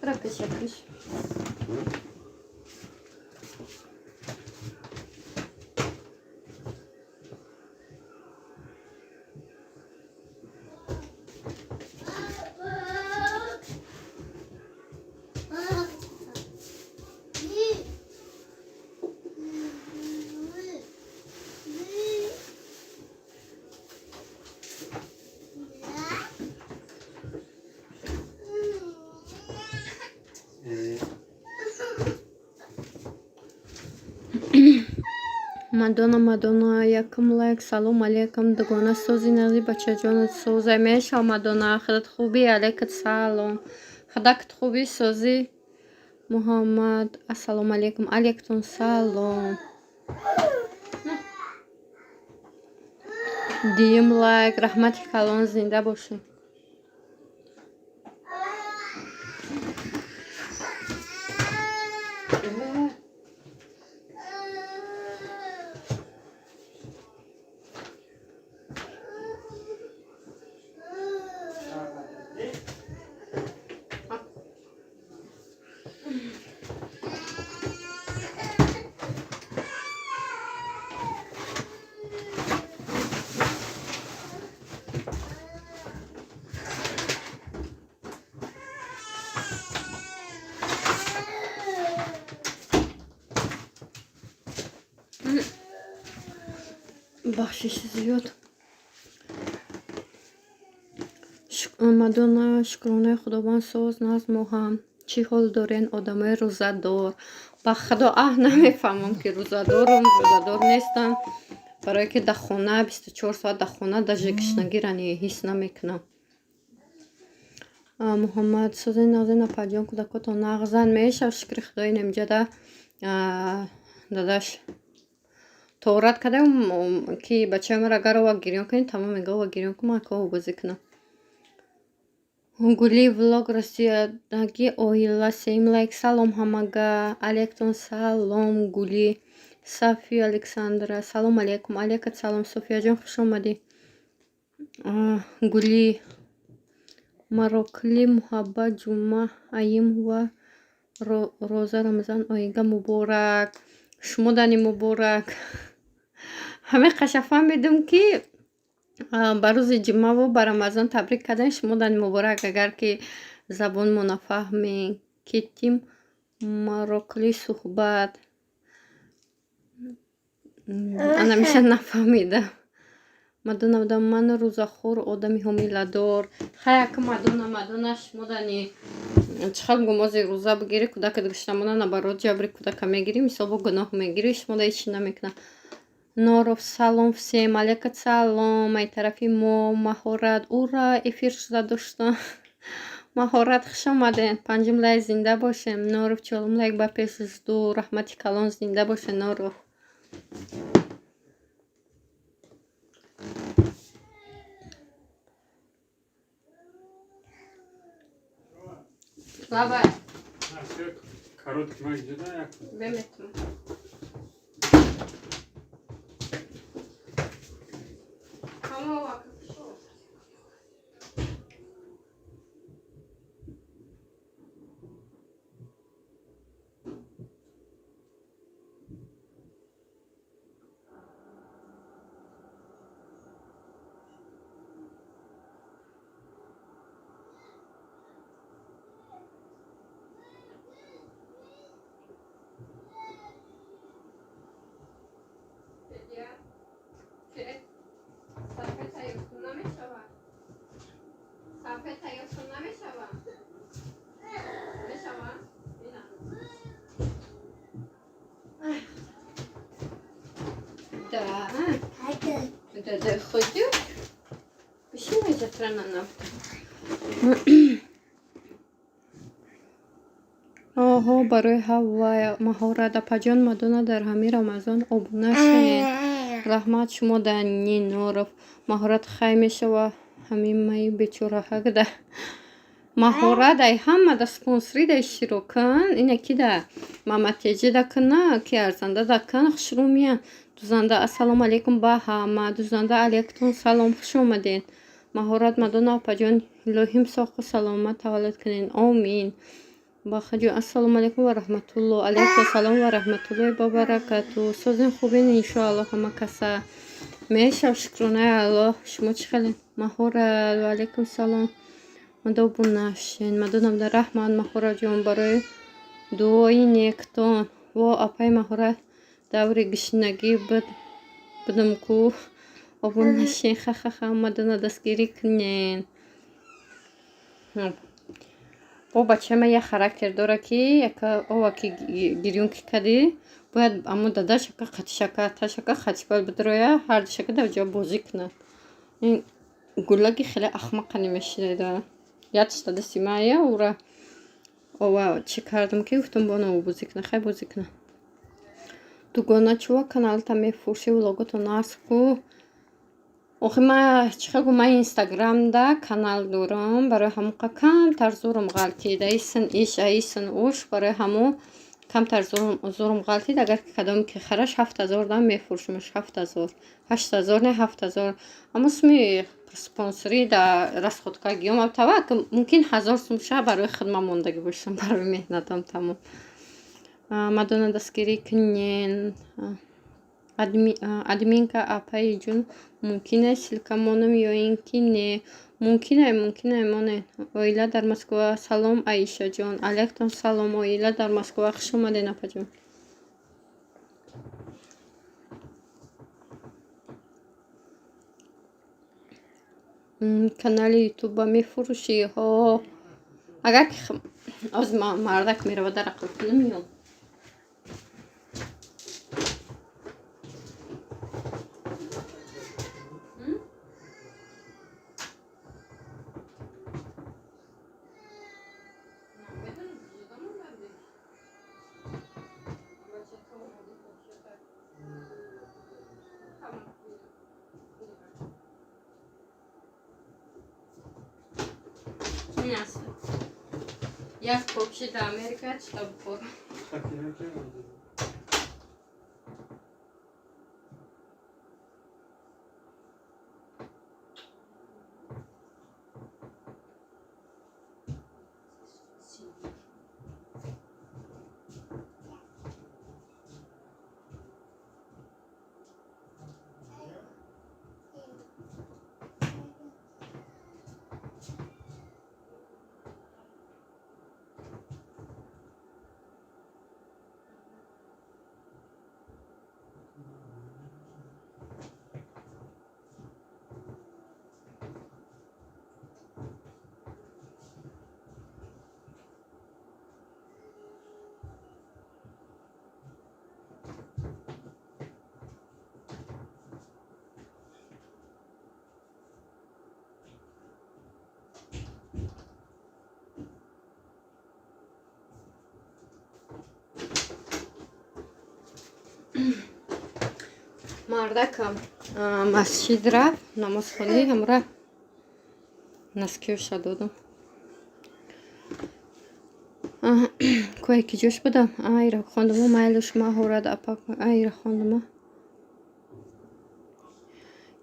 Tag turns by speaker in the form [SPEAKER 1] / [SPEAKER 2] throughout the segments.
[SPEAKER 1] Bırak yapış. Madonna якам лайк салом алейкум дугона сози нази бачаҷонат соза меша Мадонна худат хубӣ алейкат салом худакат хубӣ сози Муҳаммад ассалому алейкум алейкум салом дим лайк раҳмати калон зинда бошед бахшиши зиёд Мадонна шукронаи худованд соз наз мо ҳам чӣ ҳол дорен одамои рӯзадор ба худо намефаҳмам ки рӯзадорам рӯзадор нестам барое ки дар хона 24 соат дар хона даже гишнагирани ҳис намекунам Муҳаммад сози назина падҷон кӯдакотон нағзан мешав шукри худои немҷада дадаш торат кардам ки бачаамро агарова гирён кунем тамом мегова гирён кунам акова бозӣ кунам гули влог расидаги оила сеим лайк салом ҳамага алейкум салом гули Сафи Александра салом алейкум алейкат салом Софияҷон хуш омадӣ гули марокли муҳаббат ҷумъа аим ва роза рамазан оига муборак шумодани муборак ҳаме қашафам медум ки ба рӯзи ҷумъаву ба рамазон табрик кардан шумодани муборак агар ки забонмо нафаҳмем кетим марокли суҳбат анамиша нафаҳмидам Мадонна ман рӯзахӯр одами ҳомиладор хаяк Мадонна шумодани чихел гумози рӯза бигирӣ кӯдакат гӯштамона набарот ҷабри кӯдака мегирӣ мисолбо гуноҳ мегирӣ шумода ҳечи намекуна Норов салом всем алейкум салом ай тарафи мо маҳорат ура эфир шуда доштам маҳорат хуш омаден панҷум лайк зинда бошем Норов чорум лайк ба пеш жду раҳмати калон зинда боше Норов Слава
[SPEAKER 2] короткий мак ҷуда як
[SPEAKER 1] беметум Да, ходю. Почему я завтра на нафту? оҳо барои ҳавва маҳорат апаҷон мадона дар ҳамин рамазон обуна шин. Раҳмат шумо Данӣ Нуров. Маҳорат хай мешава ҳамин маи бечораҳа гда. Маҳорат ай ҳама да спонсори да иштирокан. Ина ки да маматеҷи да кына ки арзанда да кан хушрумиян. Дузанда ассалому алейкум ба ҳама. Дузанда алейкум салом хуш омаден. Маҳорат мадона апаҷон илоҳим соҳу саломат таваллуд кунен. Омин. Бахаҷон ассалому алейкум ва раҳматуллоҳ. Алейкум салом ва раҳматуллоҳи ва баракату. Созин хубин иншоаллоҳ ҳама каса. Мешав шукронаи Аллоҳ. Шумо чӣ хален? Маҳорат ва алейкум салом. Мадобу нашин. Мадонам да раҳмат Маҳораҷон барои дуои нектон. Во апай Маҳорат даври гишнагӣ будам ку. Обу нашин ха. Мадона дастгирӣ кунен. О бачама як характер дора ки яка ова ки гирёнки кади бояд аммо дадашака қатишака ташака қатишбал бидроя ҳардушака давҷа бозӣ кунад. Ин гулаги хеле ахмақа немешида. Ядшта дастимая ура ова чӣ кардам ки гуфтам бона бозӣ куна хай бозӣ куна. Дугона чува каналта мефурши влогото наску. Охи ман чихел гу ман инстаграмда канал дорам барои ҳамоқа камтар зурум ғалтид аисан иш аисан уш барои ҳамо камтар зурум ғалтид агар ки кадоме ки хараш 7000 дам мефуршимаш 7000 8000 не 7000 аммо сми спонсори да расходкаги омам тавак мумкин 1000 сум ша барои хидма мондаги бошам барои меҳнатам тамом. Мадона дастгирӣ кунен. Админка апаи ҷун мумкин аст силкамонам ё ин ки не мумкин монен. Оила дар Москва. Салом Аишаҷон. Алейкум салом оила дар Москва. Хуш омаден апаҷон. Канали ютуба мефурӯшӣ? Ҳо агар ки оз мардак мерава дар ақл намеём. Як попши да Америка чита бухор. Мардакам масҷид рафт намозхонӣ ҳамра наскиёша додам. Кое ки ҷош будам айра хондама майлуш Маҳорат апак айра хондама.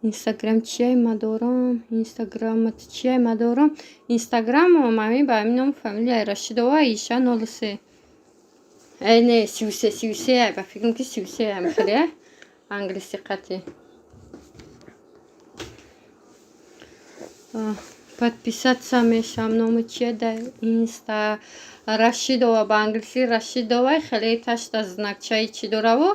[SPEAKER 1] Инстаграм чияй мадорам. Инстаграмат чияй мадорам. Инстаграмам ами ба ҳамин ном фамилияи Рашидова Аиша 03. Ай не 33 ай ба фикрам ки 33 ам хеле англиси қати. Подписаться мешам. Номи чия да инста Рашидова ба англиси Рашидова хеле ташта знакчаи чи дораву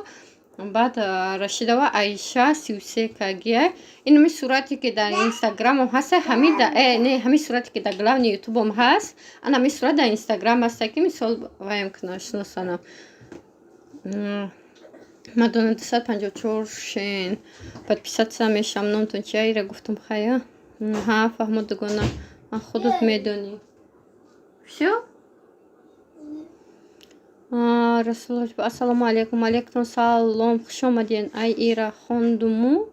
[SPEAKER 1] баъд Рашидова Аиша 33 кагия. Ин ми сурати ки дар инстаграмам ҳаст ҳамин да не ҳамин сурати ки дар главни ютубам ҳаст ана ми сурат дар инстаграм ҳаст ки мисол ваям кунашносанам. Мадона 254 шен. Подписаться мешам. Номтон чия ира гуфтам хая. Ха фаҳмуд дугона. خودت میدونی. شو؟ رسول الله السلام علیکم. علیکم سلام، خوش آمدین. ای ایرا خوندمو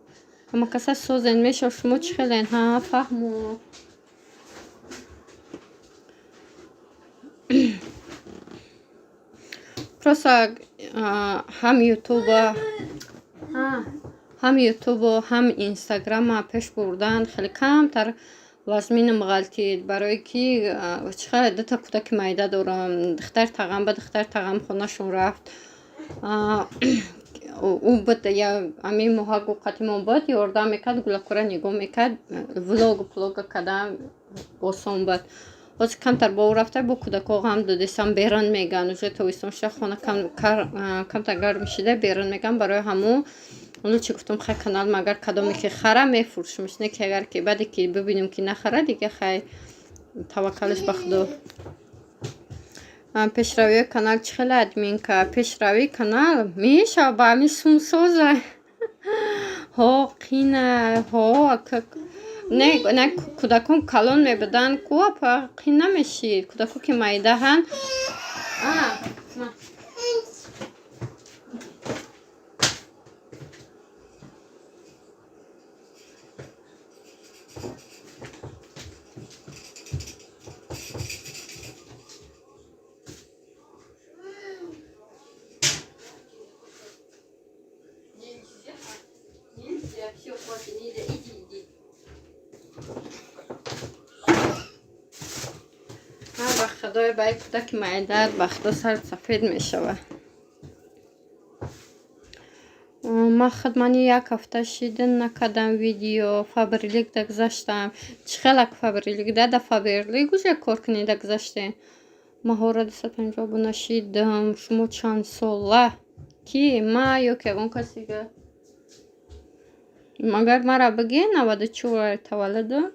[SPEAKER 1] اما کسا سوزن میشه شما چی خیلین؟ ها فهمو. просто هم یوتیوب و هم اینستاگرام پیش بردن خیلی کمتر لازمینم غلطید برای که چقدر دوتا کودک میده دارم. دختر تقام خونهشون رفت. او بود یا امی محاق و قطیمون بود یاردم میکرد گلکوره نگاه میکرد ولوگ کدام آسان بود. از کمتر با او رفته با کودکا هم دادیسم بیرون میگن اوجه تویستون شه خونه کمتر گرم شده بیرون میگن برای همون اونو چی گفتم خیلی کانال مگر کدامی که خره میفروشمش نه که اگر که بعدی که ببینیم که نخره دیگه خیلی توکلش به خدا. پیشروی کانال چه خیلی ادمین که پیشروی کانال میشه با همی سوزه ها قینه ها نه کودکان کلان میبدن کوه قین نمیشید کودکو که میده هن خدای باید کودک معده بخدا سر سفید می شود. ما خدمانی یک هفته شیدن نکردم ویدیو فابریلیک دگذاشتم. چخلک فابریلیک ده فابریلیک گوشه کار کنی دگذاشته مهارت 250 بونه شیدم. شما چند ساله کی ما یا که اون کسی که مگر مرا بگی 94 تولد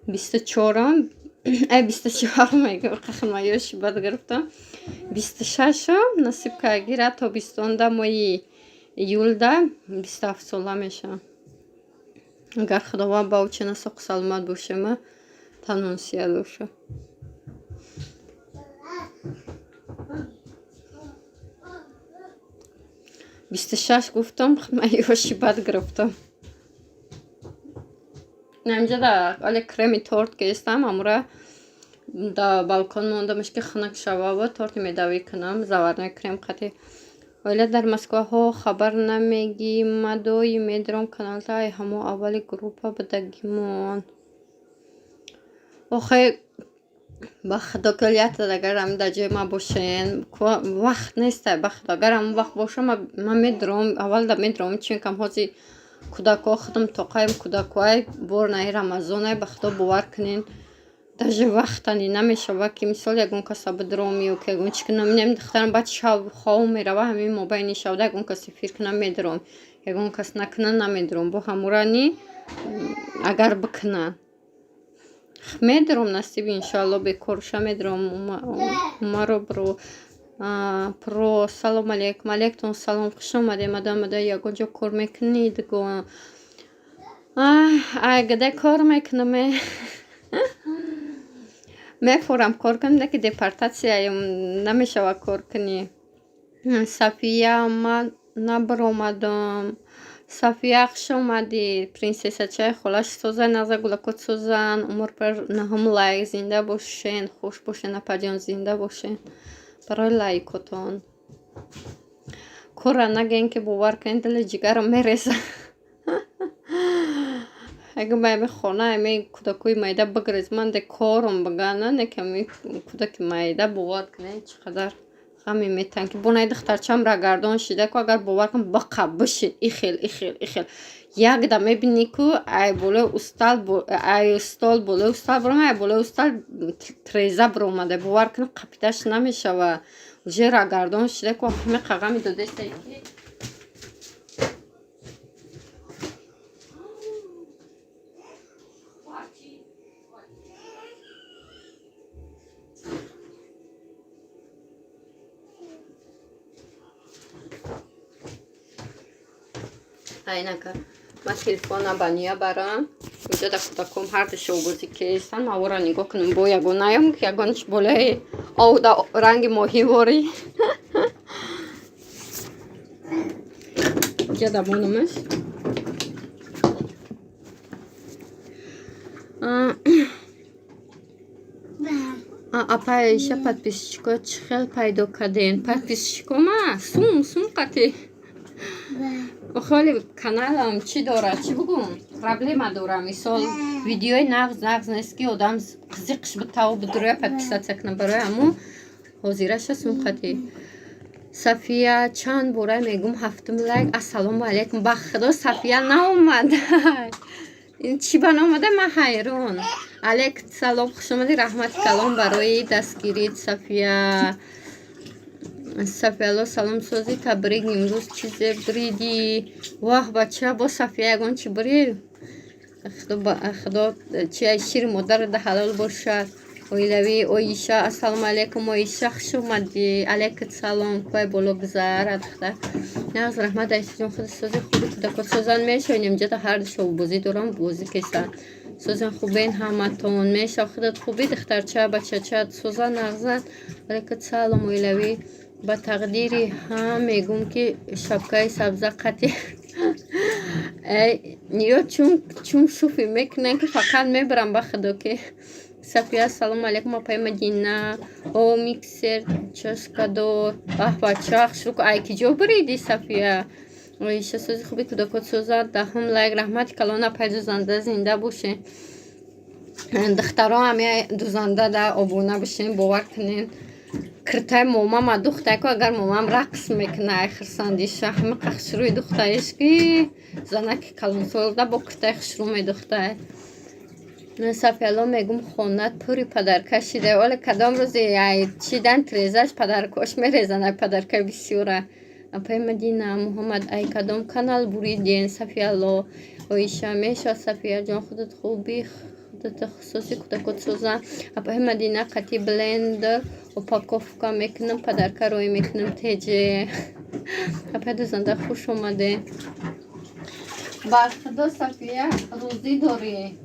[SPEAKER 1] 24 24 میگم خخمایش بعد گرفتم 26 نصیب که گیره تا 20 مای یولده 27 ساله میشم. اگر خداوند با اوچه ساق سلامت باشه ما تنونسیه دوشه 26 گفتم خخمایشی بعد گرفتم. اینجا در کرمی تورت که استم امروز در بالکن موندمش که خنک شوا و تورت میدوی کنم زورنای کرم قطعی ولی در مسکو ها خبر نمیگی مدوی میدرم کانال تای همو اولی گروپا بدگیمون آخه بخدا کلیت اگرم در جای ما باشین وقت نیسته بخدا اگرم وقت باشه ما میدرم اول در میدرم چون کم هازی کودکا خودم توقعیم کودکای بورنای رمضانه بخدا باور کنین даже وقتانی نمیشه و که مثال یکون کسا بدرومی و که اون چی کنم دخترم بعد شب خواه میره همین مبینی شده یکون کسی فیر کنم میدروم یکون کس نکنن نمیدروم با همورانی اگر بکنن میدروم نصیب انشالله بکرشه میدروم مرو برو پرو سلام علیکم. علیکم سلام خوش آمده مده یکونجا کار میکنید گو گده کار میکنم میفورم کار کنم ده که دیپارتاڅیا نمیشه کار کنی. صفیه ما نبر اومدم صفیه خوش اومدی پرنسسه چای خلاش سوزن از گلکوت سوزن عمر پر نهم لایک زنده باشین خوش باشین اپا زنده باشین برای لایکتون کار نگین که باور کنین دل جگرم میرسه اگه من خانه می کودکوی میده بگریز من ده کارم بگنه نه که می کودک میده باور کنین چقدر غمی میتن که بونای دخترچم را گردان شده که اگر باور کن بقا بشین ایخیل یک دمه بینی که ای بوله استال بوله استال برام ای بوله استال تریزه برومده باور کن قپیدش نمیشه و جه را گردان شده که همه قغمی داده سایی اینکه من تلفن بانیا برام اینجا در کودکم هر دو شو بازی که هستن ما را نگاه کنم با یگانه‌ام که یگانش بالای آو در رنگ ماهی واری اینجا در بانمش апа иша подписчика чихел пайдо кардин подписчикома сум қати خالی کانالم چی داره چی بگم پرابلم داره مثال ویدیوی نغز نیست که آدم زیقش به تاو بدروه подписаться کنه برای امو حاضرش هستم خطی صفیه چند باره میگم هفتم لایک السلام علیکم با خدا صفیه ناومده این چی بنا آمده من حیران علیک سلام خوش آمدی رحمت کلام برای دستگیرید صفیه صفیه سلام سازی تبریک امروز چیزی بریدی واه بچه با صفیه یگان چی برید خدا چی شیر مادر ده حلال باشد اویلوی اویشا السلام علیکم اویشا خوش اومدی علیکت سلام کوی بالا بذارد خدا ناز رحمت ایشون خود سازی خوبی کودکات سازن میشه اینجا تا هر شو بازی دارم بازی کسان سازن خوبین همتون میشه خودت خوبی دخترچه بچه‌چه سازن نغزن علیکت سلام اویلوی با تقدیری هم میگم که شبکه سبز قطعی یا چون شوفی میکنن که فقط میبرم با خدا که صفیه سلام علیکم اپای مدینه او میکسر چشکدار بچه اخشرو که ایکی جو بریدی صفیه ایشه سوزی خوبی کودکات سوزد دهم لایک رحمت کلان اپای دوزنده زنده باشه دخترها همه دوزنده در آبونه بشین باور کنین کرتای مامام دختر که اگر مامام رقص میکنه خرسندیش همه خشروی دخترش که زنک کلان سولده با کرتای خشرو میدخته صفیه الان میگم خونت پوری پدرکش شده ولی کدام روزی چیدن تریزش پدرکش میریزن پدرکه بسیاره اپای مدینه محمد ای کدام کانال بریدین صفیه الان اویشه میشه صفیه جان خودت خوبی خودت خصوصی کودکات سوزن اپای مدینه قطی بلندر اپاکوفکا میکنم پدرکه روی میکنم تیجه اپای دوزنده خوش اومده با خدا صفیه روزی داری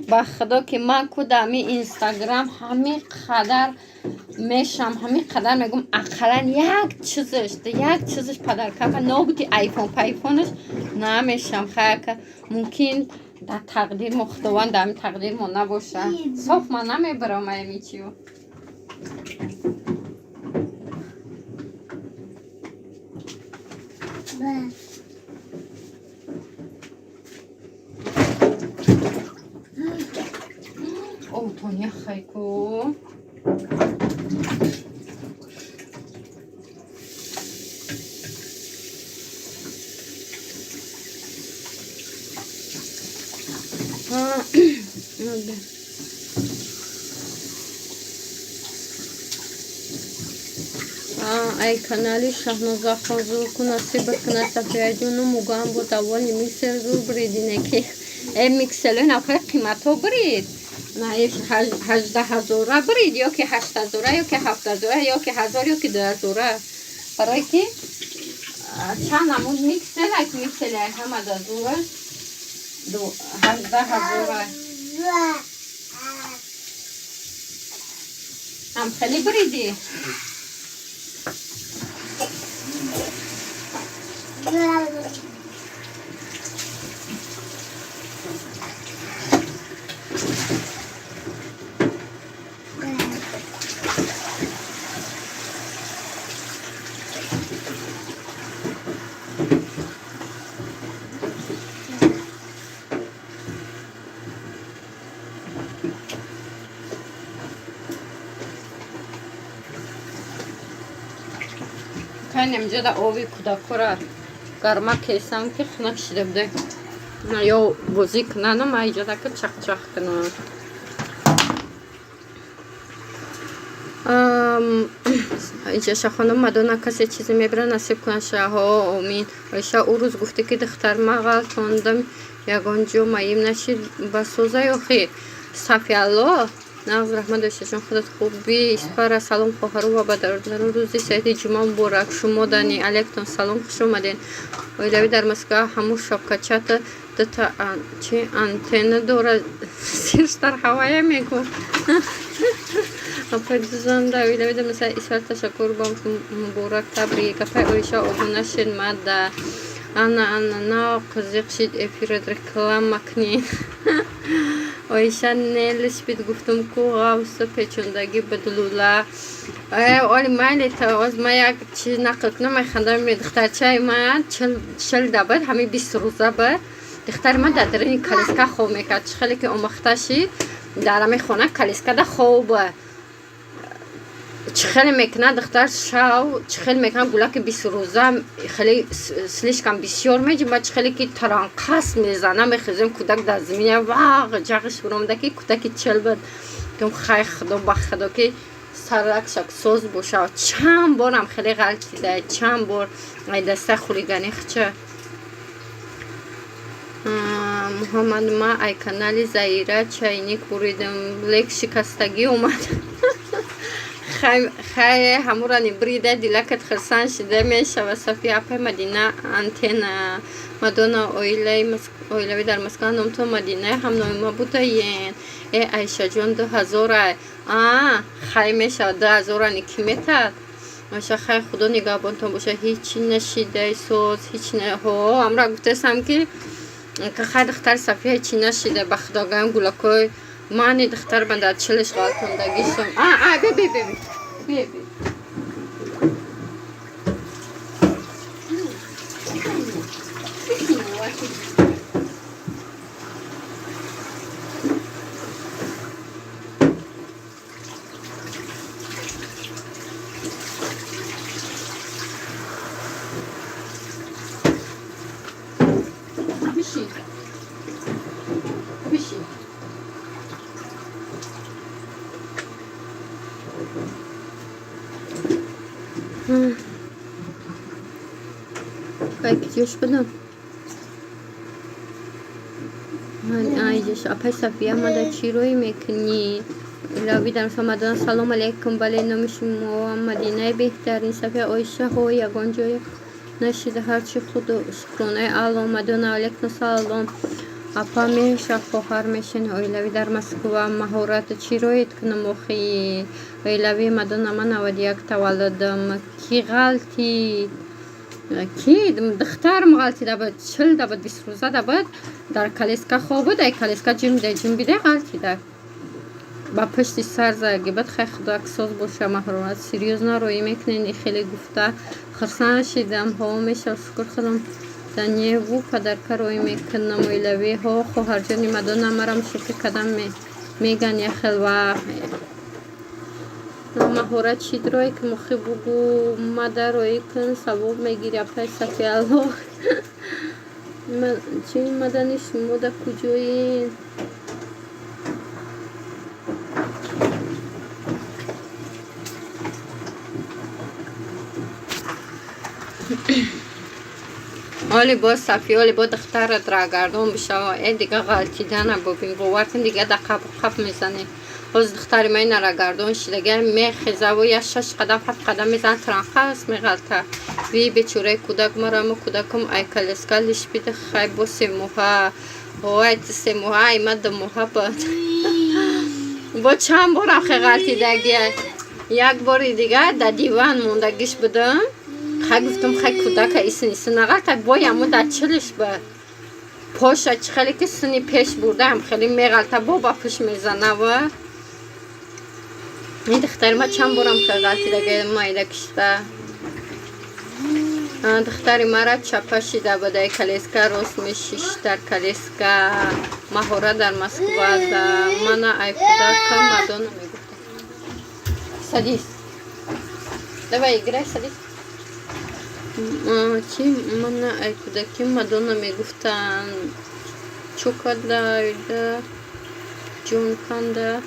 [SPEAKER 1] با خدا که من کدامی اینستاگرام همین قدر میشم همین قدر میگم اقلا یک چیزش پدرکه نابودی ایفونش نمیشم خیلی ممکن در تقدیر مختوان در همین تقدیر ما نباشه صاف من نمیبرم ایمی چیو او تونیا خیکو ای کانالی شاهنازا خان زور کنه نصیب کنه صفیه جونو مگم بود اولی میکسر زور بریدینه که ای میکسلون آخر قیمت ها برید نه 18,000 برید یا که 8,000 یا که 7,000 یا که 1,000 یا که 2,000 برای که چند نمود میکسل یک میکسل همه 18,000 هم خیلی بریدی اینجا در آبی کودک‌ها را گرمه کشیدم که خنک شده بوده یا بازی کنن و اینجا که چخ کنن اینجا خانم مدونه کسی چیزی میبره نصیب کنه ها آمین ایشا او روز گفته که دختر مغل تاندم یگان جو مایم نشید بسوزه یا خیر صفی الله نغز رحمت داشته چون خودت خوبی اسپر سلام خواهرو و برادران روزی سعید جمعه مبارک شما دانی علیکم سلام خوش اومدین اویلوی در مسکو همون شبکچت دتا چی آنتن داره سیرش در هوای میگو پردازم در اویلوی در مسکو اسپر تشکر بام مبارک تبریک پای اویشا اوبونشین ماده انا نا قزیق شید افیر رکلام مکنین اویشان نیلش بید گفتم کو غوث پیچوندگی بدلولا اولی مالی تا از ما یک چیز نقل کنم من خندم می دخترچه من چل دبر همه 20 روزه بر دختر من در درین کلیسکا خوب میکرد خیلی که امخته شید در همه خونه کلیسکا در خوب خیلی میکنه دختر شاو خیلی میکنه گولا که 20 روزه خیلی سلیش کم بسیار میجیم بعد خیلی که ترانقص میزنه میخیزیم کودک در زمینه واقع جاقش برامده که کودکی چل بود که خیلی خدا با خدا که سرک شک سوز باشه چند بار هم خیلی غلطی ده چند بار دسته خولیگانی خچه محمد ما ای کانال زایره چاینی کوریدم لیک شکستگی اومد خیلی همورانی بریده دیلکت خرسان شده میشه و صفی اپه مدینه انتن مدونا اویلوی در مسکن نمتو مدینه هم نوی ما بوده ین ای ایشه جون 2000 خیلی میشه 2000 نیکی میتد ماشه خیلی خدا نگاه بانتون باشه هیچی نشیده سوز هیچ نه ها امرا گفتستم که خیلی دختر صفی هیچی نشیده به خدا گم گولاکوی مانی دختر بنده چلش غلطندگیشم بی Gidiyoruz bunu. اپای صفیه ماده چی روی میکنی؟ لاوی در مدینه سلام علیکم بله نام شما مدینه بهترین صفیه آیشه ها یگان جای نشیده هرچی خود شکرانه الله مدینه علیکم سلام اپا میشه خواهر میشین اویلوی در مسکو مهارت چی رویت کنم اخی اویلوی مدینه من 91 تولدم کی غلطی کی دخترم غلطی ده بود 40 ده بود 20 روزه ده بود در کلیسکا خواب ده کلیسکا جیم بیده غلطی ده با پشتی سر زگی بعد خیلی خدا اکساز باشه محرمت سریوز نروی میکنین خیلی گفته خرسان شیدم ها میشه شکر خودم دنیه و پدر کروی میکنم ویلوی ها خواهر جانی مدانه مرم شکر کدم میگن یه خیلی وقت مهارت چید روی که مخی بگو مادر روی کن سباب میگیری اپای صفی الله چی مدنیش موده کجایی حالی با صفی حالی با دختر درگردون بشه ای دیگه غلطیدن ببین باورتن دیگه در قب میزنی باز دختری من نرگردون شدگه میخیزه و یا 6 قدم 7 قدم میزن ترانخص میغلطه وی بیچوره کودک مرم و کودکم ای کلسکا لیش بیده خیلی با 3 ماه وای 3 ماه ای من 2 ماه بود با چند بارم خیلی غلطیدگیه یک باری دیگه در دیوان موندگیش بدم خیلی گفتم خیلی کودک ایسن نغلطه بایم در چلش بود پاشه خیلی که سنی پیش بردم خیلی میغلطه با پش میزنه و این دختر ما چند بارم خیلی غلطی دیگه مایده کشته دختری مرا چپه شیده بوده کلیسکا رسمی 6 در کلیسکا مهاره در مسکو من ای کودک مدانه میگفتم سادیس دوای گرای سادیس چی من ای کودکی مدانه میگفتن چوکاده جون کنده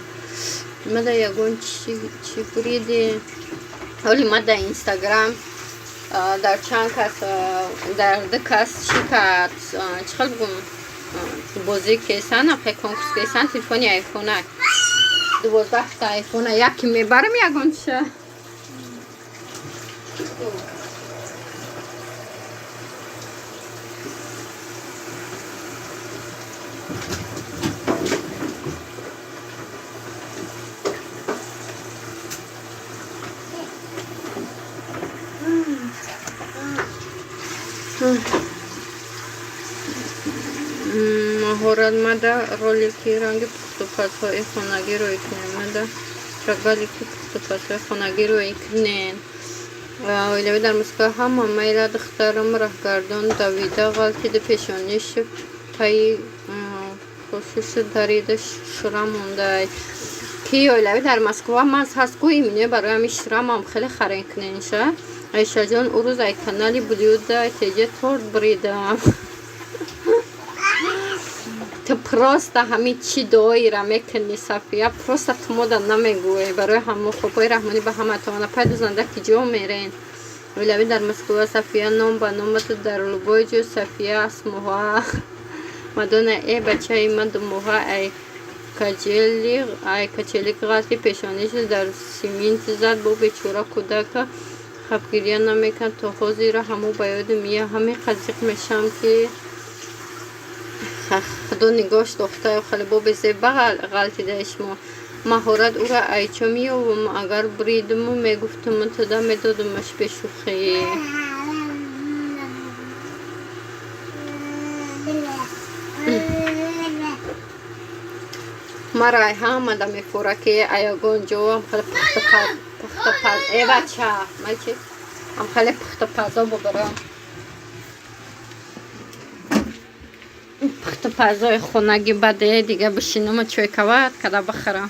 [SPEAKER 1] مده یگون چی بریدی حالی ما در اینستاگرام در چند کس در ده کس چی کرد چخل بگم بازی کیسن اپه کنکس کیسن تلفونی ایفونه 12 تا айфона яке мебарам ягонча. Маҳоратмада ролики ранги пухтупазҳои хонагиро икунемада рагалики пухтупазҳои хонагиро икунен. Оилави дар Москва ҳама майла духтарам раҳгардон давида ғалтида пешониш паи кошиш дарида шира мондай. Ки оилави дар Москва маз ҳаст ку имине барои ҳами ширамам хеле харен куненша. Айшаҷон ӯ рӯз ай канали блюда теҷа торт бридам. Ты просто ҳами чӣ доира мекунӣ София, просто ту мода намегӯӣ. Барои ҳамо хобҳои раҳмонӣ ба ҳаматона пай дузанда ки ҷо мерен. Оилави дар Москва София ном ба номату дар любой ҷо София асмуҳа. Мадона бачаи мадумуҳа ай качели ғалти пешониш дар симинти зад бо бечора кӯдака хабгирия намекан то ҳозира ҳамо ба ёдум я ҳами қазиқ мешам ки худо нигоҳш дохта хеле боби зеба ғалтида шумо маҳорат ӯра айчо меёвум агар бридуму мегуфтуму туда медодумаш бешухӣ. ма райҳа омада мефора ки аягон ҷоам хеле пухтапаз бача майчи ам хеле пухтапазо бобарам пухтапазои хонаги баде дига бишинума чойкават када бахарам.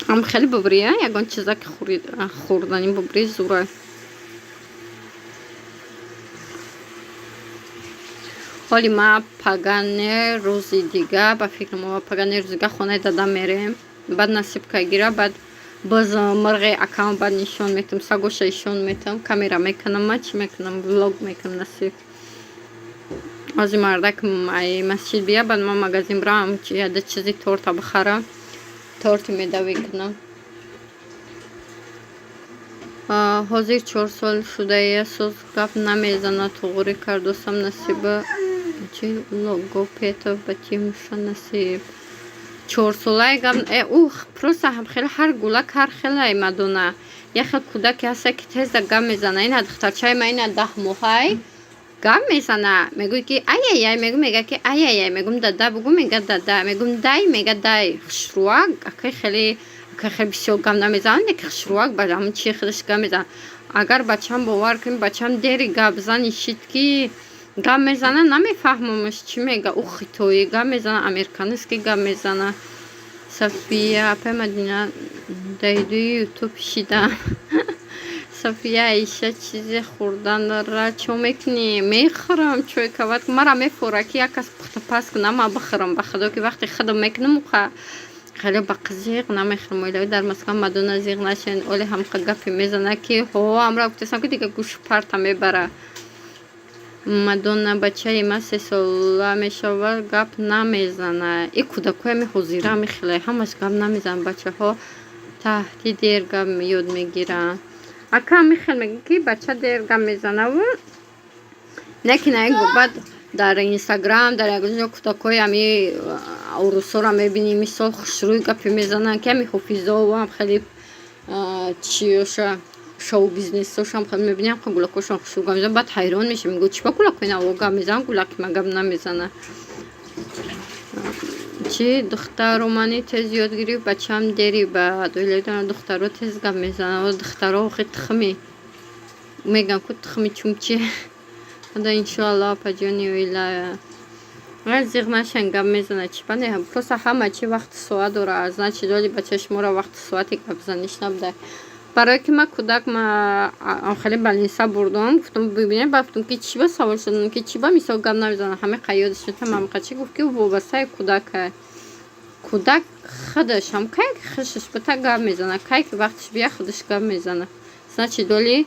[SPEAKER 1] ам хеле бубрия ягон чиза ки хӯрдани бубри зура. ҳоли ма пагане рӯзи дига ба фикрама пагане рӯзи дига хонаи дада мерем баъд насибка гира баъд боз мурғи акам баъд нишон метам сагоша ишон метам камера мекунам ма чӣ мекунам влог мекунам насиб ози мардак ай масҷид бия баъд ма магазин бирам яда чизи торта бихарам торти медави кунам. ҳозир 4 сол шудая соз гап намезанад туғури кардусам насиба логопедов батимуша насиб 4 солаи гап просто хеле ҳар гулак ҳар хелай мадона я хел кӯдаки ҳаста ки тезда гап мезана ина духтарчаи ма ина 10 моҳай гап мезана мегӯи ки аяяй мега ки аяяй мегум дада бугу мега дада мегум дай мега дай хушруак акай хеле бисёр гап намезанам ки хушруак ба ҳамн чи худаш гап мезана. Агар бачам бовар кунем бачам дери гап занишид ки гап мезана намефаҳмамаш чӣ мега ӯ хитоӣ гап мезана американиски гап мезана. София апай Мадина дайдуи ютуб шидам. София Аиша чизе хӯрданра чо мекунӣ мехӯрам чойкават мара мефора ки як кас пухтапаз кунам ма бихӯрам ба худо ки вақте худам мекунам хеле ба қизиқ намехӯрам. Оилави дар Москва мадона зиқ нашен оли ҳамқа гапи мезана ки ҳо амра гуфтасам ки дига гӯш парта мебара. Мадона бачаи ма 3 сола мешава гап намезана. И кӯдакоями ҳозирами хеле ҳамаш гап намезананд бачаҳо таҳти дер гап ёд мегиранд. Акам михел мега ки бача дер гап мезанаву неки на баъд дар инстаграм дар ягонҷо кӯдакои ами урусора мебинӣ мисол хушрӯй гапи мезананд ки ами ҳофизовам хеле чиёша шоу бизнесошам хеле мебинем ки гулакошам хушрӯй гап мезананд баъд ҳайрон мешам мегӯ чӣ ба гулакои наво гап мезананд гулаки ма гап намезана. Чи духтару мани тез ёдгирӣ бачам дери баъд оилави дорам духтаро тез гап мезананд духтаро охи тухми мегам ку тухми чумчи худо иншоалло апаҷони оила зиқ нашан гап мезана чӣ ба не просто ҳама чи вақти соат дора значи доли бача шуморо вақти соати гап заниш набудай. Барое ки ма кӯдак ма хеле балинса бурдам гуфтам бибинем ба гуфтам ки чӣ ба савол шудам ки чӣ ба мисол гап намезана ҳамаи қайёдаш метам мамқа чи гуфт ки вобастаи кӯдакай кӯдак худаш ҳам кай ки худаш бута гап мезана кай ки вақтиш бия худаш гап мезана значи доли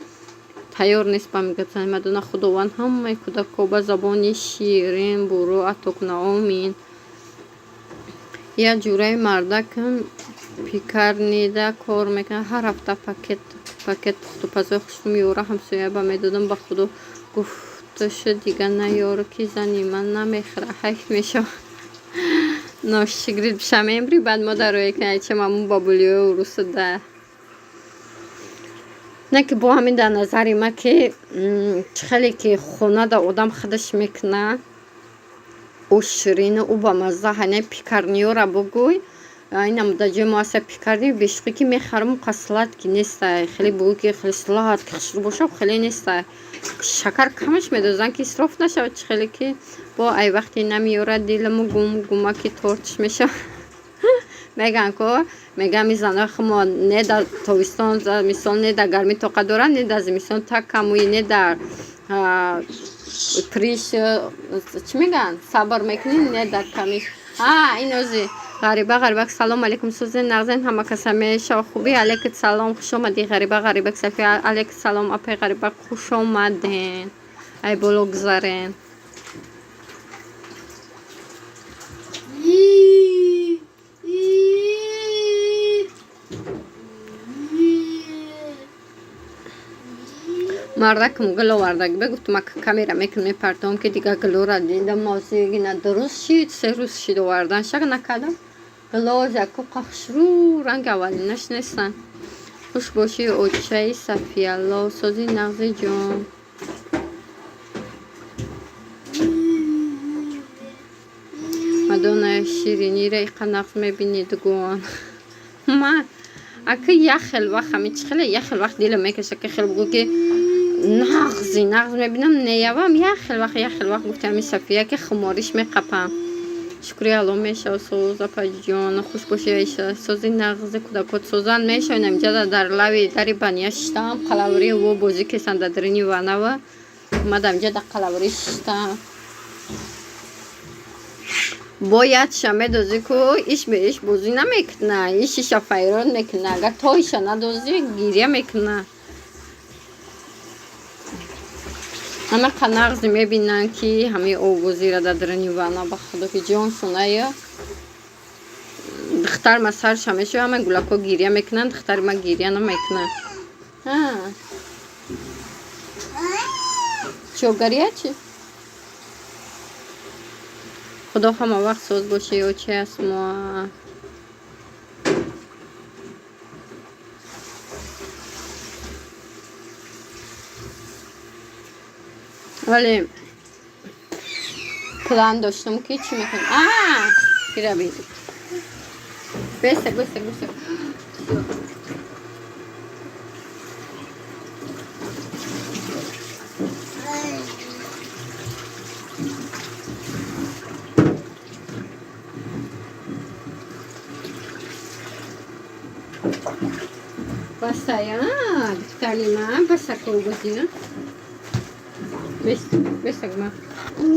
[SPEAKER 1] тайёр нест ба ми гап занӣ. Мадона худованд ҳамаи кӯдакҳо ба забони ширин бурӯ ато куна. Омин. یا جورای مردکم پیکرنیده کار میکنه. هر هفته پاکت تو پزای خوش میوره همسایه با میدادم. با خدا گفتش دیگه نیاره که زنی من نمیخوره حیف میشه. ناشگرید بشم امری بعد مادر کنه چه مامون بابولیو و روس ده. نه که با همین در نظری ما که خیلی که خونه دا آدم خودش میکنه او شیرینه او با مزه هنه پیکرنیو را بگوی این مدجه ما اصلا پیکرنی بشقی که میخرم قسلت که نیسته خیلی بگوی که خیلی سلات که خشر باشه خیلی نیسته شکر کمش میدازن که اصراف نشه خیلی که با ای وقتی نمیاره دیلمو گومه که تورتش میشه. میگن که میگم میزنه خما نه در تابستان زمستان نه در گرمی طاقت دارن نه در زمستان تا کموی نه در پریش چی میگن صبر میکنین نه در کمیش. این اوزی غریبه سلام علیکم سوزن نغزن همه کسا میشه خوبی علیکت سلام خوش آمدی غریبه کسفی علیکت سلام اپی غریبه خوش آمدین ای بلو گذارین. مردکم گلو وردک بگو تو مکه کمیره میکنم میپرتم که دیگه گلو را دیدم مازیگی نه درست شید 3 روز شید و وردن شک نکردم گلو زکو قخشرو رنگ اولینش نیستن. خوش باشی اوچه صفی الله سازی نغزی جان. مدونه شیرینی را ایقا نغز میبینید گوان ما اکه یخل وقت همی چه خیلی یخل وقت دیلم میکشه که خیلی بگو که نغز میبینم نیوام یخل وقت گفته همی صفیه که خماریش میقپم. شکری الان میشه سوزا پا جان خوش باشه ایشه سوزی نغز کودکات سوزن میشه نمیجا در لوی داری بانیه شتم قلاوری و بوزی که سندادرینی وانه و اومدم جا در قلاوری شتم باید شمه دوزی که ایش به ایش بوزی نمیکنه ایش ایشا فیران میکنه اگر تا ایشا ندوزی گیریه میکنه. همه قناغزی میبینن که همه اوگوزی را دادرنی وانا با خدا که جان شونه یا دختر ما سر شمه شو همه گلکو گیریه میکنن دختر ما گیریه نمیکنن. چوگریه چی؟ خدا همه وقت سوز باشه و چه هست ما ولی پلان داشتم که چی میکنم گیره بیدید بسته بسته یا کلیمه بسته که بگذیرم بسته که من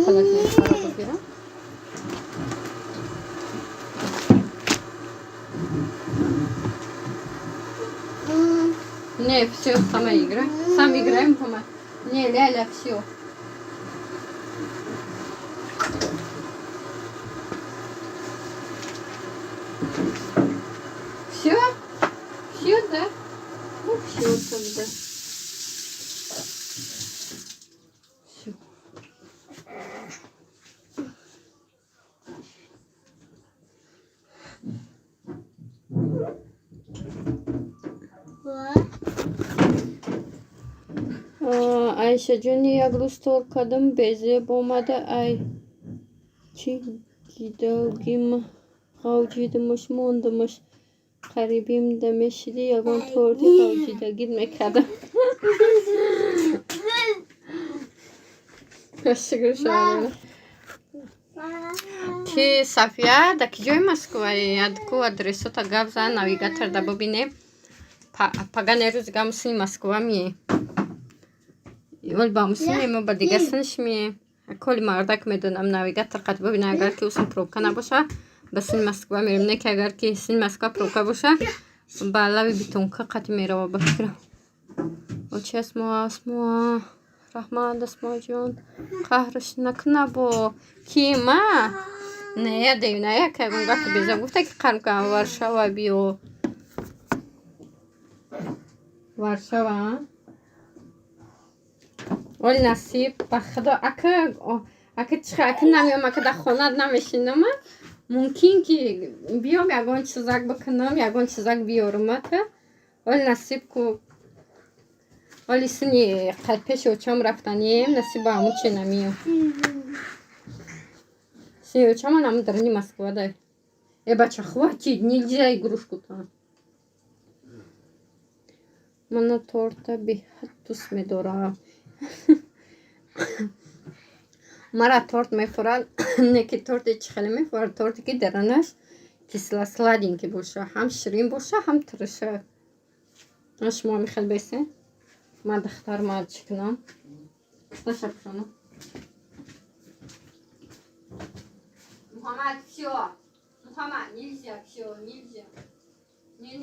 [SPEAKER 1] خلاص نمیخواه بگیرم не все сама играй сам играем дома не ляля все все да ну все тогда все. Ayşe Cuni yagrustor kadın beze bomada ay çi gidagim gavcidmiş mondmış qaribim demişdi yagon torti gavcida gitmekdim. Teşekkür ederim. Ki Safiya da kujای Moskvای یادکو آدرسو تا گاف زن ناویگاتور دا ببینه پاگانه روز گامسنی Moskva میه ولی با مسلمی ما با دیگه سنش میه کلی مردک میدونم ناویگاتور قد ببینه اگر که اصلا پروبکا نباشه به سن Moskva میرم نه که اگر که سن Moskva پروبکا باشه با علاوه بیتونکا قد میره و بفکرم و چه اسمو رحمان اسمو جون قهرش نکنه با کی ما Не, Девина, яке він гад тобі загув, так карка Варшава біо. Варшава. Оль насиб, ба худо, اگه نمیام اگه در خانه نمیشینم ممکن که بیام یگان چیزک بکنم یگان چیزک بیارم ولی نصیب کو ولی سنی قد پیش اوچام رفتنیم نصیب با همون چی نمیام سنی اوچام هم درنی Москва дай бача хватит нельзя игрушку там мана торта бехад دوست می‌دارم مرا торт می‌خورد نه که торт چی خیلی می‌خورد торتی که درنش کسلا سلادینکی باشه هم شیرین باشه هم ترشه شما می‌خواد بیسته من دختر ما چی کنم باشه بشونم محمد все محمد нельзя все нельзя не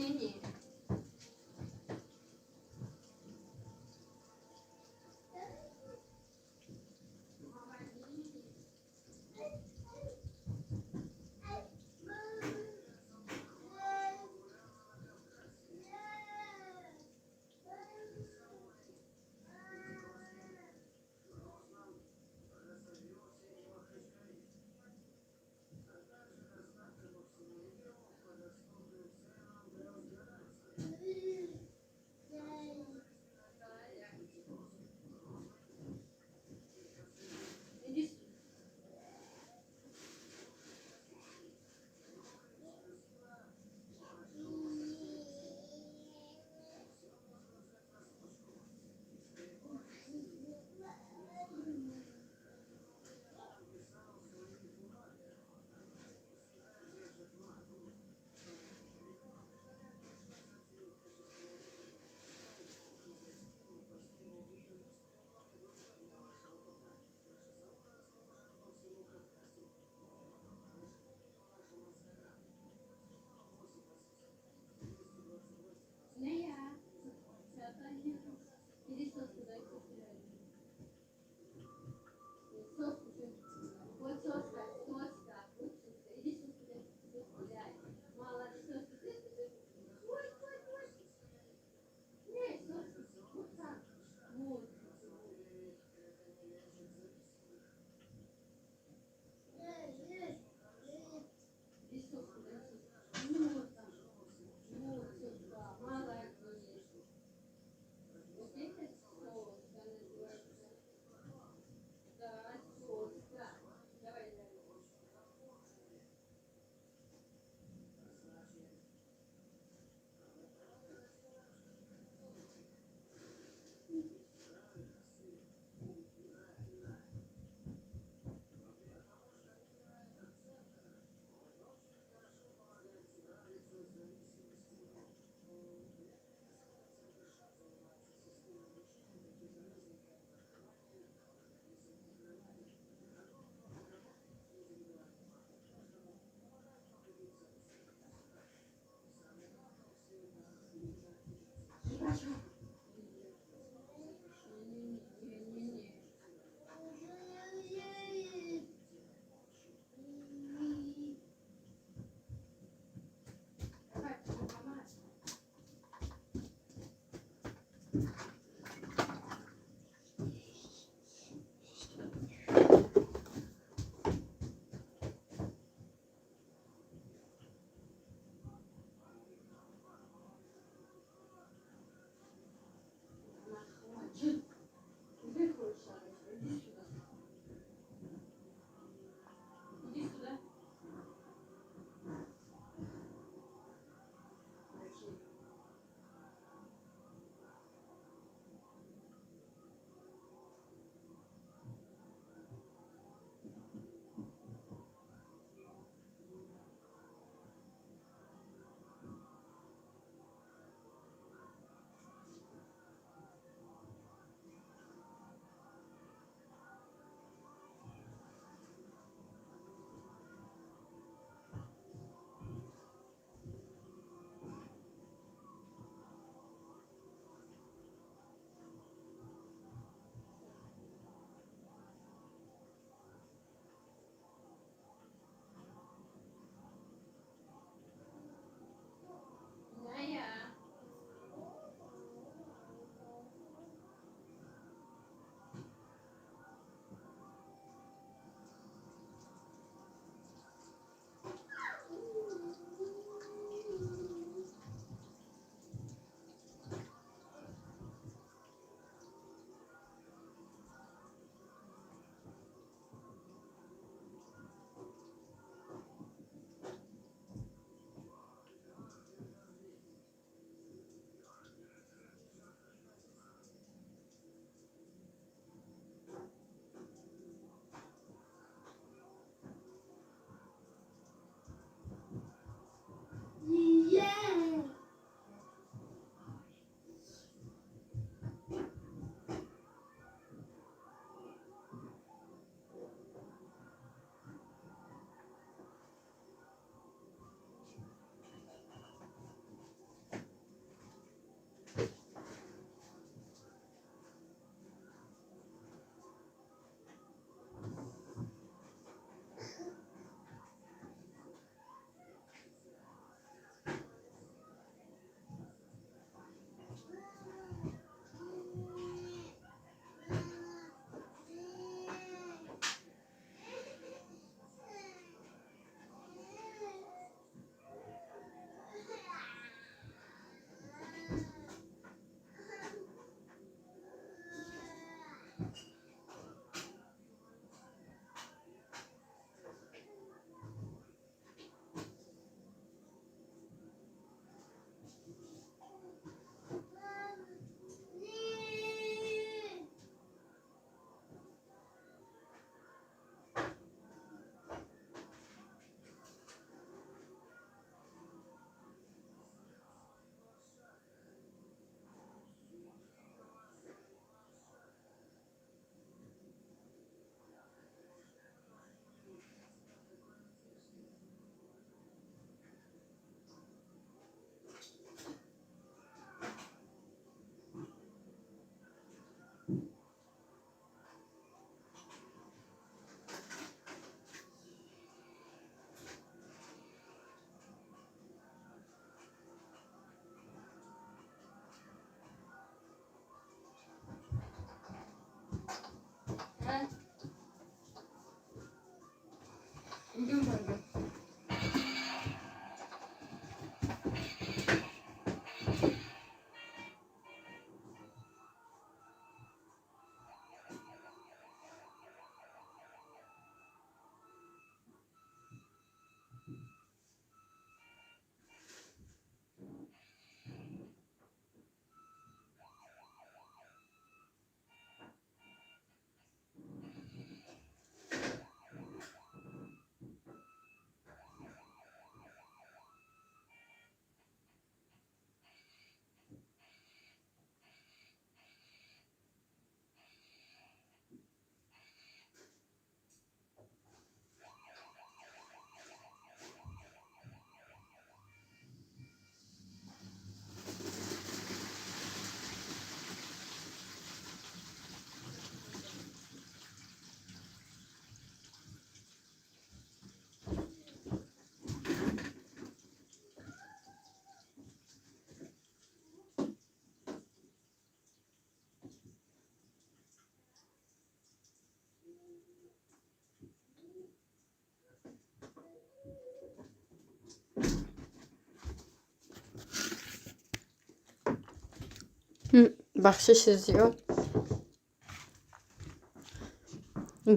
[SPEAKER 1] бахшиш зиёд.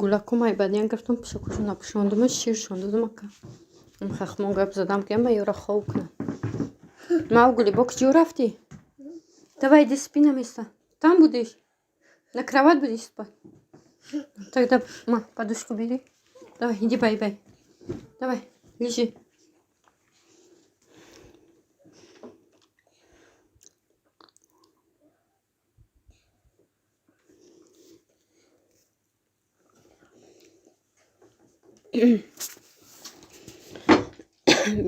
[SPEAKER 1] Гулаку майбадиян гирифтам пишакашо напӯшондам ширшон додам ака. Хахмон гап задам ки ма ёра хов кунам. Мавгули бо куҷо рафтӣ? Давай иди спина места. Там будиш? На кровать будешь спать? Тогда ма подушку бери. Давай, иди бай-бай. Давай, лежи.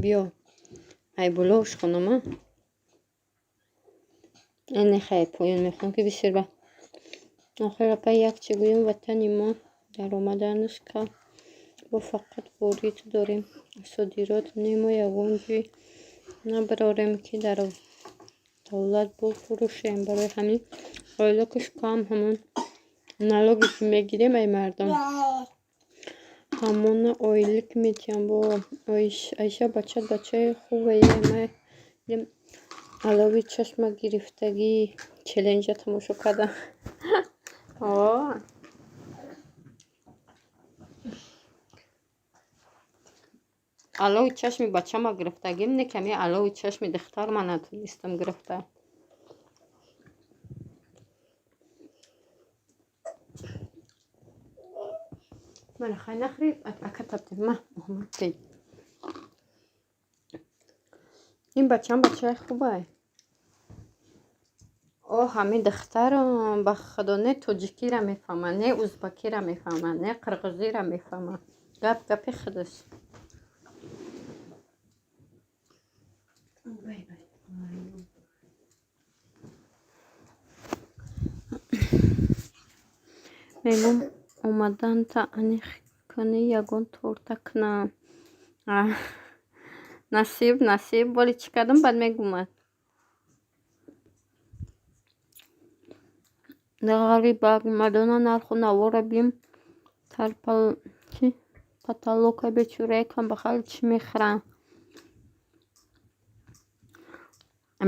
[SPEAKER 1] Биё. Ай булош хонама. Эне хай поён мехоҳам ки бисёр ба охир апа як чӣ гӯям ватани мо даромаданаш кам. Бо фақат ворид дорем содирот немо ягон ҷӯй набарорем ки дар давлат бифурӯшем. Барои ҳамин ойлокаш кам ҳамон налоге ки мегирем ай мардон. ҳамона ойлик метиям бо Айша бачаи хубае. Ма алови чашма гирифтагӣ челленҷа тамошо кардам. алови чашми бачама гирифтагим не ками алови чашми духтарма натонистам гирифта. Мана хай нахри ака табди ма ин бачам бачаи хубае. ҳамин духтар ба худо не тоҷикира мефаҳмад, не узбакира мефаҳмад, не қирғизира мефаҳмад. Гапи худаш. мегӯм омадан таъни кунӣ ягон торта кунам. насиб боли чӣ кардам бад мегӯмад. ғариба мадона нарху навора бим потолока бечураи камбахал чӣ мехӯранд.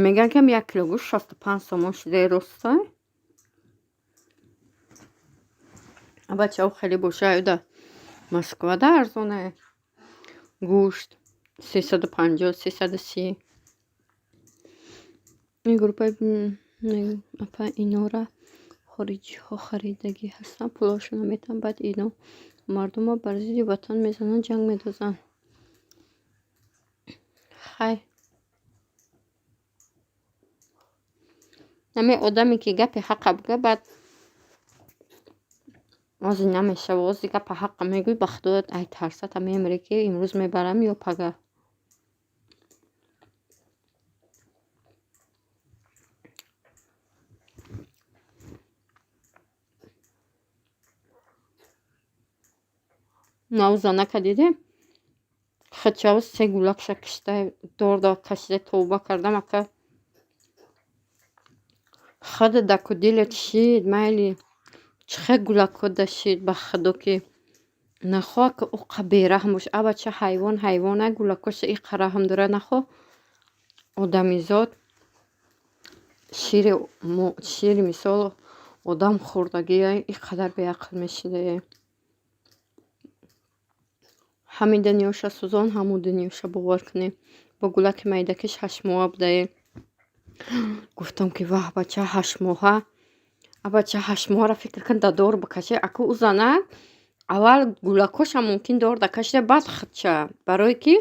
[SPEAKER 1] мегӯянд ки 1 кило гӯшт 65 сомон шудаи ростой. бачаҳо хеле боша аюда Москвада арзонае гӯшт 350 330. ин группаи апа инора хориҷиҳо харидагӣ ҳастанд, пулашона метаванд. баъд ино мардумро бар зидди ватан мезананд, ҷанг медозанд. хай ҳамин одаме ки гапи ҳаққа бига баъд ози намешава. ози гапа ҳаққа мегӯй ба худоят ай тарсата мемире ки имрӯз мебарам ё пага. навзанака диде хачао 3 гулакша кишта дорда кашида товба кардам ака. хада даку дилет шид майли чихе гулако дашид ба худо ки нахоҳ ки оқа бераҳм бош. аба ча ҳайвон ай гулакоша иқа раҳм дора. нахоҳ одамизод шири мисол одам хӯрдагӣ иқадар беақл мешидае. ҳамин дунёша сӯзон ҳамун дунёша бовар кунем. бо гулаки майдакиш 8 моҳа будае. гуфтам ки ваҳ бача 8 моҳа. бача 8 моҳара фикр кун да дор бикаше. аку ӯ занак аввал гулакоша мумкин дор дакашида баъд хача. барое ки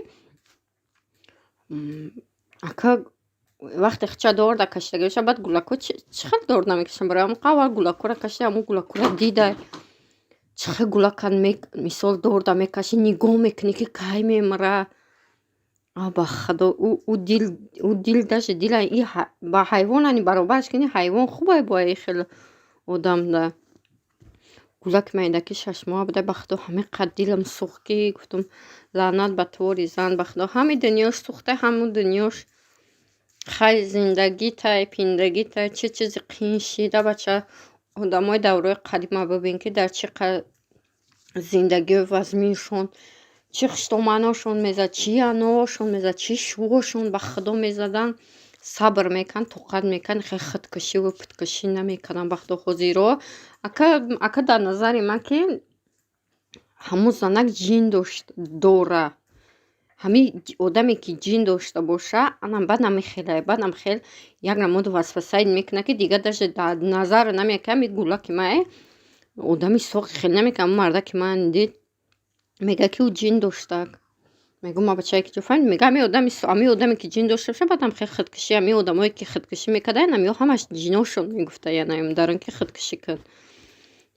[SPEAKER 1] ака вақте хача дор дакашидаги боша баъд гулако чӣ хел дор намекашам. барои ҳамин аввал гулакора кашида ҳамун гулакора дида чӣ хел гулакан мисол дорда мекаши нигоҳ мекунӣ ки кай мемира. ба худо ӯ дил дашт дила ба ҳайвонани баробараш кини ҳайвон хубай бо хел одам да. гулаки майдаки 6 моҳа буда. ба худо ҳамин қад дилам сӯхт ки гуфтам лаънат ба твори зан. ба худо ҳамин дунёш сӯхта ҳамун дунёш. хай зиндагитай пиндагитай чӣ чизи қиин шида. бача одамои давраи қадима бибин ки дар чӣ қадр зиндагиё вазминшон чӣ хиштоманошон мезад, чӣ аноошон мезад, чӣ шӯҳошон ба худо мезадан. сабр мекан, тоқат мекан, хе худкушӣ ва пудкушӣ намекунан вақто ҳозиро. Ака дар назари ман ки ҳамун занак ҷин дора. ҳамин одаме ки ҷин дошта боша, анам баъдам мехелае, баъдам хел як намуди васвасае мекунад, ки дигар даже дар назар намеяка. Ами гула ки мае одами соғи хел намекунад. Ҳамун марда ки ман дид мегӯяд ки ӯ ҷин доштаг. Мегӯям ма бачаи ки ҷо фаҳмид, мега ҳамин одаме ки ҷин дошта боша, баъдам хел худкушӣ, ҳамин одамое ки худкушӣ мекардаен, ҳамиҳо ҳамаш ҷиношон мегуфтаян, дар он ки худкушӣ кун.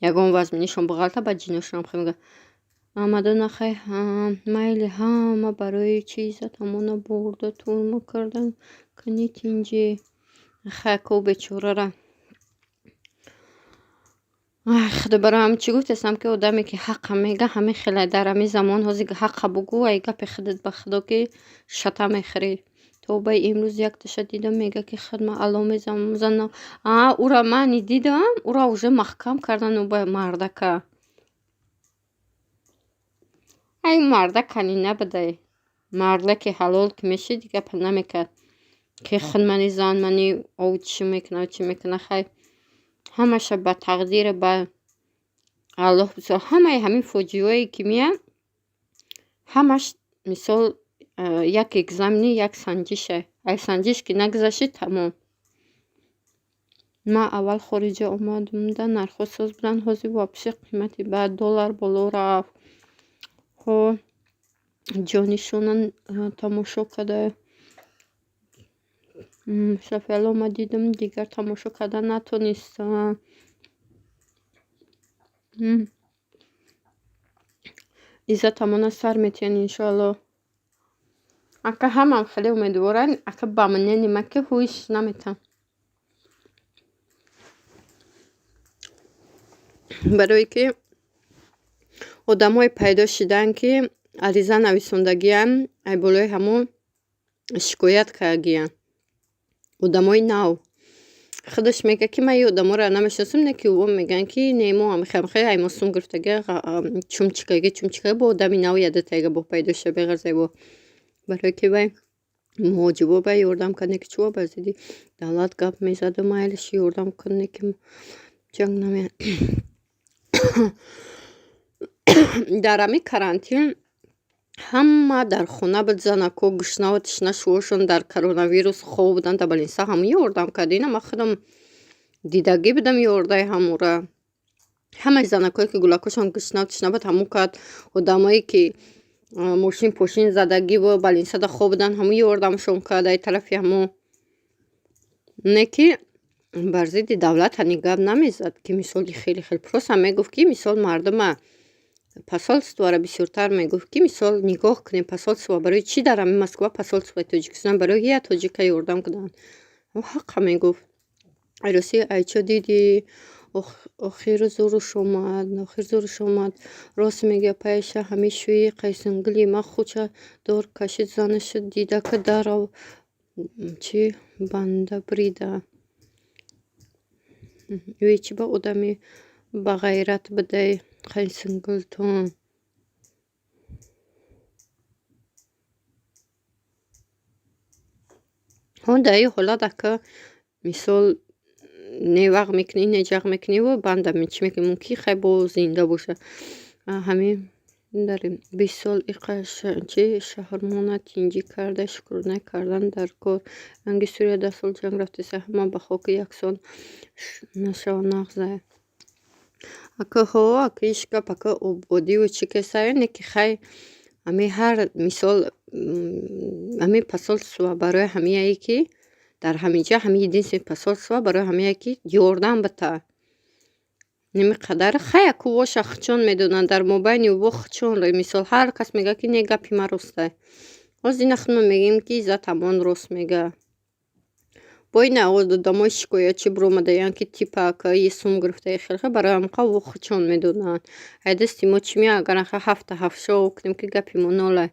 [SPEAKER 1] Ягон ваз менишон буғалта, баъд ҷиношонам хел мегӯяд Мадонна хай майли ҳама барои чизат ҳамона бурда турма кардан кани тинҷӣ. Хай ко бечорара. Худо бароям чӣ гуфтестам ки одаме ки ҳаққа мега ҳамин хеле дар ҳамин замон ҳозир ҳаққа бугӯ, ай гапи худат ба худо ки шата мехӯрӣ. То ба имрӯз якташа дидам мега ки худма алло мезанам. Ура мани дидам, ура уже маҳкам кардан ӯ ба мардака. Ай мардакани набудай. Мардаки ҳалол ки мешид гапа намекард. Ки худ мани зан мани ов чӣ мекуна хай. Ҳамаша ба тақдир ба Аллоҳ бисор. Ҳамаи ҳамин фоҷиаҳое ки меянд, ҳамаш мисол як экзамени, як санҷише. Ай санҷиш ки нагузашти тамом. Ман аввал хориҷа омадамда нархҳо соз буданд, ҳозир вописи қимати ба $1 боло рафт. Ҳо ҷонишона тамошо карда шафиал омад дидам дигар тамошо кардан натонистам. Иззат амона сар метиҳан иншоалло. Ака ҳамам хеле умедворан, ака ба манени ма ки ҳуш наметан. Барое ки одамое пайдо шидаанд ки ариза нависондагиам, ай болои ҳамон шикоят кардагиам. Одамои нав. Худаш мега ки ман ин одаморо намешиносам, не ки ӯ меган ки не мо амхай ай мосум гирифтага чумчикаги бо одами нав ядатага бо пайдо ша беғар зебо. Барое ки вай моҳоҷиба ба ёрдам кард, не ки чува ба зидди давлат гап мезаду майлиш ёрдам кун, не ки ҷанг намеян. Дар ҳамин карантин ҳама дар хона буд, занако гушнаву тишна шуҳошон дар коронавирус хоб буданд, дар балинса ҳамон ёрдам кард. Ина ман худам дидагӣ будам ёрдаи ҳамура. Ҳамаи занакое ки гулакошон гушнаву тишна буд, ҳамон кард. Одамое ки мошин пошин задагӣ ва балинсада хоб буданд, ҳамон ёрдамшон кард ай тарафи ҳамон. Не ки бар зидди давлат ҳани гап намезад, ки мисоли хеле простам мегуфт ки мисол мардума посольствора бисёртар мегуфт ки мисол нигоҳ кунем посольство барои чӣ дар ҳамин Москва посольствои Тоҷикистон барои як тоҷика ёрдам кунанд. ҳаққа мегуфт. Ай рости ай чо диди охир зӯруш омад. Рост мега пайша ҳамишои қайсингили ма хуча дор кашид занаша дидака дарав чи банда брида. Ве чи ба одами ба ғайрат будай қайсингилтон. ҳон дар ин ҳолат ака мисол не вағ мекунӣ, не ҷағ мекунӣ ва банда чӣ мекунӣ мумкин хай бо зинда боша. Ҳамин дар 20 сол чи шаҳрмона тинҷӣ карда шукр накардан дар кор. Янги Сурия 10 сол ҷанг рафтеса ҳама ба хоки яксон нашава нағзае. Ака ҳо ака иш гап ака ободиву чӣ кесае, не ки хай ҳамин ҳар мисол ҳамин посольство барои ҳамияе ки дар ҳамин ҷа ҳамин единствен посольство барои ҳамияе ки ёрдам бита. Ними қадар хай аку воша хучон медонанд дар мобайни ӯ хучон мисол ҳар кас мега ки не гапи ма ростае. Оз ина худмон мегӯем ки Иззат ҳамон рост мега. Бо ин одамои шикоятчӣ биромадаянд ки типа ака ин сум гирифтаи хелхел барои ҳамқа ӯ хучон медонанд. Ай дасти мо чӣ меянд агар ҳафта ҳафшо кунем ки гапи мо нолай.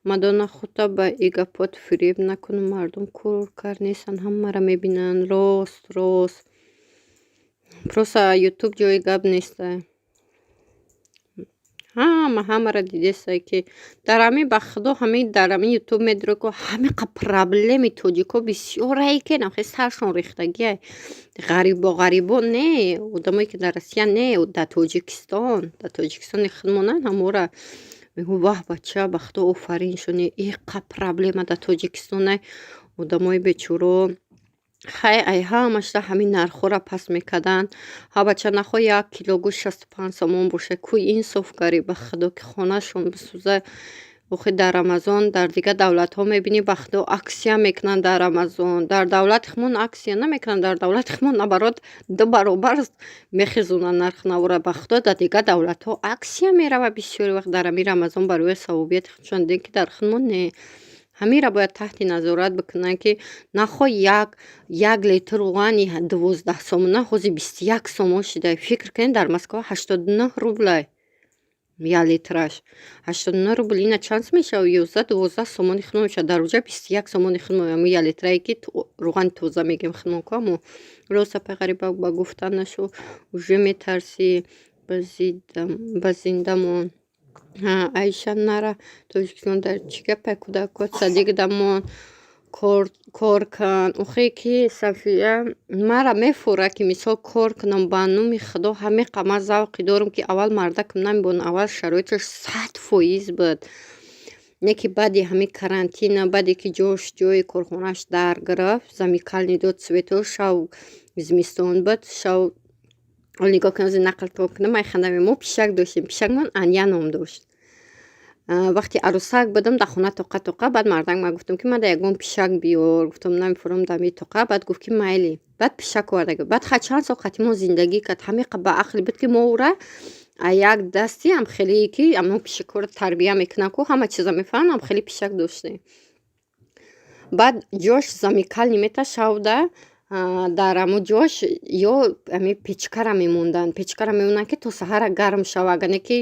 [SPEAKER 1] Мадонна худта ба и гапот фиреб накун, мардум коркар нестанд, ҳамаро мебинанд. Рост просто ютуб ҷои гап нестае. ҳамаро дидесай ки дар ҳамин ба худо ҳамин дар ҳамин ютуб медиро ки ҳамиқа проблеми тоҷико бисёрае ки нахе саршон рехтагиай ғарибо не одамое ки дар Россия не дар тоҷикистони худмонан ҳамора мегӯ ваҳ бача ба худо офарин шуни иқа проблема дар тоҷикистонай одамои бечуро хай ай ҳамашра ҳамин нархора паст мекарданд ҳа бача нахо 1 кило гӯшт 65 сомон боша кӯ инсофгарӣ ба худо ки хонашон бисӯза охи дар Амазон дар дигар давлатҳо мебинӣ ба худо аксия мекунанд дар Амазон дар давлати хумон аксия намекунанд дар давлати хумон наоборот 2 баробар мехизунанд нарх навора ба худо дар дигар давлатҳо аксия мерава бисёри вақт дар амир Амазон барои савобияти худшон дидем ки дар худмон не ҳамира бояд таҳти назорат бикунанд ки нахо як литр руғани 12 сомона ҳозир 21 сомон шуда фикр кунед дар Москва 89 рублай 1 литраш 89 рубл ина чанд мешава 11-12 сомони худмон мешава дар уҷа 21 сомони худмон ами 1 литрае ки руғани тоза мегем худмон ку амо роса пайғариба ба гуфтан нашу уже метарси ба зиндамон Айша нара Тоҷикистон дар чӣ гапе кӯдакот садиқ дамон кор кан охе ки Сафия мара мефура ки мисол кор кунам ба нуми худо ҳамиқа ман завқи дорам ки аввал мардакам намебонам аввал шароиташ 100% буд не ки баъди ҳамин карантина баъде ки ҷои корхонааш дар гирифт замикални дод светош шав зимистон буд шав нигоҳ кунам нақл кунам майхандаме мо пишак доштем пишакмон Аня ном дошт вақти арусак будам дар хона тоқа баъд мардак ман гуфтам ки мада ягон пишак биёр гуфтам намефурам дами тоқа баъд гуфт ки майли баъд пишак оварда баъд чанд сол қатимон зиндагӣ кард ҳамиқа ба ақли буд ки мо ура як дасти амхелие ки амно пишакҳоро тарбия мекунам ку ҳама чиза мефаҳмам амхели пишак доштем баъд ҷош замикални мета шавда дар амо ҷош ё ами печкара мемонданд ки то саҳара гарм шава агар не ки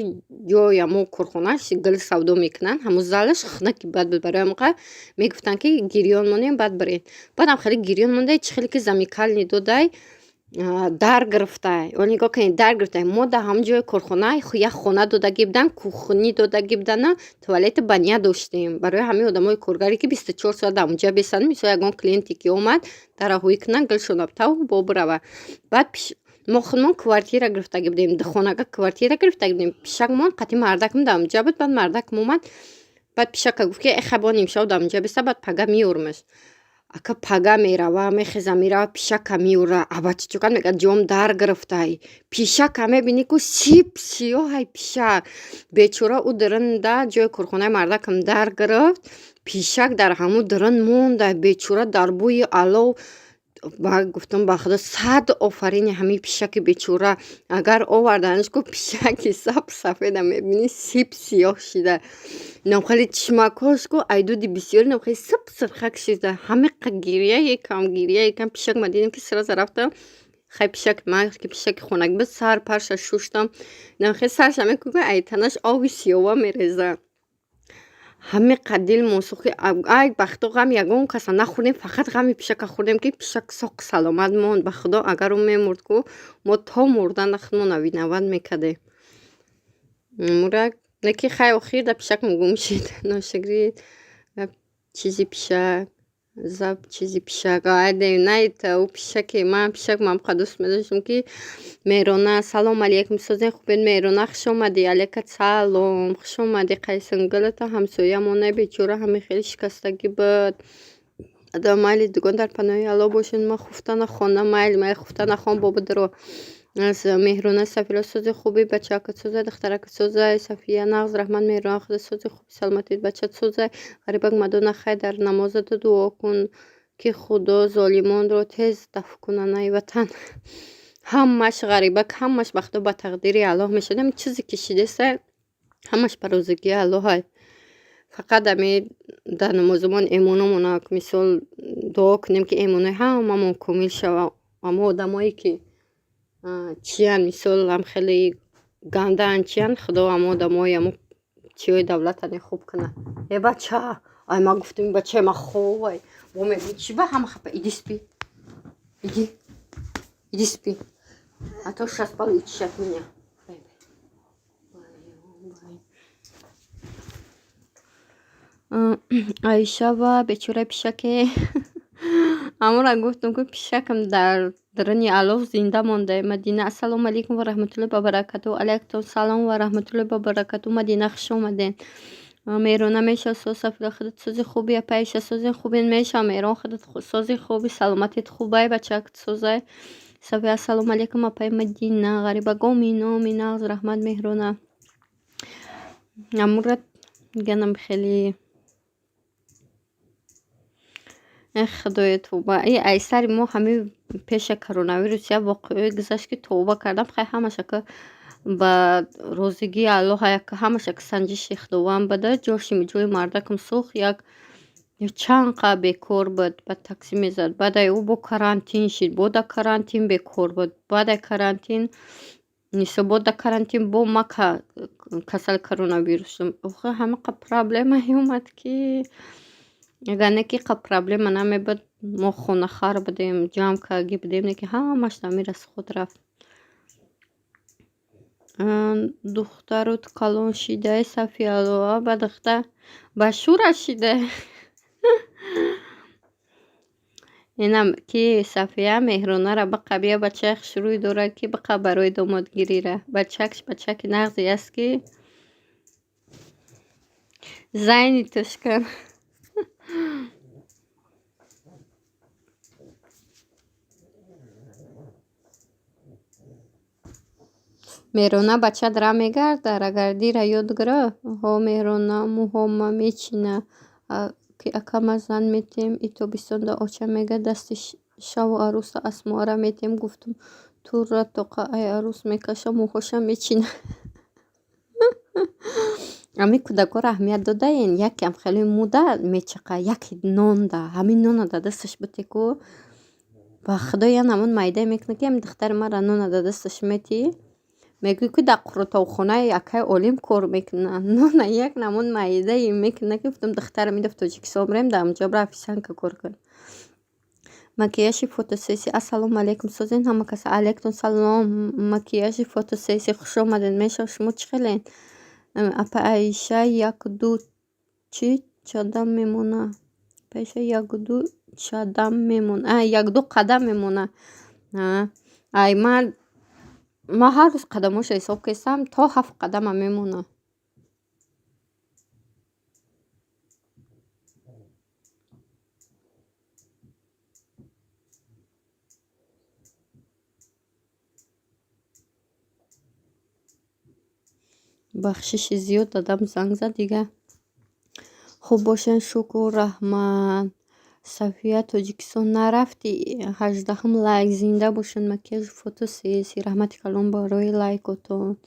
[SPEAKER 1] ҷои амо корхонааш гил савдо мекунанд ҳамун залаш хинаки бад буд барои амқа мегуфтанд ки гирён монем баъд биред баъд амхеле гирён монда чӣ хеле ки замикални додай дар гирифтай нигоҳ кунед дар гирифтай мо дар ҳамун ҷои корхона як хона додагӣ буданд кухни додагӣ буданд туалети баня доштем барои ҳамин одамои коргаре ки 24 соат дар онҷа бесанд мисол ягон клиенте ки омад дараҳоӣ кунанд гилшона тав бо бирава баъд мо худмон квартира гирифтагӣ будем духонага квартира гирифтагӣ будем пишакмон қатъи мардакам дар онҷа буд баъд мардакам омад баъд пишака гуфт ки хабо нимшав дар онҷа биста баъд пага меёрмаш ака пага мерава мехеза мерава пишака меёра абачичукан мегӯяд ҷоам дар гирифтай пишака мебинӣ ку сиёҳай пишак бечора ӯ диринда ҷои корхонаи мардакам дар гирифт пишак дар ҳамун дирин монда бечора дар бӯи алов баъд гуфтам ба худо 100 офарини ҳамин пишаки бечора агар оварданаш ку пишаки сафеда мебинӣ сиёҳ шуда намхели чишмакош ку айдуди бисёри намхели сирхак шуда ҳамиқа гирияе кам пишак ма дидам ки сразу рафтам хай пишак ман ки пишаки хонагӣ буд сар парша шуштам намхели сарша мекука ай танаш оби сиёва мереза ҳамиқа дил мосухи ай ба худо ғам ягон каса нахӯрдем фақат ғами пишака хӯрдем ки пишак соқ саломат монд ба худо агар ӯ мемурд ку мо то мурдан худмон авинаванд мекардем мура леки хай охир да пишак гум шид ношагри чизи пишак заб чизи пишак айде найта ӯ пишаки ман ха дӯст медоштам ки мерона салом алейкум созен хубед мерона хуш омадӣ алейка салом хуш омадӣ қайсин гилата ҳамсоямона бечора ҳами хеле шикастагӣ буд ада майли дугон дар паноҳи Алло бошед ма хуфтана хона майли хуфтана хон бобудро аз меҳрона сафила сози хуби бачакат созай духтаракат созай Сафия нағз раҳмат меҳрона худа сози хуби саломатит бачат созай ғарибак мадона хай дар намозату дуо кун ки худо золимонро тез дафъ кунад ватан ҳамаш ғарибак ҳамаш ба худо ба тақдири Аллоҳ мешудам чизе ки шидеса ҳамаш ба розигии Аллоҳай фақат ами дар намозамон эмонамона мисол дуо кунем ки эмонаи ҳамамон комил шава амо одамое ки чиян мисол ам хеле гандаан чиян худо амо одамои амо чиёи давлатани хуб кунад бача ай ма гуфтам бачаи ма ховай бо мегӯ чи ба ҳама хапа иди спи иди спи а то сейчас получишь от меня Аиша ва бечораи пишаке амора гуфтум ки пишакам дар дарани алоф зинда монда. Мадина: ассалому алайкум ва раҳматуллоҳи ва баракату. Алайкум салом ва раҳматуллоҳи ва баракату. Мадина хуш омадед. Мерона меша соз Сафия худат сози хуби апа Аиша сози хубин меша Мерон худат сози хуби саломатит хубай бачак созай. Сафия: ассалому алайкум апай Мадина ғарибаго мино нағз раҳмат Меҳрона. Амура ганам хеле худоё тӯба. Айсари мо ҳамин пеша коронавирус як воқеаое гузашт ки тӯба кардам. Хай ҳамаша ба розигии Аллоҳ ҳамаша санҷиши худованд буда ҷои мардакам сӯхт. Як чанд қа бекор буд, ба такси мезад. Баъдаи ӯ бо карантин шид, бода карантин бекор буд. Баъдаи карантин нисо бода карантин бо ма касали коронавирус шудам. Охи ҳама қа проблемае омад ки агар не ки қа проблема намебуд мо хонахар будем, ҷамъкагӣ будем, не ки ҳамаш намира суқут рафт. Духтарут калон шидаи Сафияло? Ба духтар ба шура шида. Инам ки Сафия Меҳронара бақа бия бачаи хушрӯй дорад ки бақа барои домодгирира. Бачаки нағзе аст ки зайни туш кун. Мерона бачат ра мегардад, агар дира ёдгиро. Ҳо Мерона муҳома мечина ки акама зан метем и тобистонда оча мега дасти шаву аруса Асмоара метем. Гуфтум тура тоқа ай арус мекаша мӯҳоша мечина. Ами кӯдакҳоро аҳамият додаен. Якам хеле муда мечақа, яке нон да, ҳамин нона да дасташ бите ку ба худо я намун майда мекунад ки ами духтари мара нона да дасташ мети. Мегӯй ки дар қурротовхонаи акаи олим кор мекунад. Нона як намун майдаи мекунад ки гуфтум духтарам ида в Тоҷикистон берем дар онҷо бира офисянка кор кун. Макияжи фотосессия. Ассалому алайкум созен ҳама каса. Алайкум салом. Макияжи фотосессия хуш омадед. Меша шумо чӣ хелен? Апа Аиша як-ду чӣ чадам мемона. Аиша як-ду чадам мемона. Як-ду қадам мемона. Ай ман ҳар рӯз қадамошо ҳисоб кестам, то 7 қадама мемона. бахшиши зиёд дадам занг зад дига. Хуб бошен шукр раҳмат. Сафия Тоҷикистон нарафти. 18 лайк. Зинда бошен. Макияжи фотосессия. Раҳмати калон барои лайкотон.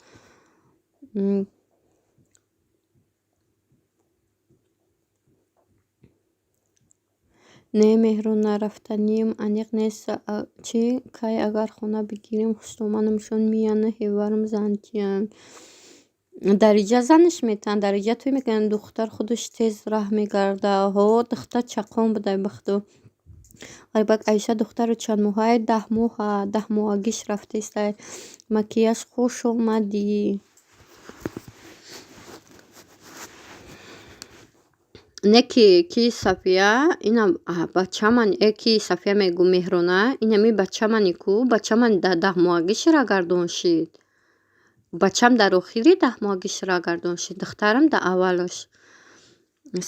[SPEAKER 1] Не Меҳрон нарафтаним аниқ нест. Чӣ кай агар хона бигирем хуштомадамшон мияна ҳеварм зантиян. Дариҷа занаш метан, дариҷа той мекунад. Духтар худаш тез раҳ мегарда. Ҳо духтар чақон будай ба худо. Ғарибак Аиша духтару чанд моҳае? 10 моҳа. 10 моҳагиш рафтестай. Макияж хуш омадӣ. Не ки Сафия инам бачаман ки Сафия мегӯ Меҳрона инами бачамани ку бачаман дар 10 моҳагишра гардоншид. Бачам дар охири 10 моҳагишра гардоншид. Духтарам дар аввалаш.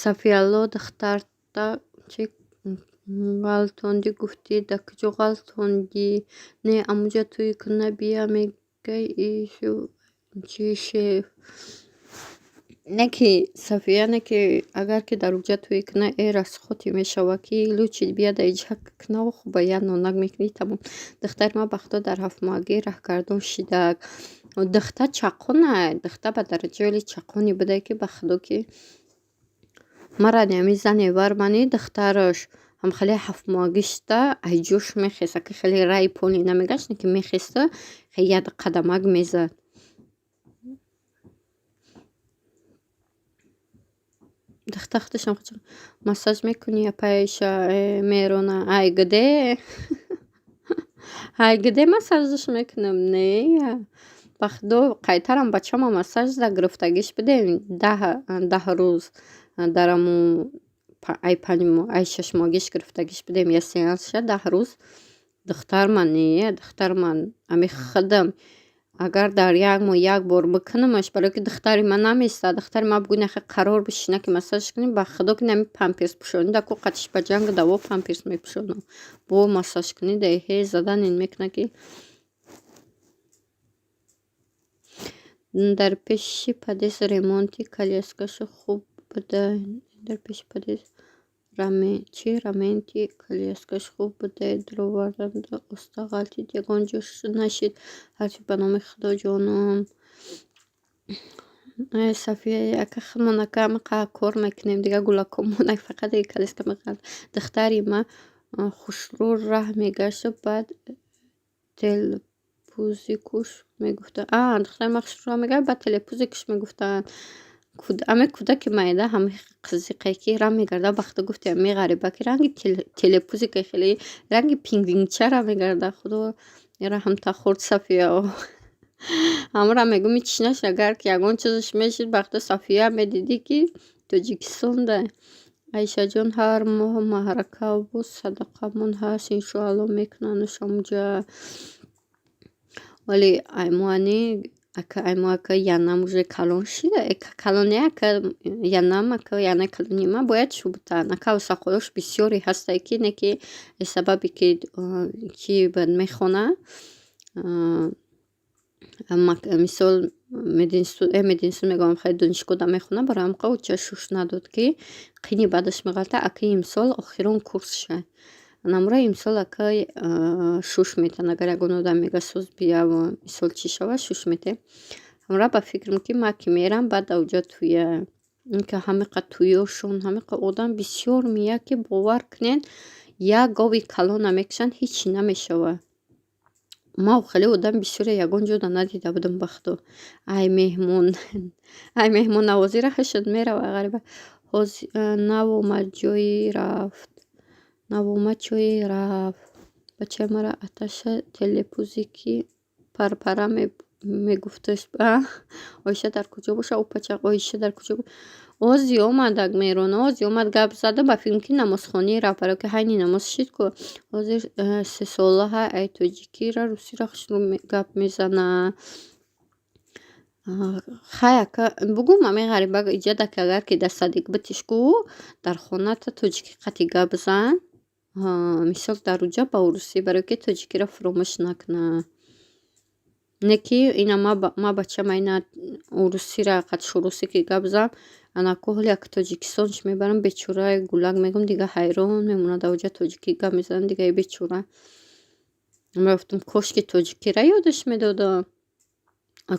[SPEAKER 1] Сафияло духтарта чӣ ғалтонди гуфтӣ? Дар куҷо ғалтондӣ? Не амуҷа туи куна бия мегай ишу чӣ шеф. Не ки Сафия не ки агар ки дар уҷа туи куна эрас хоти мешава ки лучи бия дар иҷа кунаву хуба я нонак мекунӣ тамом. Духтари ма ба худо дар 7 моҳагӣ раҳгардон шидак. Духтар чақонай. Духтар ба дараҷаи чақони будай ки ба худо ки мара нами зане вармани духтараш ҳам хеле 7 моҳагишта ай ҷӯш мехеста ки хеле раи пони намегашт, не ки мехеста як қадамак мезад. Духтар худашам массаж мекунӣ апа Аиша Меҳрона? Ай гуде. Ай гуде массажш мекунам. Не ба худо қайтарам бачамо массаж да гирифтагиш бидем 10 рӯз дар аму ай 5 моҳ ай 6 моҳгиш гирифтагиш бидем я сеансша 10 рӯз духтарман духтарман ами худам агар дар як моҳ як бор бикунамаш барои ки духтари ман намеистад духтари ман бугӯ нахе қарор бишина ки массажш кунем ба худо ки нами памперс пӯшонида ку қатиш ба ҷанг даво памперс мепӯшонам бо массаж кунида ҳе задан ин мекуна ки дар пеши подъезд ремонти коляскаша хуб буда дар пеши подъезд раменти коляскаш хуб буда дроварданда уста ғалтид ягон ҷо нашид ҳарчи ба номи худо ҷонум София яка худмонака амақа кор мекунем дига гулакомонак фақат дига коляска меқалд духтари ма хушрӯ раҳ мегашта баъд телепузикуш мегуфта духтари ма хушрӯ раҳ мегашта баъд телепузикуш мегуфтанд ами кӯдаки майда ҳами қизиқе ки рам мегарда ба худо гуфти ами ғариба ки ранги телепузика хеле ранги пингвинчара мегарда худо раҳмта хурд София ҳамра мегӯ мичинаш агар ки ягон чизаш мешид ба худо София медиди ки Тоҷикистонда Айшаҷон ҳар моҳ маҳракаву садақамон ҳаст иншоалло мекунанд шамуҷа вале аймуани ака янам уже калон шида калоне ака янам ака яна калонима бояд шубтан ака усахоёш бисёре ҳаста ки не ки сабаби ки бад мехона мисол мединститут мегӯям хай донишгоҳ да мехона барои амқа уча шуш надод ки қини баъдаш меғалта ака имсол охирон курсша намура имсол ака шуш метан агар ягон одам мега соз бия мисол чӣ шава шуш мете ҳамра ба фикрам ки ма ки мерам баъд ауҷа туя инка ҳамиқа туёшон ҳамиқа одам бисёр меяд ки бовар кунед як гови калон намекушанд ҳичи намешава ма хеле одам бисёре ягон ҷода надида будам ба худо ай меҳмоннавозира ҳашуд мерава ғариба навомад ҷои рафт бачаи мара аташа телепузики парпара мегуфташ Оиша дар куҷо боша опачақ Оиша дар куҷо ози омадак мерона ози омад гап зада ба филм ки намозхонӣ рафт барои ки ҳайни намоз шид ку озир 3 солаҳа ай тоҷикира русира хушрӯ гап мезана хай ака бугӯм ами ғариба иҷада ки агар ки дастадик битишку дар хоната тоҷикӣ қати гап зан мисол дар уҷа ба урусӣ барои ки тоҷикиро фуромӯш накуна не ки ина ма бачама ина урусира қатиш урусӣ ки гап зам анаку ҳоли як тоҷикистонш мебарам бечора гулак мегӯм дига ҳайрон мемонад ауҷа тоҷикӣ гап мезанам дига бечора мерафтум кошки тоҷикира ёдаш медодам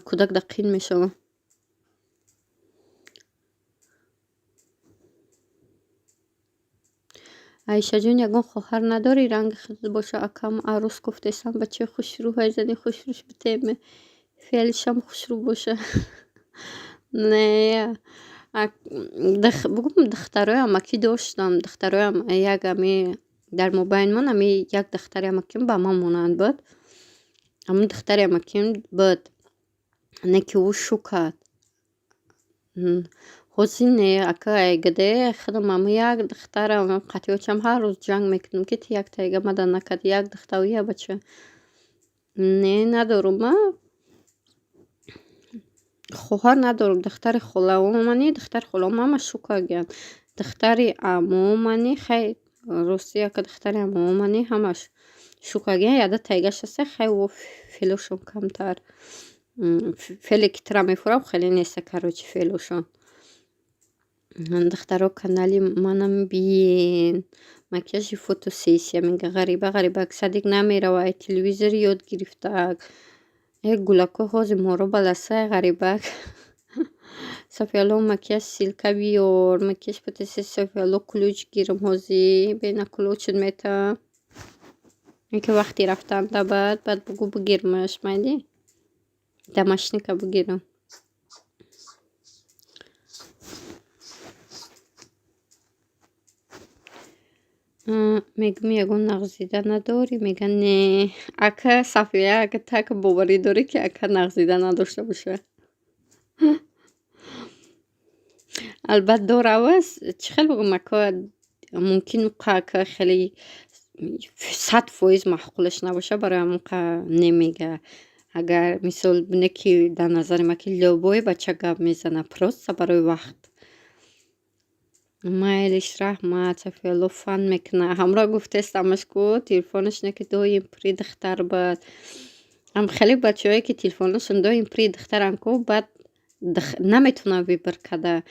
[SPEAKER 1] кӯдак да қин мешава Айшаҷон ягон хоҳар надорӣ ранги худат боша акам арӯс гуфтесам бачаи хушрӯ ҳай зани хушрӯш битем феълишам хушрӯ боша не бугӯм духтарои амакӣ доштам духтароям як ами дар мобайнмон ами як духтари амаким ба ман монанд буд ами духтари амаким буд не ки ӯ шукад ҳозир не ака айгаде худам ами як духтарам қатиёчам ҳар рӯз ҷанг мекунем ки ту як тайга мада накард як духтар я бача не надорум ма хоҳар надорум духтари холаомани духтари холаомама шукагиянд духтари амомани хай рости ака духтари амомани ҳамаш шукагия яда тайгаш аста хай ӯ фелошон камтар феле ки тира мефурам хеле неста короче фелошон духтаро канали манам биен макияжи фотосессия мега ғариба садик намерава ай телевизори ёд гирифтаак гулако ҳози моро баласай ғарибак Софияло макияж силка биёр макияж фотосессия Софияло кулӯч гирам ҳози бена кулӯчуд метавам инки вақти рафтанда баъд бугӯ бигирмаш майди дамашника бигирам мегум ягон нағзида надорӣ? Мегӯянд не. Ака Сафия, ака так боварӣ дорӣ, ки ака нағзида надошта боша? Албатта дорава. Чӣ хел бигӯм, ака мумкин уқа ака хеле 100% маъқулаш набоша, барои ҳамонқа немега. Агар мисол бине ки дар назари ман ки любой бача гап мезана просто барои вақт. Майлиш раҳмат, Сафия луфан мекуна. Ҳамра гуфтест амашку телефонашоне ки доим при духтар бад. Ам хеле бачаҳое ки телефонашон доим при духтаранд ку баъд наметавонанд вибр карда,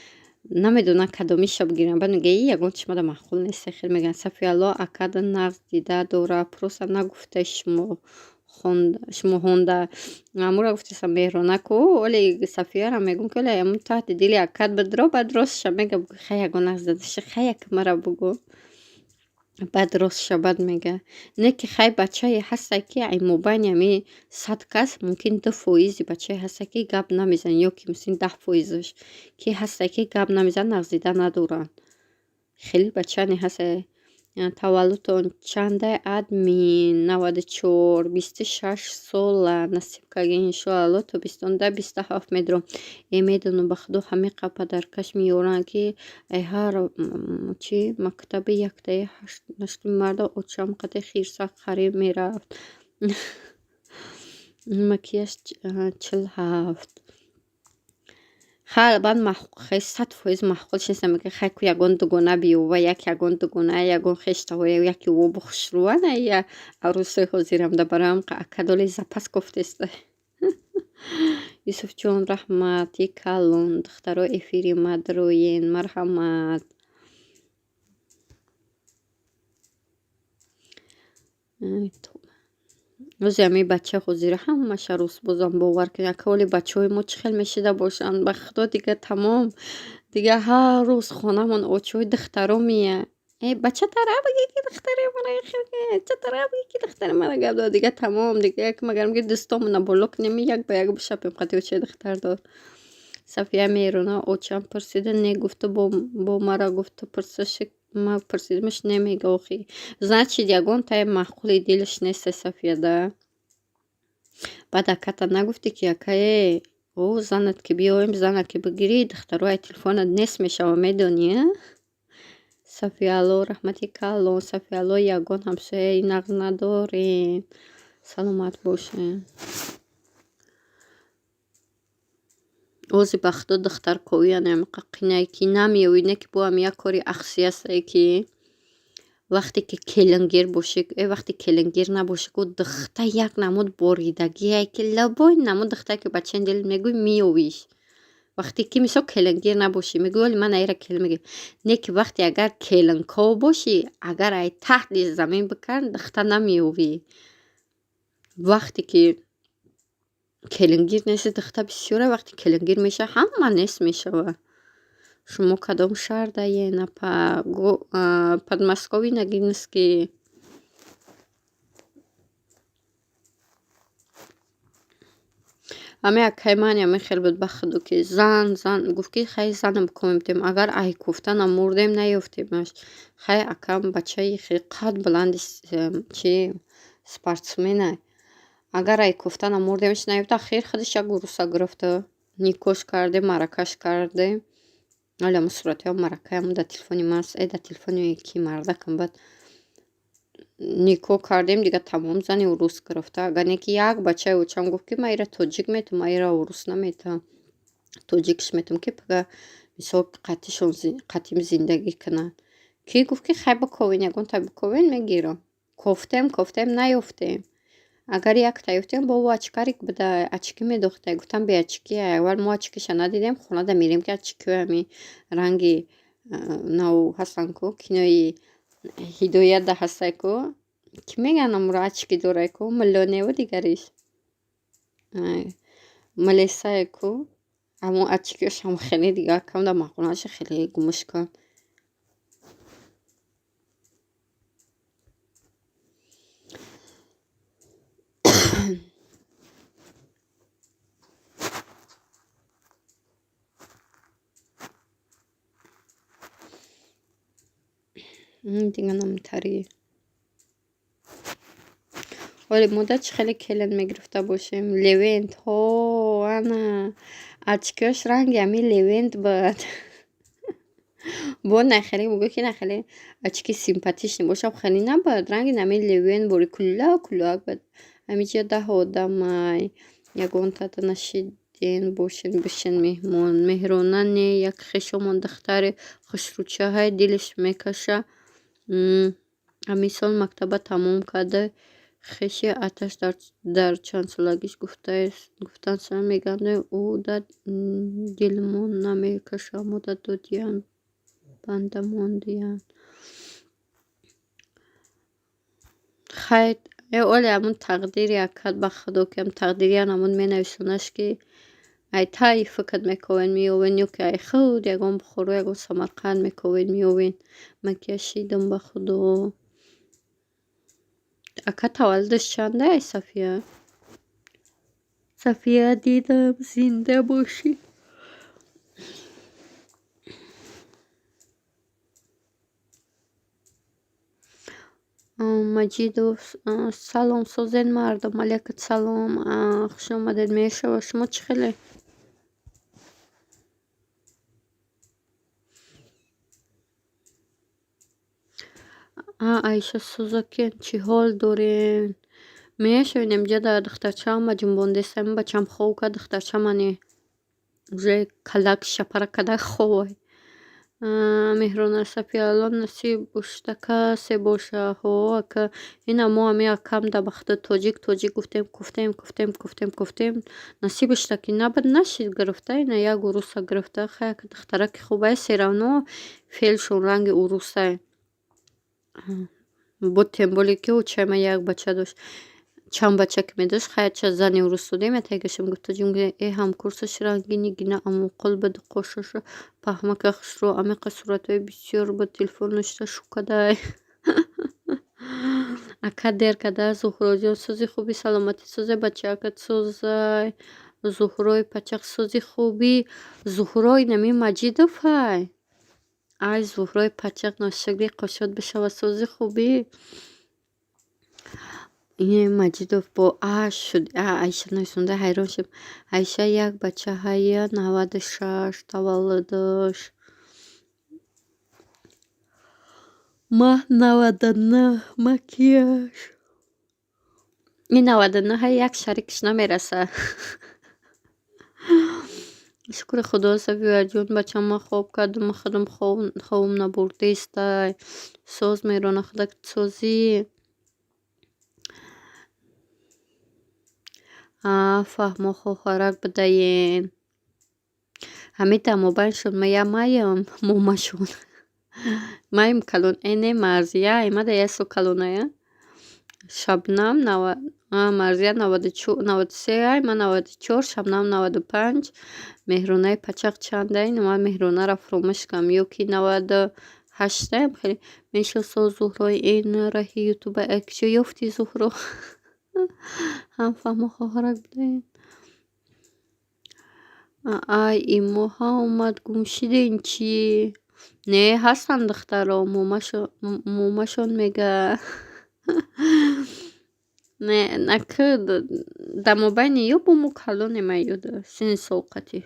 [SPEAKER 1] намедонанд кадомиша бигиранд. Баъд мегӯянд и ягон чишмада маъқул нест. Хеле мегӯянд Сафия ло акада нағз дида дора, просто нагуфта шумо хонда. Амура гуфтеста Меҳрона ку оли Сафияра мегӯм ки оли амун таҳти дили акад бидро, баъд ростша мега бигӯ хай ягон нағз дадаши хай як мара бигӯ. Баъд ростша баъд мега. Не ки хай бачае ҳаста ки ай мобайни ами 100 кас мумкин 2% бачае ҳаста ки гап намезанад, ё ки мислин 10% ки ҳаста ки гап намезанад, нағзида надоранд. Хеле бачаане ҳаста. Таваллудтон чандае? Админ 94 26 сола насибкаги иншоалло то 27 медром. Медонам ба худо ҳамиқа падаркаш меёранд ки айҳар чи мактаби яктаи 8 марда очам қати хирсак қариб мерафт. Макияж 47. Хай баъд хай 100% маъқулш неста. Мега хай ку ягон дугона биёва, ягон дугона, ягон хештавоя, яки обу хушрӯвана я арӯсои ҳозирамда бароям акадоли запас гуфтеста. Юсуфҷон раҳмат, и калон духтаро эфири мадроен, марҳамат. рӯзи ами бача ҳозира ҳамаша рӯз бозам бовар кунед. Ака оли бачаҳои мо чӣ хел мешида бошанд. Ба худо дига тамом. Дига ҳар рӯз хонамон очаҳои духтаро мея. Бача тара бигӣ ки духтари мара ча тара бигӣ ки духтари мара гап дод. Дига тамом. Дига як магар меги дӯстомона боло кунем як ба як бишапем қати очаи духтар дод. Сафия Меҳрона очам пурсида не гуфта бо мара гуфта пурсаши ма пурсидимаш немега охи. Значит ягон тае маъқули дилаш неста Сафия да. Баъд аката нагуфтӣ ки акае занат ки биёем, занат ки бигирӣ духтаро ай телефонат нест мешава медонӣ? Сафияло раҳмати калон. Сафияло ягон ҳамсояи нағз надорем. Саломат бошем. ози ба худо духтар коуяне амиқа қинае ки намеёвӣ, не ки бо ам як кори ахсӣ астае ки вақте ки келангир бошӣ, вақте келангир набошӣ ку духта як намуд боридагие ки лабой намуд духтае ки бачаи дил мегӯй меёвиш. Вақте ки мисол келангир набошӣ мегӯй оли ман аира келан мегӯ. Не ки вақте агар келанков бошӣ, агар ай таҳти замин бикард духта намеёвӣ. Вақте ки келангир нести духта бисёре, вақте келангир мешава ҳама нест мешава. Шумо кадом шаҳрдаена? Подмоскови Ногинский. ами акаи ман ами хел буд ба худо ки зан гуфт ки хай занам бикомем агар ай куфтана мурдем наёфтемаш. Хай акам бачаи хеле қад буланди чи спортсменай. Агар ай куфтана мурдемаш наёфта ахир худаш як гуруса гирифта. Никоҳш кардем, маъракаш кардем. Оли ҳамун суратиҳо маъракаам дар телефони маст, дар телефони ки мардакам. Баъд никоҳ кардем дига тамом зани урус гирифта. Агар не ки як бачаи очам гуфт ки ман ира тоҷик метавам, ман ира урус наметавам. Тоҷикш метавам ки пага мисол қатим зиндагӣ кунанд. Ки гуфт ки хай биковен, ягон та биковен мегирам. Кофтем наёфтем. Агар якта ёфтем бо очкарик бида очки медохта. Гуфтам бе очки аввал мо очкиша надидем, хонада мерем ки очкиҳои ами ранги нав ҳастанд ку кинои ҳидоят ҳастае ку ки мегӯянд амро очки дорае ку миллионеру дигариш милисае ку ҳамун очкиёш ҳам хеле дига камда маъқул наша хеле гумушкан. دیگه نمیتری. ولی مدت خیلی کلن میگرفته باشیم. لوینت ها انا اچکش رنگ همی لوینت بود. با نخری بگو که نخری اچکی سیمپاتیش نباشم خیلی نبود رنگ نمی لوین بوری کلا بود. همیشه 10 آدم یگان تا نشیدین باشین بشین مهرونن یک خشمان دختر خوشروچه های دلش میکشه. همین سال مکتب تمام کرده. خشی آتش در چند سالگیش گفتن سر میگن او در دلمون نمیکشه مدت دادیم بنده موندیم. خیر اولی همون تقدیری اکد به خدا که هم تقدیری همون می نویسونش که ای تایی فکر میکوین میوین یا که ای خود یکم بخورو یکم سمرقند میکوین میوین مکیشیدم به خدا. اکا تولدش چنده ای صفیه؟ صفیه دیدم زنده باشی. مجید و سلام سوزن مردم علیکت سلام خوش آمدید میشه و شما چه خیلی عایشه سوزاکین چی حال دارین میشه اینجا در دخترچه هم جنبانده سیم بچم خواه که دخترچه منی уже کلک شپره کدک خواه مهران صفی الان نصیب باشته کسی باشه ها که این ما همی کم در بخت تاجیک گفتیم نصیبش که نبود نشید گرفته اینه یک عروسه گرفته خیلی که دختره که خوبه سیرانو فیلشون رنگ عروسه بود تنبولی که او چه یک بچه داشت چند بچه که می داشت خیلی چه زنی عروس داده می تگشم گفته جونگه ای هم کورسش رنگینی گینه امو قلب قوشش پهمک اخش رو عمیق صورتهای بسیار با تلفون نشته شو کده اکا دیر کده زهرا جان سوزی خوبی سلامتی سوزی بچه اکت سوزی زهرای پچق سوزی خوبی زهرای نمی مجید فای ای زهرای پچق ناشگری قشاد بشه و سوزی خوبی این مجیدوف با شد عایشه نویسنده حیران شد. عایشه یک بچه های 96 تولدش ما 99 مکیاژ این 99 های یک شریکش نمیرسه شکر خدا صفیه جون بچه ما خواب کردم خودم خوابم نبرده است سوز میرونه خدا سوزی فهم خواهرک بدهین همه تموبین شد مایم مومشون مایم کلون اینه مرزیه ایمده یسو کلونه شبنم مرزیه 93 ایمه 94 شبنم 95 مهرونه پچق چنده این من مهرونه را فرومش کم یوکی 98 خیلی میشه سو زهرای این رهی یوتیوب اکشو یفتی زهرو هم فهم خواهرک بدهین ای ایمو ها اومد گمشیدین چی نه هستن دخترها مومشون میگه نه نکه دمو بین یا بومو کلونه میوده سین سوقتی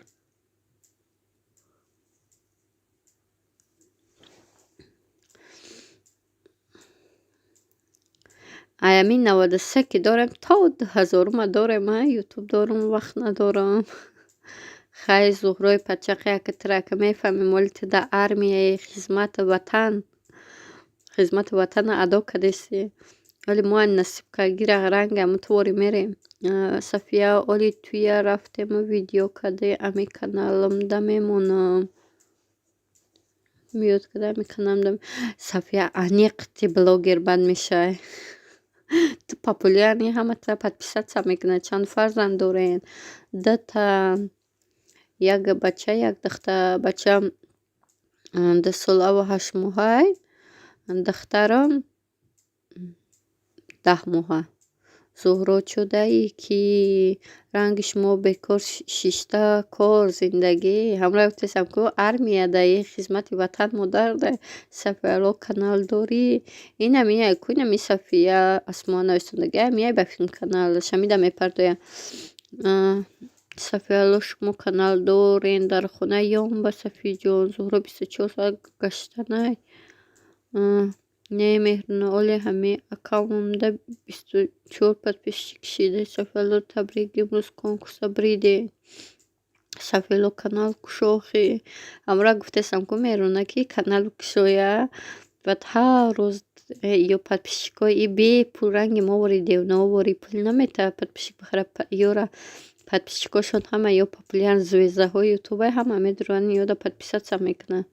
[SPEAKER 1] ایامین 93 که دارم تا 2000 ما دارم یوتیوب دارم وقت ندارم خیلی زهرای پچقه که ترک میفهمی مالت در ارمیه خدمت وطن ادا کدیسی ولی ما نصیب که گیره رنگ متواری میریم صفیه اولی توی رفتیم ویدیو کده امی کانالم دمیمونم میاد کده امی کانالم دم صفیه انیق تی بلوگر بند میشه تو پاپولیانی همه تا پدپیست میکنه چند فرزند دارین دتا یک بچه یک دختر بچه 10 ساله و 8 ماهه دخترم 10 ماهه зуҳро чудаӣ ки ранги шумо бекор шишта кор зиндагӣ ҳамраҳ гуфтесам ку армия даи хизмати ватан модарда Сафияло каналдорӣ инам ия ку инами Сафия асмона истодаги ам ия ба филмканал шамида мепардоям Сафияло шумо канал дорен дар хона ём ба Сафиҷон Зуҳро 24 соат гаштанай не Меҳруна Оля ҳами аккаунтда 24 подписчик кишида Сафияло табрик имрӯз конкурса бриде Сафияло канал кушохи ҳамраҳ гуфтесам ку Меҳруна ки канал кушоя баъд ҳар рӯз ё подписчикои и бепул ранги мовори девновори пул намета подписчик бихара ёра подписчикошон ҳама ё популярн звездаҳои ютуба ҳама медуран ёда подписатсия мекунанд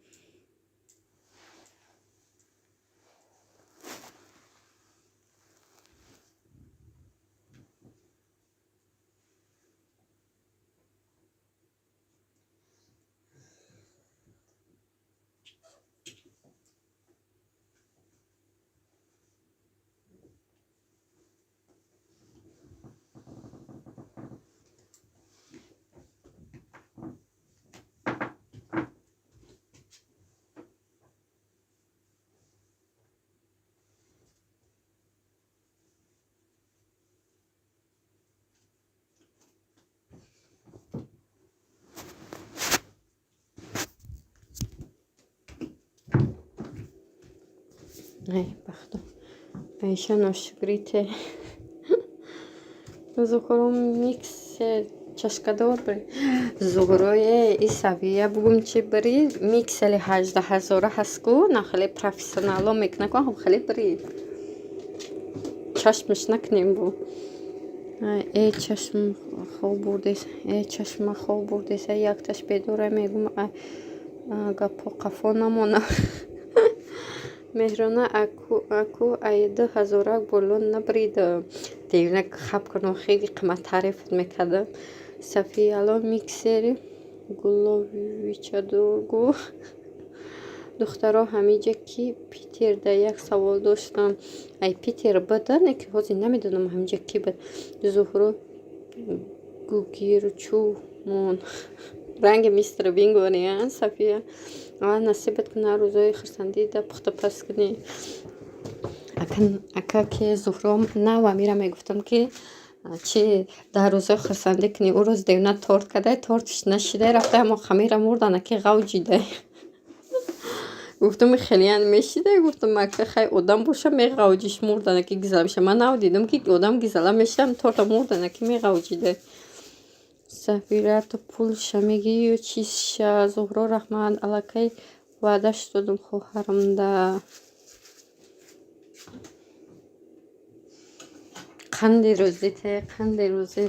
[SPEAKER 1] ай бахто аиша ношукрите зуҳро миксе чашкадор бри зуҳроe и Сафия бугум чи бри миксели 18000 ҳастку на хеле профессионало мекунад ку хеле бри чашмаш накунем бу чашм хоб бурдес чашма хоб бурдес якташ бедора мегум гапо қафо намона Меҳруна аку ай 2000 болон набрида девнак хабкано хели қимат тариф мекарда Сафияло миксери гуловичадоргу духтаро ҳамиҷа ки Питер да як савол доштам ай Питер бада не ки ҳозир намедонам ҳамиҷа ки бад Зуҳро гугирчумон ранги мистер Бингония Сафия насибат куна рӯзои хурсандида пухтапаз кунӣ ака ки Зуҳро нава мира мегуфтам ки чи дар рӯзои хурсандӣ кунӣ ӯ рӯз девна торт кадай тортиш нашидай рафта ама хамира мурдана ки ғавҷидай гуфтам хелиян мешидай гуфтам ака хай одам боша меғавҷиш мурдана ки гизала меша ман навдидам ки одам гизала мешам торта мурдана ки меғавҷидай Сафирато пул шамигию чиша Зуҳро раҳмат аллакай ваъдаш додам хоҳарамда қанди рӯзите қанди рӯзи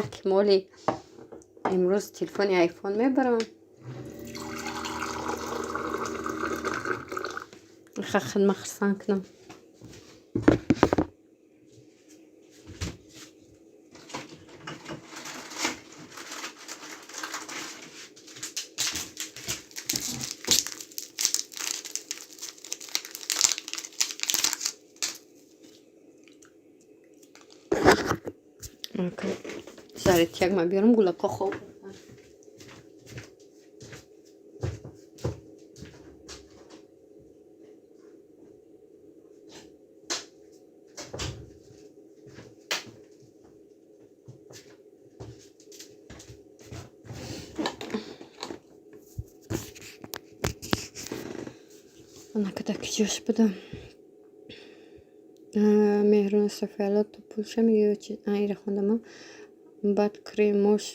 [SPEAKER 1] як моли имрӯз телефони айфон мебарам хахидма хурсанд кунам заритяк ма биёрам гулако хоб накадаки ҷош будам Меҳруна Сафияло ту пулша мегӯ чи ира хондама баъд кремош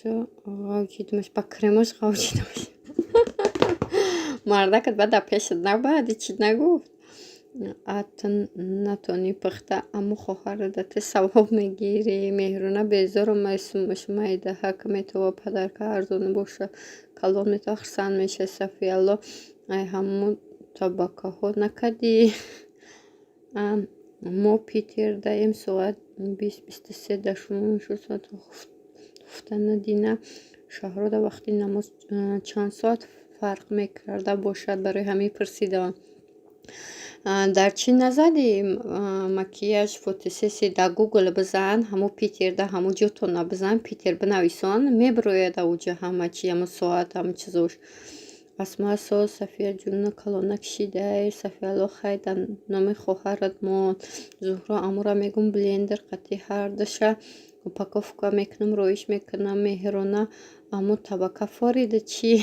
[SPEAKER 1] ғавҷидамаш ба кремош ғавҷидамаш мардакат баъда пешат набаъди чи нагуфт ат натони пухта аммо хоҳарада ти савоб мегирӣ Меҳруна безору майдаҳак метова падарка арзон боша калон метова хурсанд меша Сафияло ай ҳамон табакаҳо накадӣ мо Питер даем соат 20-23 дар шумо соат гуфтана дина шаҳрода вақти намоз чанд соат фарқ мекарда бошад барои ҳамин пурсидам дар чӣ назади макияж фотосессия дар Google бизан, ҳамун Питер да ҳамун ҷото набизан, Питер бинависон, мебирояд ауҷа ҳама чӣ, ҳамун соат, ҳамун чизош. Асмаъ соз, Сафия ҷуна калона кишидай, Сафиялло хайда номи хоҳарат мон, Зуҳра амура мегум блендер қатъи ҳардаша упаковка мекунам, роиш мекунам, Меҳрона аму табака форида чӣ?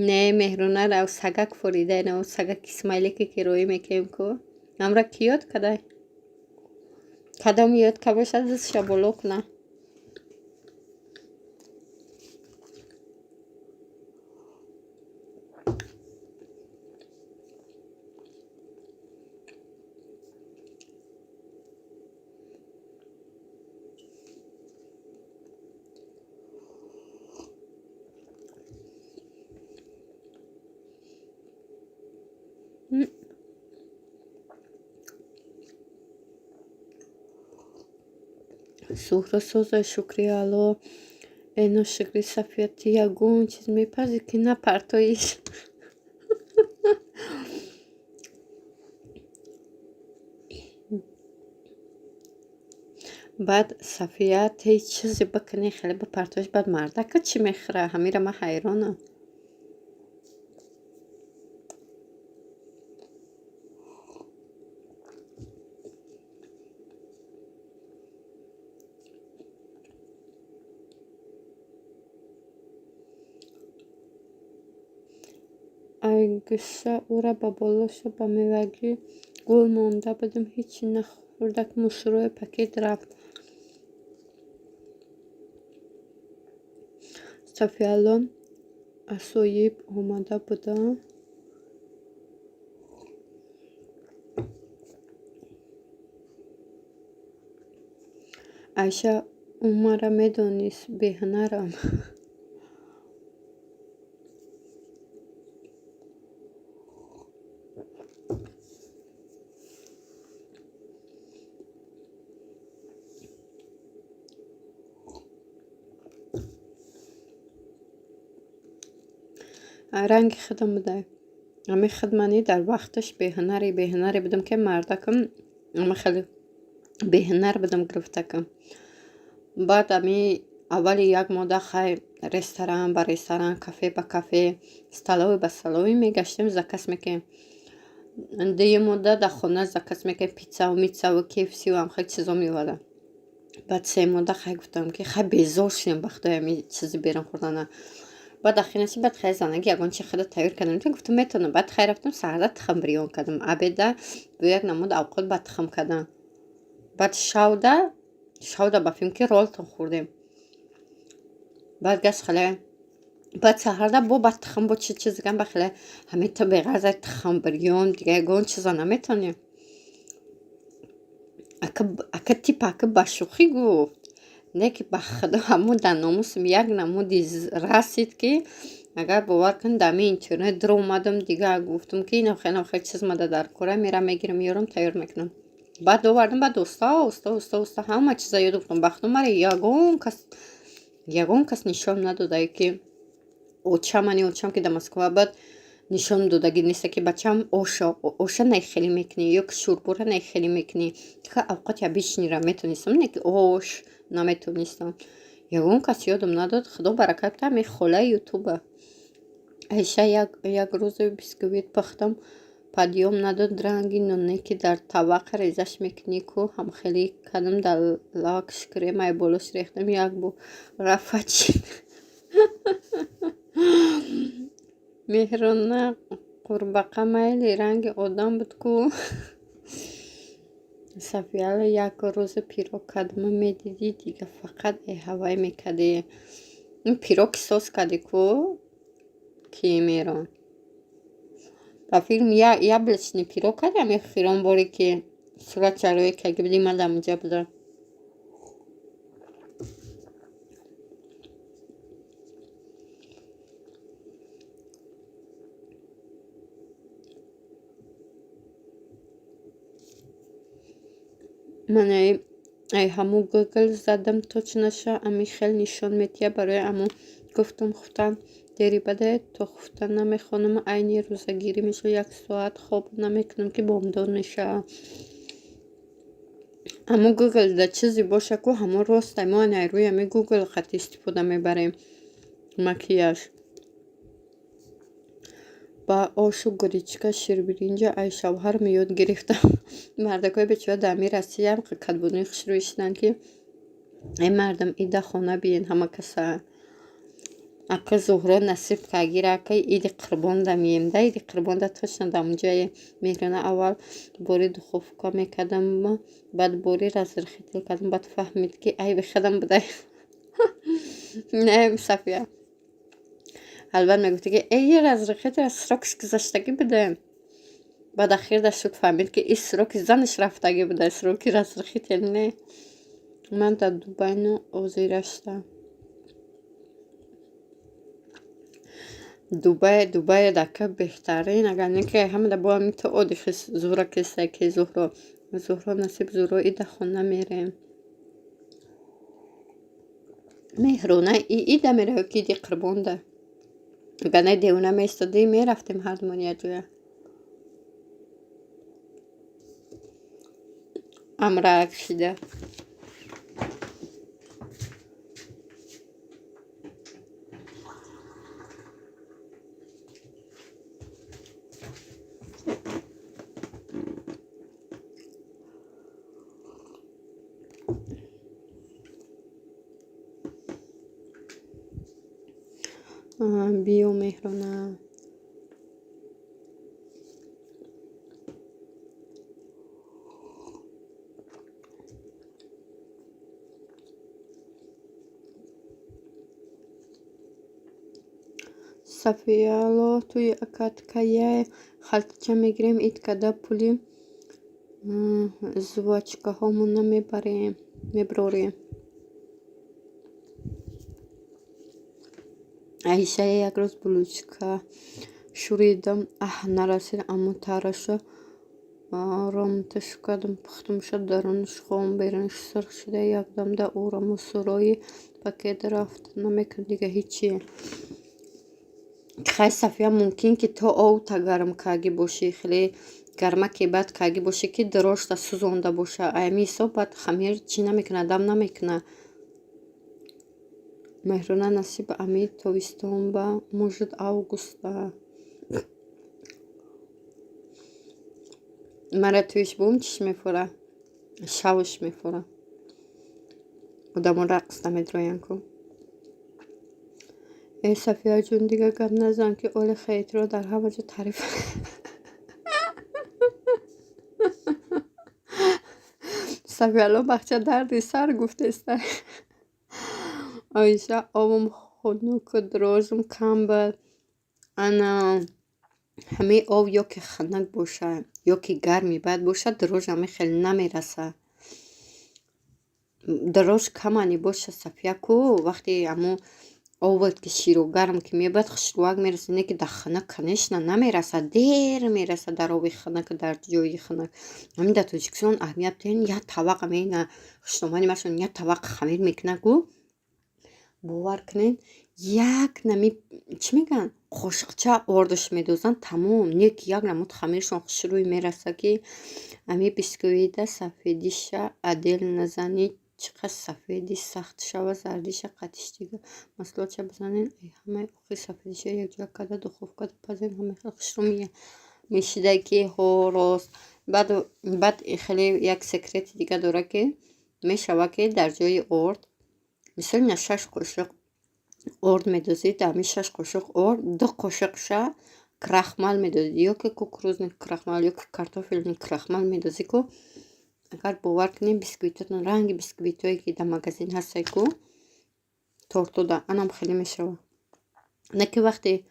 [SPEAKER 1] Не, Меҳрона рав сагак форидай, нав сагак смайлики ки роӣ мекем ку. Амра ки ёд кадай? Кадом ёд ка бошад дастша боло куна. Суҳра соза шукриялло эно шикри Сафия ти ягон чиз мепази ки на партоиш. баъд Сафия ти чизе бикунӣ хеле бипартоиш, баъд мардака чӣ мехӯра? Ҳамира ман ҳайронам. Айгиша ура ба болоша ба мевагӣ гул монда будем, ҳичи нахӯрдак, мушрӯи пакет рафт. Сафиялло асоиб омада буда. Айша умара медонист беҳунарам. ранги хидам будай. Ами хидмани дар вақташ беҳунаре будам ки мардакам ама хеле беҳунар будам гирифтакам. баъд ами аввали як мода хай ресторан ба ресторан, кафе ба кафе, столовой ба столовой мегаштем, заказ мекардем. Дуюм мода дар хона заказ мекардем, питсаву митсаву KFC-ву ҳамхел чизо меомада. баъд се мода хай гуфтам ки хай безор шудем ба худои ами чизи берун хӯрдана. баъд ахиринаши баъд хай занаги ягон чи худа тайёр кардам. Гуфтам метавонам. Баъд хай рафтам саҳарда тихм бирён кардам. Абеда бо як намуд авқот ба тихм кардам. баъд шавда ба филм ки ролтон хӯрдем. баъд гаш хеле баъд саҳарда бо ба тихм бо чи чиз дигам ба хеле ҳамита беғаза тихм бирён дига ягон чиза наметавонем. ака типа ака ба шӯхӣ гуфт. Не ки ба худо ҳамун дар номусам як намуди расид ки агар бовар кунед дар ами интернет дар омадам дига гуфтам ки навхел чиз мада дар кора мерам мегирам меёрам тайёр мекунам. баъд овардам баъд оста ҳама чиза ёд гуфтам. Ба худо мара ягон кас нишон надодае ки очам ки дар Москва баъд нишон додагӣ неста ки бачам оша нехелӣ мекунӣ ё ки шӯрбура нехелӣ мекунӣ. Ха авқати абишнира метонистам, не ки ош наметонистам. ягон кас ёдам надод. Худо баракат кунад ами холаи ютуба. Айша як рӯзе бисквит пухтам, падиём надод ранги ноне ки дар табақ резаш мекунӣ ку ҳамхелӣ кардам дар лакш кремаи болош рехтам як бо рафачид. Меҳрона қурбақа майли ранги одам буд ку. Сафиялло як рӯзе пирог кардам, медидӣ дига фақат ҳавай мекардӣ. ин пирог соз кардӣ ку ки мерон. Ба филм яблочный пирог кардам ахирон боре ки сурат ҷалои кагибди ман дар муҷа буда. ман ҳамун Google задам точ наша ами хел нишон метия барои аму гуфтам хутан дерибаде то хуфтан намехонам, айни рӯзагирӣ мешавад, 1 соат хоб намекунам, ки бомдор мешавад. Аммо гуглда чизе боша ку ҳамон роста, мо ана рӯи ами гугл хати истифода мебарем макияж. Ба ошу гуричка, ширбиринҷа ай шавҳарам ёд гирифтам. Мардакои бечора дар ами Россия кадбуни хушрӯ ишидан, ки ай мардам ида хона биен ҳама каса. Ака Зуҳро насиб кагира, ака иди Қурбонда мием. Да иди Қурбонда точно да унҷае. Меҳрона аввал бори духовка мекардам, баъд бори разрыхител кардам, баъд фаҳмид, ки айби худам будай. Не Сафия. Албат мегуфти, ки эй разрыхител срокиш гузаштагӣ буде. Баъд ахир шуд фаҳмид, ки и сроки занаш рафтагӣ буде, сроки разрыхител не. Ман дар Дубайну озира шудам. Дубай дака беҳтарин, агар не ки ҳамада бо ами то одихи Зуҳра кисай, ки Зуҳро насиб Зуҳро ида хона мерем. Меҳрона ида мерав, ки иди Қурбонда. Агар не девона меистоди мерафтем ҳардумон якҷоя. Амрак шида. Биё Меҳрона. Сафияло туи акаткае халтача мегирем, иткада пули звачкаҳомона меброрем. Аишае як рӯз булучка шӯридам, нарасид, аммо тараша ромташу кардам, пухтум шуд, дарунаш хом, берунаш сирх шуда, якдамда орому сурои пакет рафт, намекунам дига ҳичи. Хай Сафия, мумкин ки то овта гарм карги бошӣ, хеле гармаки бад карги бошӣ, ки дрошта сӯзонда боша. Ами ҳисоб баъд хамир чӣ намекуна, дам намекуна. Меҳрона насиб ами тобистон ба мужид августа. Мара туиш бум чиш мефура? Шавуш мефура. Одамон рақс намедроян ку. Эй Сафия ҷон, дига гап назан, ки оли хаитро дар ҳама ҷо таъриф. Сафия алло бахча дарди сар гуфтеста. Оиша обам хунуку дрожум кам бад. Ана ҳамаи об ё ки ханак боша, ё ки гарми бад боша, дрож ами хеле намераса. Дрож камани боша Сафия ку вақти амо обат ки ширу гарм ки мебад хушрӯвак мераса, не ки дар ханак конечно намераса, дер мераса дар оби ханак, дар ҷои ханак. Ҳамин дар Тоҷикистон аҳамият дорен, як тавақ амина хуштомани машон, як тавақ хамир мекунад гу. Бовар кунед, як нами чӣ мегӯянд, қошиқча ордаш медозанд, тамом. Не ки як намуд хамиршон хушрӯй мераса, ки ами бисквита сафедиша адел назани, чӣ қадр сафеди сахт шава, зардиша қатиш дига маҳсулотша бизанен, ҳамаи охир сафедиша якҷоя карда духовкада пазен, ҳама хел хушрӯ мешида, ки ҳо рост. Баъд хеле як секрети дига дора, ки мешава, ки дар ҷои орд мисол 6 қошиқ орд медозӣ, дар ами 6 қошиқ орд 2 қошиқша крахмал медозӣ, ё ки кукурузный крахмал, ё ки картофелный крахмал медозӣ ку. Агар бовар кунем бисквитотон, ранги бисквитое ки дар магазин ҳастае ку, тортода, анам хеле мешава. Не ки вақте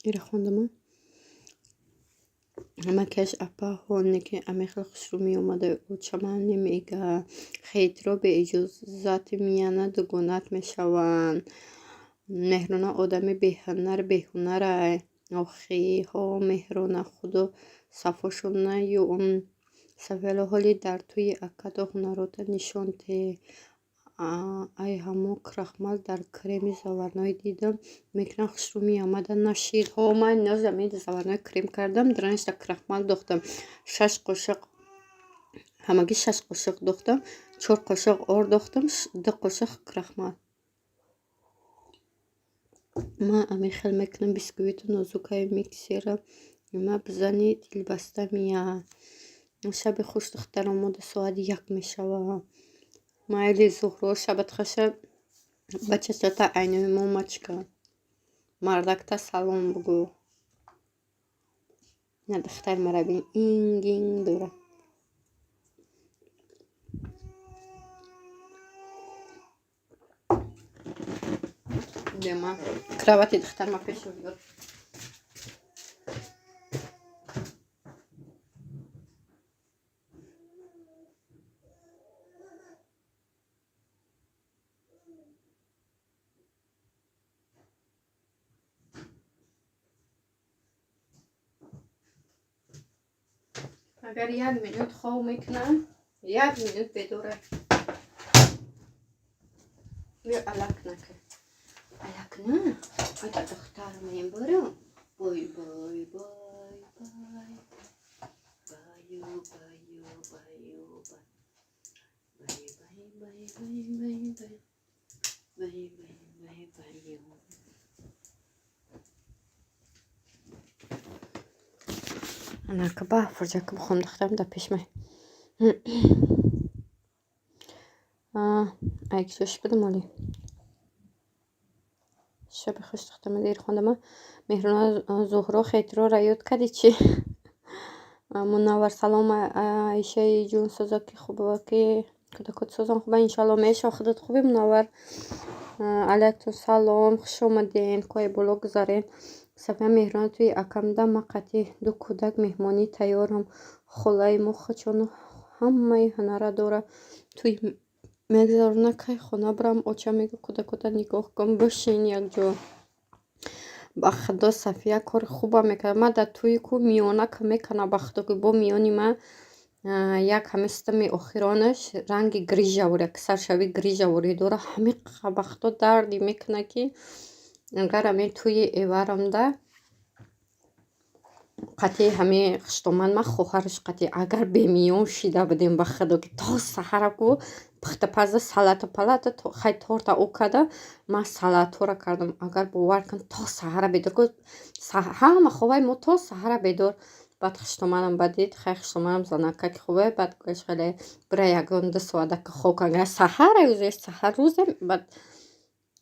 [SPEAKER 1] иро хондама макияж апаҳоне ки амихел хушрӯ меомада чаман немега хейтро беиҷозати мияна дугонат мешаванд. Меҳрона одами беҳунар беҳунарай охиҳо меҳрона худо сафошона ё савело ҳоли дар тӯи акадо ҳунарота нишонте ай ҳамо крахмал дар креми заварной дидам мекунам хушрӯ меомада нашид ҳо ман ино замиди заварной крем кардам дранишда крахмал дохтам 6 қошиқ ҳамагӣ 6 қошиқ дохтам 4 қошиқ ор дохтам 2 қошиқ крахмал ман амихел мекунам бисквиту нозукаи миксера ма бизани дилбаста мия шаби хуш духтарам мода соат 1 мешава майли зуҳро шабатхаша бачачата айнои мамачка мардакта салом бугӯ на духтар мара бин ингин дора дема кравати духтарма пешо биёр агар 1 минут хов мекунам 1 минут бедора ё алак нака алак на ата духтар мебарам бой бой бой бой баю баю баю бай бай бай бай бай бай бай анака ба фурҷака бихом духтарам да пешмай айкшош бидам оли шаби хуш духтарма дер хондама меҳрона зуҳро хейтроро ёд кади чи мунаввар салом айшаи ҷунсозаки хубаки кӯдакоти созам хуба иншалло меша худат хуби мунаввар алайкум салом хуш омаден кои боло гузарен сафия меҳрона тӯи акамда ма қатъи 2 кӯдак меҳмонӣ тайёрам холаи мохачон ҳамаи ҳунара дора тӯи мегзарона кай хона бурам оча мега кӯдакота нигоҳ кун бошин якҷо ба худо сафия кори хуба мекард ма дар тӯи ку миёна ка мекана ба худо ки бо миёни ма як ҳами систами охиронаш ранги грижавори аксаршави грижавори дора ҳамиқа ба худо дарди мекуна ки агар ҳамин тӯи эварамда қатъи ҳами хиштоман ма хоҳараш қатъи агар бемиён шида будем ба худо ки то саҳараку пухтапаза салата палата хай торта окада ма салатора кардам агар бовар кун то саҳара бедор ҳама ховаи мо то саҳара бедор баъд хиштоманам ба дид хай хиштоманам занакаки хубе баъд гӯш хеле бира ягон 2 соадака хок агар саҳара ӯзеш саҳар рӯзе баъд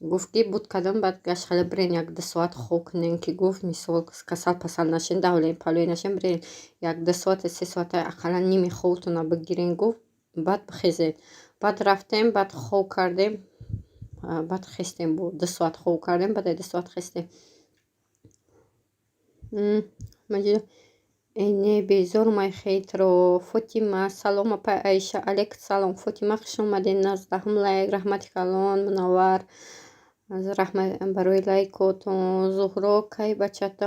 [SPEAKER 1] гуфт ки буд кадам баъд гаш хеле бирен 1-2 соат хок кунем ки гуфт мисол касал пасал нашин давлен палӯи нашин бирен 1-2 соате 3 соате ақаллан ними ховтона бигирен гуфт баъд бихезен баъд рафтем баъд хок кардем баъд хестем бо 2 соат хок кардем баъд 2 соат хестем маҷид эне безор май хейтро фотима салом апа айша алейкум салом фотима хуш омаден 19 лайк раҳмати калон мунаввар раҳмат барои лайкотон зуҳро кай бачата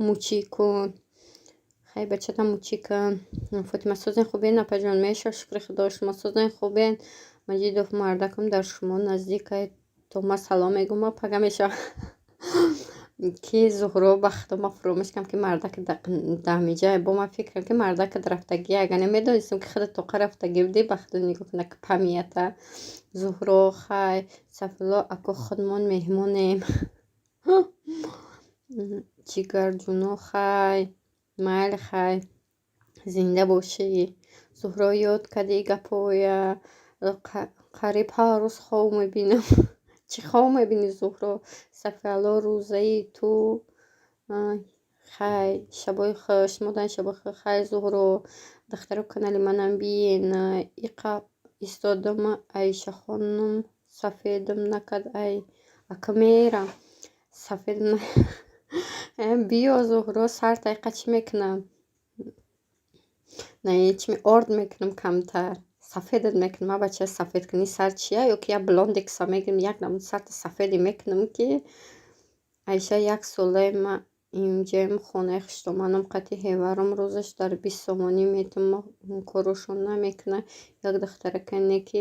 [SPEAKER 1] мучӣ кун хай бачата мучӣ кун фотима созен хубен апаҷон меша шукри худо шумо созен хубен маҷидов мардакам дар шумо наздикай то ма салом мегум апага меша ки зуҳро ба худо ма фуромӯш кардам ки мардаки дамиҷа бо ма фикрам ки мардаки рафтагӣ агар намедонистам ки худо тоқа рафтагӣ будӣ ба худо нигоҳ кунак памията зуҳро хай сафуло ако худмон меҳмонем ҷигарҷуно хай майли хай зинда бошӣ зуҳро ёд кади гапоя қариб ҳар рӯз хов мебинам чӣ хов мебинӣ зуҳро сафиало рӯзаи ту хай шабои хуш модани шабои хуш хай зуҳро духтаро канали манам биен иқа истодам айша хонум сафедам накад ай ака мерам сафед биё зуҳро сар дақиқа чӣ мекунам? Чӣ орд мекунам камтар. Сафедат мекунам. Ма бача сафедкунӣ сар чия? Ё ки як блонде киса мегирам, як намуд сарта сафеде мекунам ки Айша як солаи ма инҷаем хонаи хиштоманам қати ҳеварам рӯзаш дар 20 сомонӣ метавонам корушон намекунад. Як духтаракане ки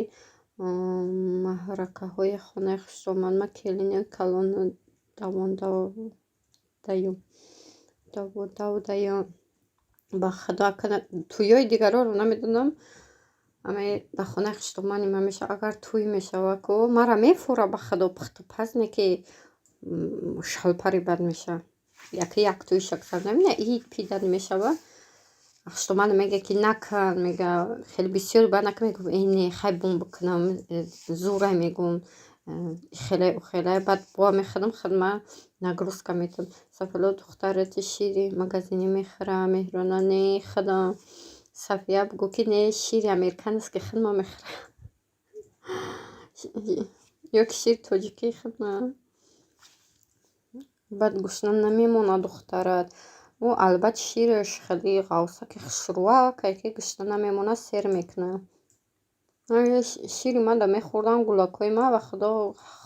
[SPEAKER 1] маҳракаҳои хонаи хиштоман ма келини калон даводаён ба худо туйёи дигароро намедонам. Аме ба хонаи хиштомани ман меша агар туй мешава ко мара мефура ба худо пухтупазне ки шалпари бад меша. Як туи шаксар намина ид пидат мешава. Хиштоман мега ки накан, мега хеле бисёр ба накан мегуфт не хай бум бикунам зурай мегум хеле бад ба мехадам хадма нагрузка метам. Сафиёла духтарати шири магазини мехӯра меҳрона не худо Сафия бигӯ ки не шири американаст ки худма мехӯра ё ки шири тоҷикӣ худма бад гушна намемонад духтарат. Ӯ албатта шираш хеле ғавса ки хушрӯа ки гушна намемонад сер мекунад. Шири ма да мехӯрдан гулакҳои ма ба худо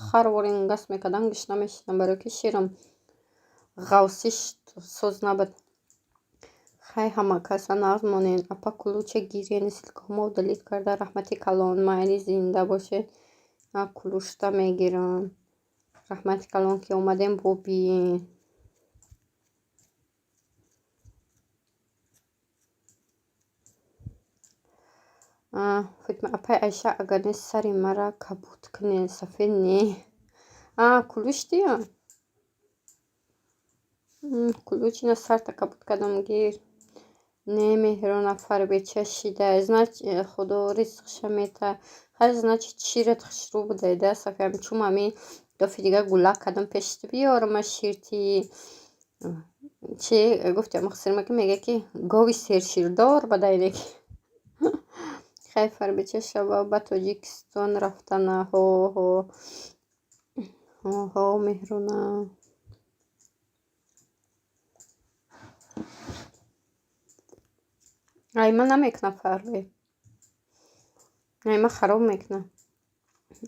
[SPEAKER 1] ҳар воре гаст мекардан гушна мешидам барои ки ширам ғавсиш соз набуд. Хай ҳама каса назмонед. Апа кулуча гирени силкаҳомо удалит карда раҳмати калон майли зинда бошед. Кулушта мегирам. Раҳмати калон ки омадем бобиен. Фотима апай Айша агар не сари мара кабуд кунед сафед не. Кулуш дия? Кулучина сарта кабуд кардам гир. Немеҳрона фарбеча шида. Значит худо ризқша мета. Хай значит шират хушрӯ будеда Сафия чум ами дафъи дигар гулак кардам пешти биёрама ширти чи гуфти махсима ки мега ки гови серширдор бадайне ки хай фарбеча шаба ба Тоҷикистон рафтана ҳо меҳрона. Айма намекунам фарбе. Айма хароб мекунам.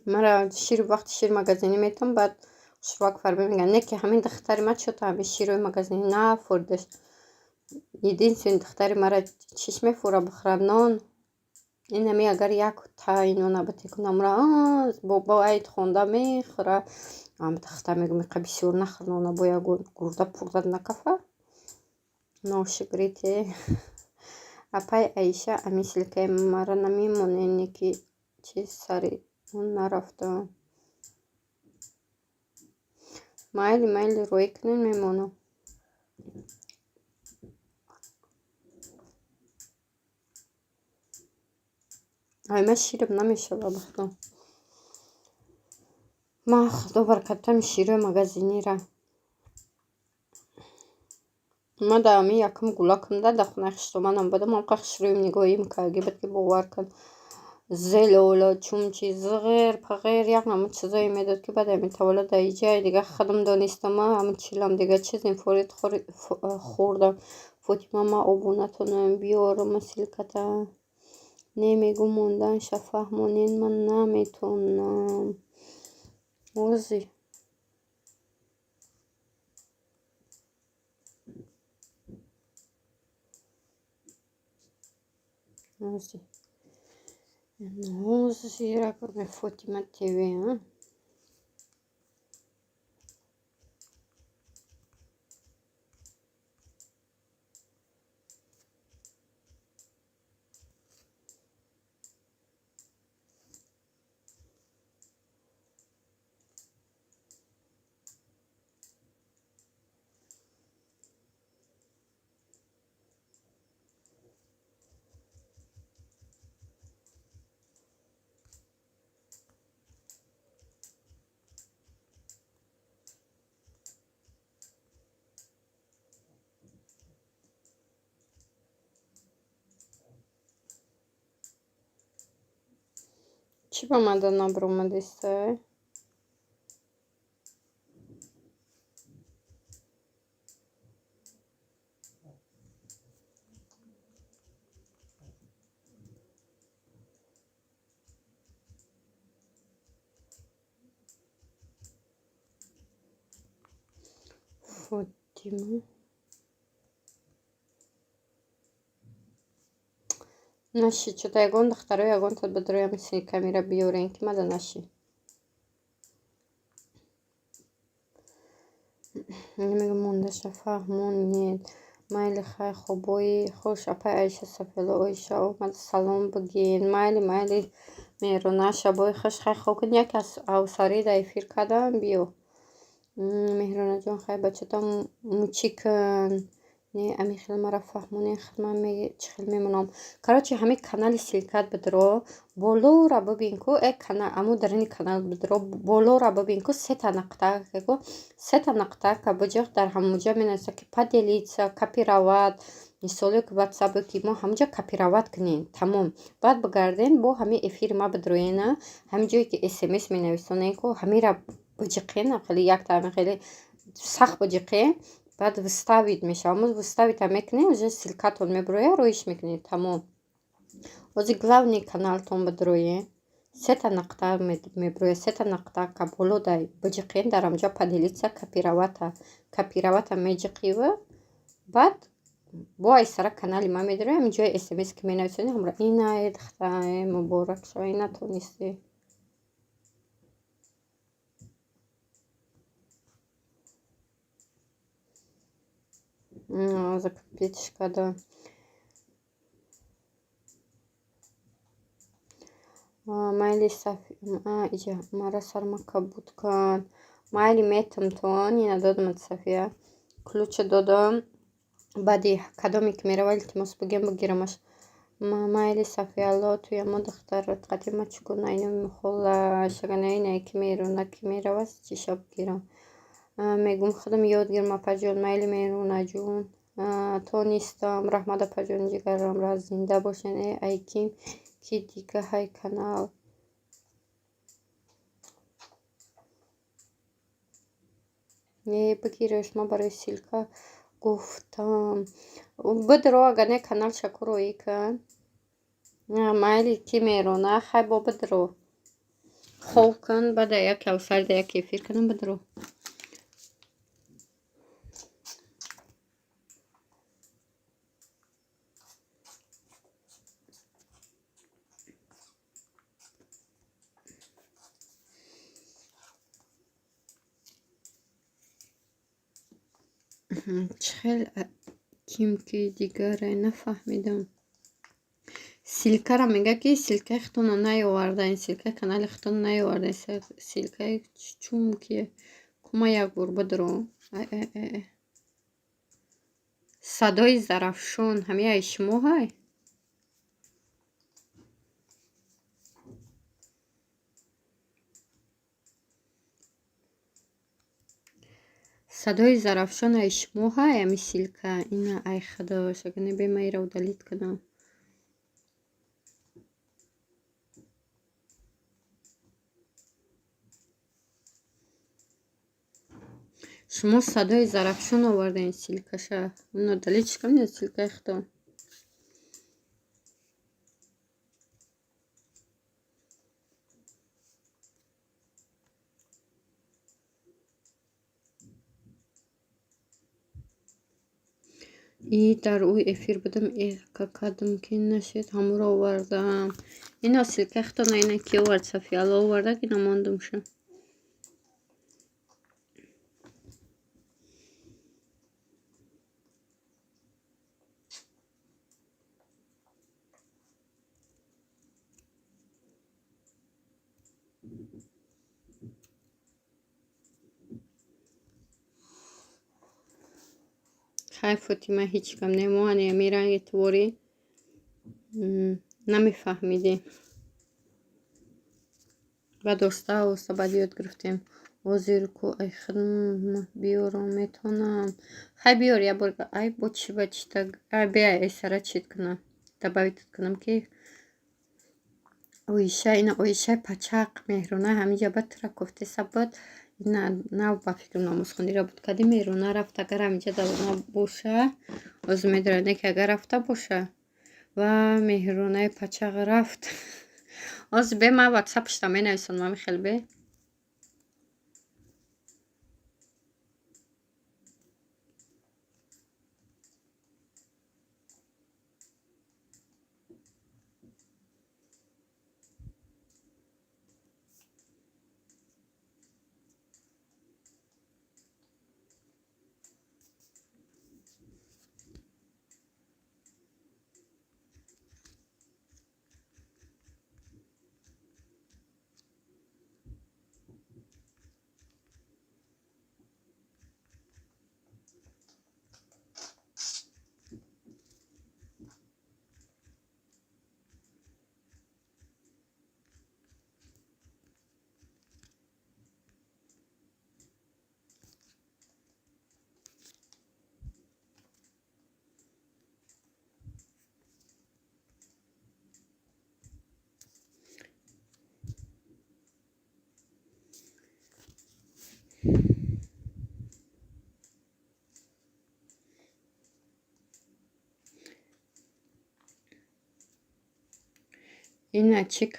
[SPEAKER 1] Мара шир вақти шир магазини метам баъд хушрӯак фарбе мегӯянд не ки ҳамин духтари ма чӯта ҳамин широи магазини нафурдаш. Единствен духтари мара чиш мефура бихӯрад нон. Инами агар як таи нона батекунам ра бо айд хонда мехӯра. Духтар мегӯяд меқа бисёр нахӯр нона бо ягон гурда пурдат накафа. Ношикрите. Апай Аиша ами силкаи мара намемонени ки чи сари он нарафта. Майли рӯи кунед мемонам. Айма ширам намешава ба худо. Ма худо баркатам широи магазинира. Ма да ами якум гулакам да хонаи хиштоманам будам онқа хушрӯим нигоҳӣ мекард гибат ки бовар кун. Зелола чумчи зиғир пағир як намуд чизое медод ки баъд метавола да иҷай дига худам донистама ҳамин чилам дига чизем форид хӯрдам. Фотима ма обу натонам биёрама силката. Немегӯ монданша фаҳмонед ман наметонам. Ози ракурме Фотима ТВ. Чӣ ба ман набромадистай? фотима наши чӯта ягон духтаро ягонта бидроям силкамира биёрен ки мада наши намегам мондаша фаҳмон нет майли хай хобои хуш апай айша сафело ойша омада салом бигин майли меруна шабои хуш хай хокин як авсари да эфир кардам биё меҳрунаҷон хай бачата мучикн не ами хел мара фаҳмонен хидман чӣ хел мемунам короче ҳами канали силкат бидро болора бибинку аму дарини канал бидро болора бибинку сета нақтака буҷех дар ҳамуҷа менависа ки поделиться копировать мисоле ки ватсапе ки мо ҳамуҷа копировать кунем тамом баъд бигарден бо ҳами эфири ма бидроена ҳами ҷое ки смс менависонеку ҳамира буҷиқена хеле яктами хеле сахт буҷиқе баъд выставить мешава мо выставита мекунем уже силкатон мебироя роиш мекунем тамом ози главный каналтон бидрое сета нақта мебироя сета нақтака болодай буҷиқен дар ҳамҷа поделиться копировата меҷиқива баъд бо айсара канали ма медироя ҳамин ҷои смс ки менависонем ҳамра инае духтае муборак шава инатонисте закупечка да майли сафи иҷа мара сармака будкан майли метамтон ина додамад сафия ключа додам баъди кадоме ки мерава илтимос бигем бигирамаш майли сафиялло туя мо духтарат қадима чукуна инами мухола шагана инае ки меруна ки мерава чиша бигирам мегум худам ёдгир мапаҷон майли мерунаҷон то нистам раҳмат апаҷон ҷигарамра зинда бошен айким ки дига ҳай канал бигираш ма барои силка гуфтам бидро агар не канал шакуроӣ кан майли ки мерона хай бо бидро хол кан баъда як авсарда як эфир канам бидро чхел кимки дигаре нафаҳмидам силкара мега ки силкаи хитона наёвардаин силкаи канали хитона наёвардаин силкаи чум ки кума як бор бидро садои зарафшон ҳами ай шумо ҳай садои зарафшон ай шумо ҳай ами силка ина ай худо шагане бемаира удалит кунам шумо садои зарафшон овардаин силкаша уно удалитш кунед силкаи худо и дар ӯ эфир будам какадам ки нашед ҳамуро овардам ино силкаи хитона ина ки овард сафиялло оварда ки намондумша хай фотима ҳеҷ кам немоани ами ранги творӣ намефаҳмидем баъд оста баъд ёд гирифтем озирку ай хидмат биёрам метонам хай биёр як бор ай бочи так беай айсара чит кунам добавитат кунам ки оиша ина оишаи пачақ меҳруна ҳамиҷа батра кофте сабат нав ба фикрам намозхонира буд кади меруна рафт агар ҳамиҷа давона боша оз медаране ки агар рафта боша ва меҳрунаи пачақ рафт оз бе ма ватсапшта менависонам ами хел бе اینا چی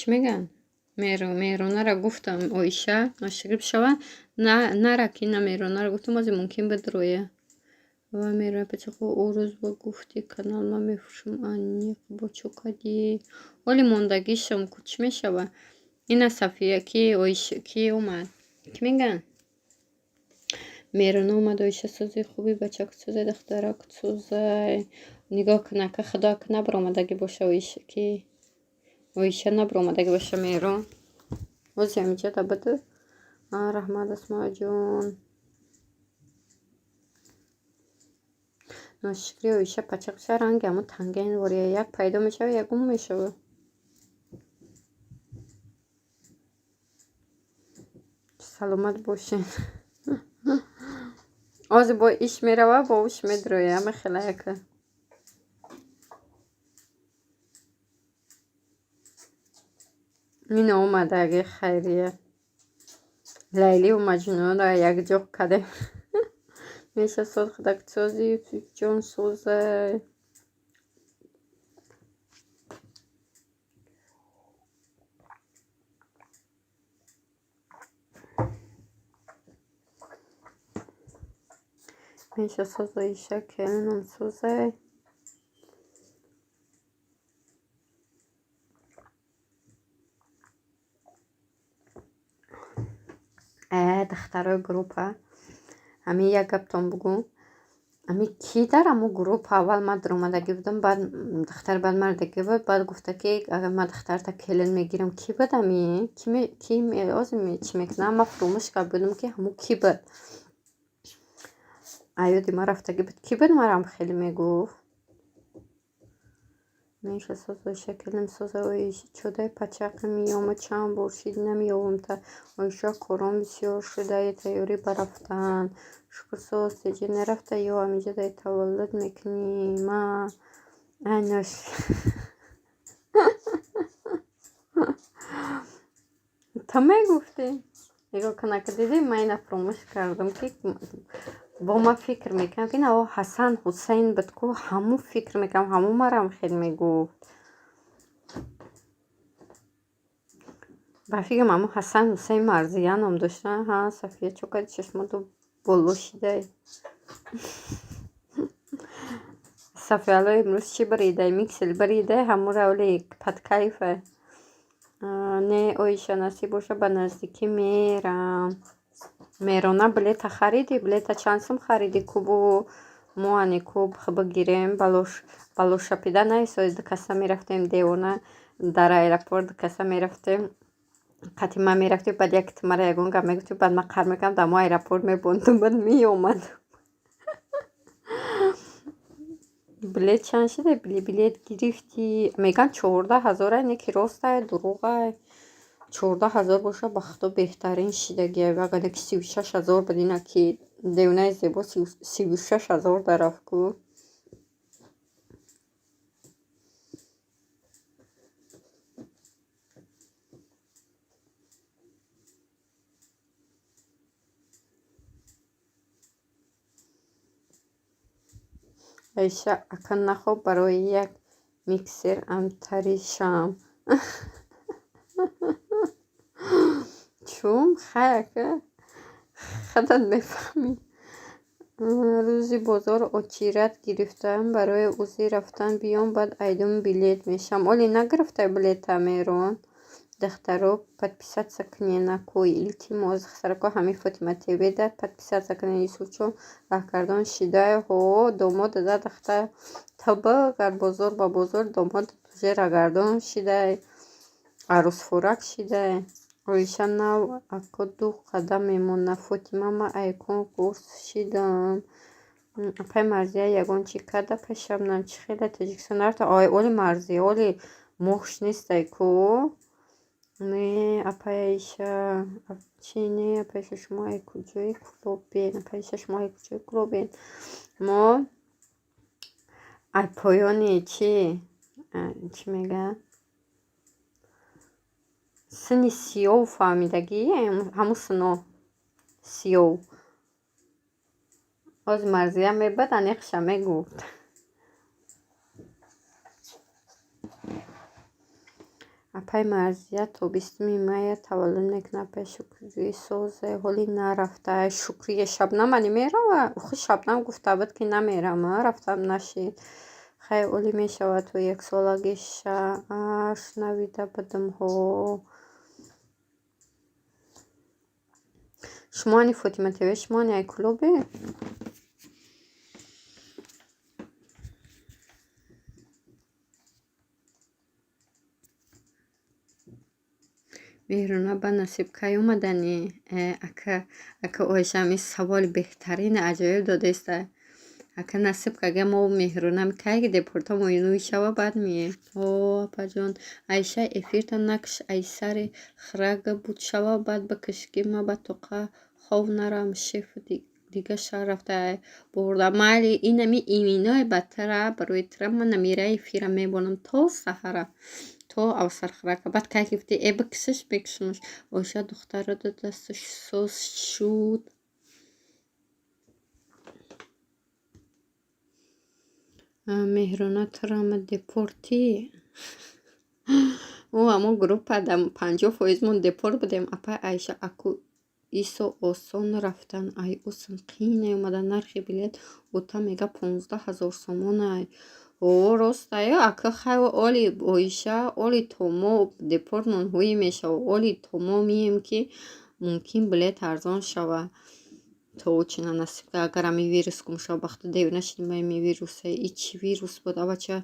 [SPEAKER 1] میگن؟ میرونه را گفتم اویشه ناشکرید شود نره که اینا میرونه را گفتم بازی ممکن بدرویه و میره پیچه خو او روز با گفتی کانال ما میفروشم آنی با چوکادی ولی موندگیشم کچ میشوه اینا صفیه کی اویشه کی اومد کی میگن؟ میرونه اومد اویشه سوزی خوبی بچه که سوزی دختره که سوزی نگاه کنه که خدا که نبر اومدگی باشه اویشه کی اویشه نبر اومدگی باشه میرون وزی همیجه دا بده رحمت اسما جون ناشکری اویشه پچه رنگ همون تنگین وریه یک پیدا میشه یک اون میشه سلامت باشین آزی با ایش میروه با اوش میدرویه همه خیلی که این اومده اگه خیریه لیلی و مجنون را یک جوق کده میشه سوز خدک سوزی جون سوزه میشه سوز ایشه کلنم سوزه دخترای گروپه همین یک گفتم بگو همین کی در همون گروپ اول من در اومدگی بودم بعد دختر بعد مردگی بود بعد گفته که اگر من دختر تا کلن میگیرم کی بود همین کی می چی میکنه من فراموش کرده بودم که همون کی بود ایودی ما رفتگی بود کی بود مرام خیلی میگفت میشه سوزای شکلم سوزای چوده پچق میام چند برشید نمیام تا ایشا کارم بسیار شده تیاری برفتن شکر سوز تیجی نرفته یا همیجه دای تولد میکنی ما اینش تا میگفتی نگاه کنه که دیدی من اینه فراموش کردم که با ما فکر میکنم که نه حسن حسین بدکو همو فکر میکنم همو مرم خیلی میگفت با فکرم همو حسن حسین مرزیان هم داشتن ها صفیه چوکا چشماتو بلوشیده صفیه الان امروز چی بریده میکسل بریده همو رولی پدکیفه نه اویشه نصیب باشه به نزدیکی میرم میرونه بلیت خریدی بلیت چند سوم خریدی کوبو موانی کوب بگیریم بلوش پیدا نیست کسا میرفتیم دیونه در ایرپورت کسا میرفتیم قطیما میرفتیم بعد یک تمره یگون گم میگفتیم بعد من قرار میکنم در ما ایرپورت میبوندم بعد میومد بلیت چند شده بلیت گرفتی میگن 14,000 اینه که راسته دروغه 14,000 باشه به خدا بهترین شدگیه و اگر که 36,000 بدینه که دیونه زیبا 36,000 درفت کو ایشه اکن نخواب برای یک میکسر امتری شام چون خیلی خودت بفهمی روزی بازار اچیرت گرفتم برای اوزی رفتن بیام بعد ایدم بلیت میشم ولی نگرفته بلیت میرون دخترو подписаться к ней на кой илтимоз хсарко ҳами фотима тв дад подписаться к ней сучо раҳкардон шидай ҳо домод да дахта таба гар бозор ба бозор домод туже рагардон шидай арӯсфурак шидай оиша нав ако ду қадам мемона фотима ма айкон қурс шидам апай марзия ягон чи када пай шабнам чи хеле таҷикистон рафта ой оли марзия оли мохш нестай ку не апайша чи не апайша шумо ай куҷои кулобен апайша шумо ай куҷои кулобен мо ай поёни чи мегӯяд сини сиёву фаҳмидагӣ ҳамун сино сиёв. Оз марзия мебад аниқша мегуфт. Апай марзия тобистуни мая таваллуд мекунад пай шукрии созе ҳоли нарафта. Шукрии Шабнам ани мерава? Охи Шабнам гуфта буд ки намерам, рафтам нашид. Хай оли мешавад то яксолагиша. Шунавида будамҳо. Шумо ани Фотима ТВ, шумо ани айклубе? меҳруна ба насиб кай омадани? Ака Ойшами саволи беҳтарини аҷоиб додаиста. Ака насиб кага мо меҳрунам кайги депортам оинуи шава баъд мием. О апаҷон Айша эфирта накш айсари храга буд шава баъд ба кишки ма ба тоқа хов нарам шеф дига шаҳр рафта бурда майли инами иминой баттара барои тра ма намира эфира мебонам то саҳара то авсархрака баъд кай гифти бикшиш бикшимш Ойша духтара ду дасташ соз шуд. Меҳруна трама депорти мо группадам 50% депорт будем. Апа Айша аку исо осон рафтан ай осон қиин омадан нархи билет ота мега 15,000 сомонай. Ростай ака хай оли Ойша оли томо депорт нонҳои мешава оли томо мием ки мумкин билет арзон шава. То чина насиб агар ами вирус гум шава бахта дев нашидим ба ами вируса и чи вирус буд авача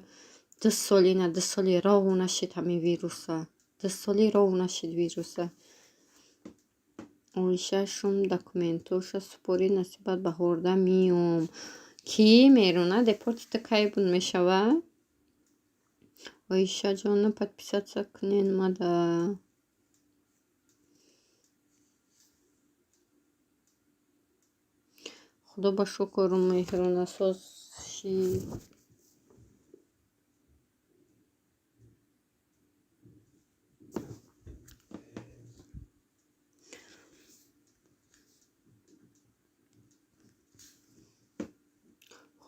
[SPEAKER 1] 2 солина 2 соли рову нашид ами вируса 2 соли рову нашид вируса. Ойша шум документоша супорид насибат ба ҳорда миём. Ки меруна депортита кай буд мешава? Ойша ҷона подписаться кунен мада. Худо ба шукр меҳруна соз ши.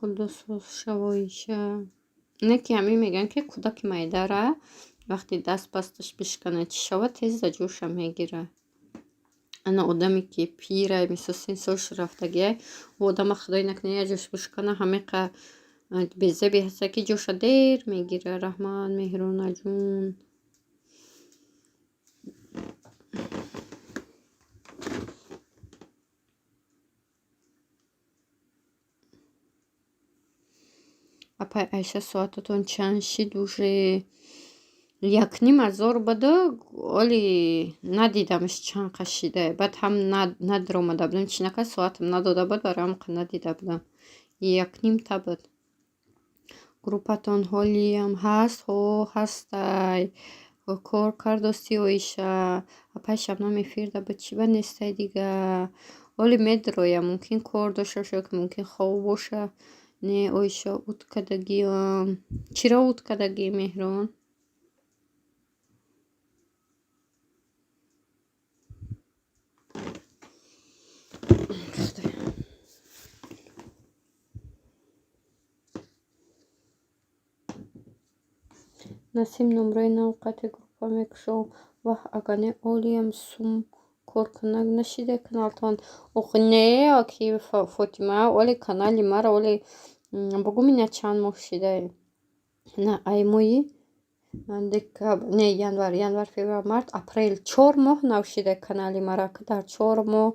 [SPEAKER 1] худо соз шавоиша. Не ки ҳамин меган ки кӯдаки майдара вақти даст пасташ бишкана чӣ шава тез за ҷоша мегира. Ана одаме ки пирай мисол 30 солш рафтагиай одама худои накуне я ҷош бишкана ҳамиқа безеби ҳаста ки ҷоша дер мегира. Раҳмат меҳруна ҷун. Апай Айша соататон чанд шид уже 1,5 буду оли надидамш чанд қашида баъд ҳам надиромада будам чинака соатам надода буд барои ҳамқа надида будам 1,5 буд. Группатон ҳолиям ҳаст ҳо ҳастай кор кардости Ойша. Апай Шабнам эфирда буд чӣ ба нестай дига оли медироя мумкин кор дошта боша ки мумкин хов боша. Не Ойша уткадагиам. Чиро уткадагӣ меҳрун? Насим номраи навқати группа мекушов ваҳ агане олиям сум коркунак нашиде каналтон. Охи не ки Фотима оли канали мара оли бугу мина чанд моҳ шидай. На ай мои декабр не январ феврал март апрел 4 моҳ навшида канали мара ки дар 4 моҳ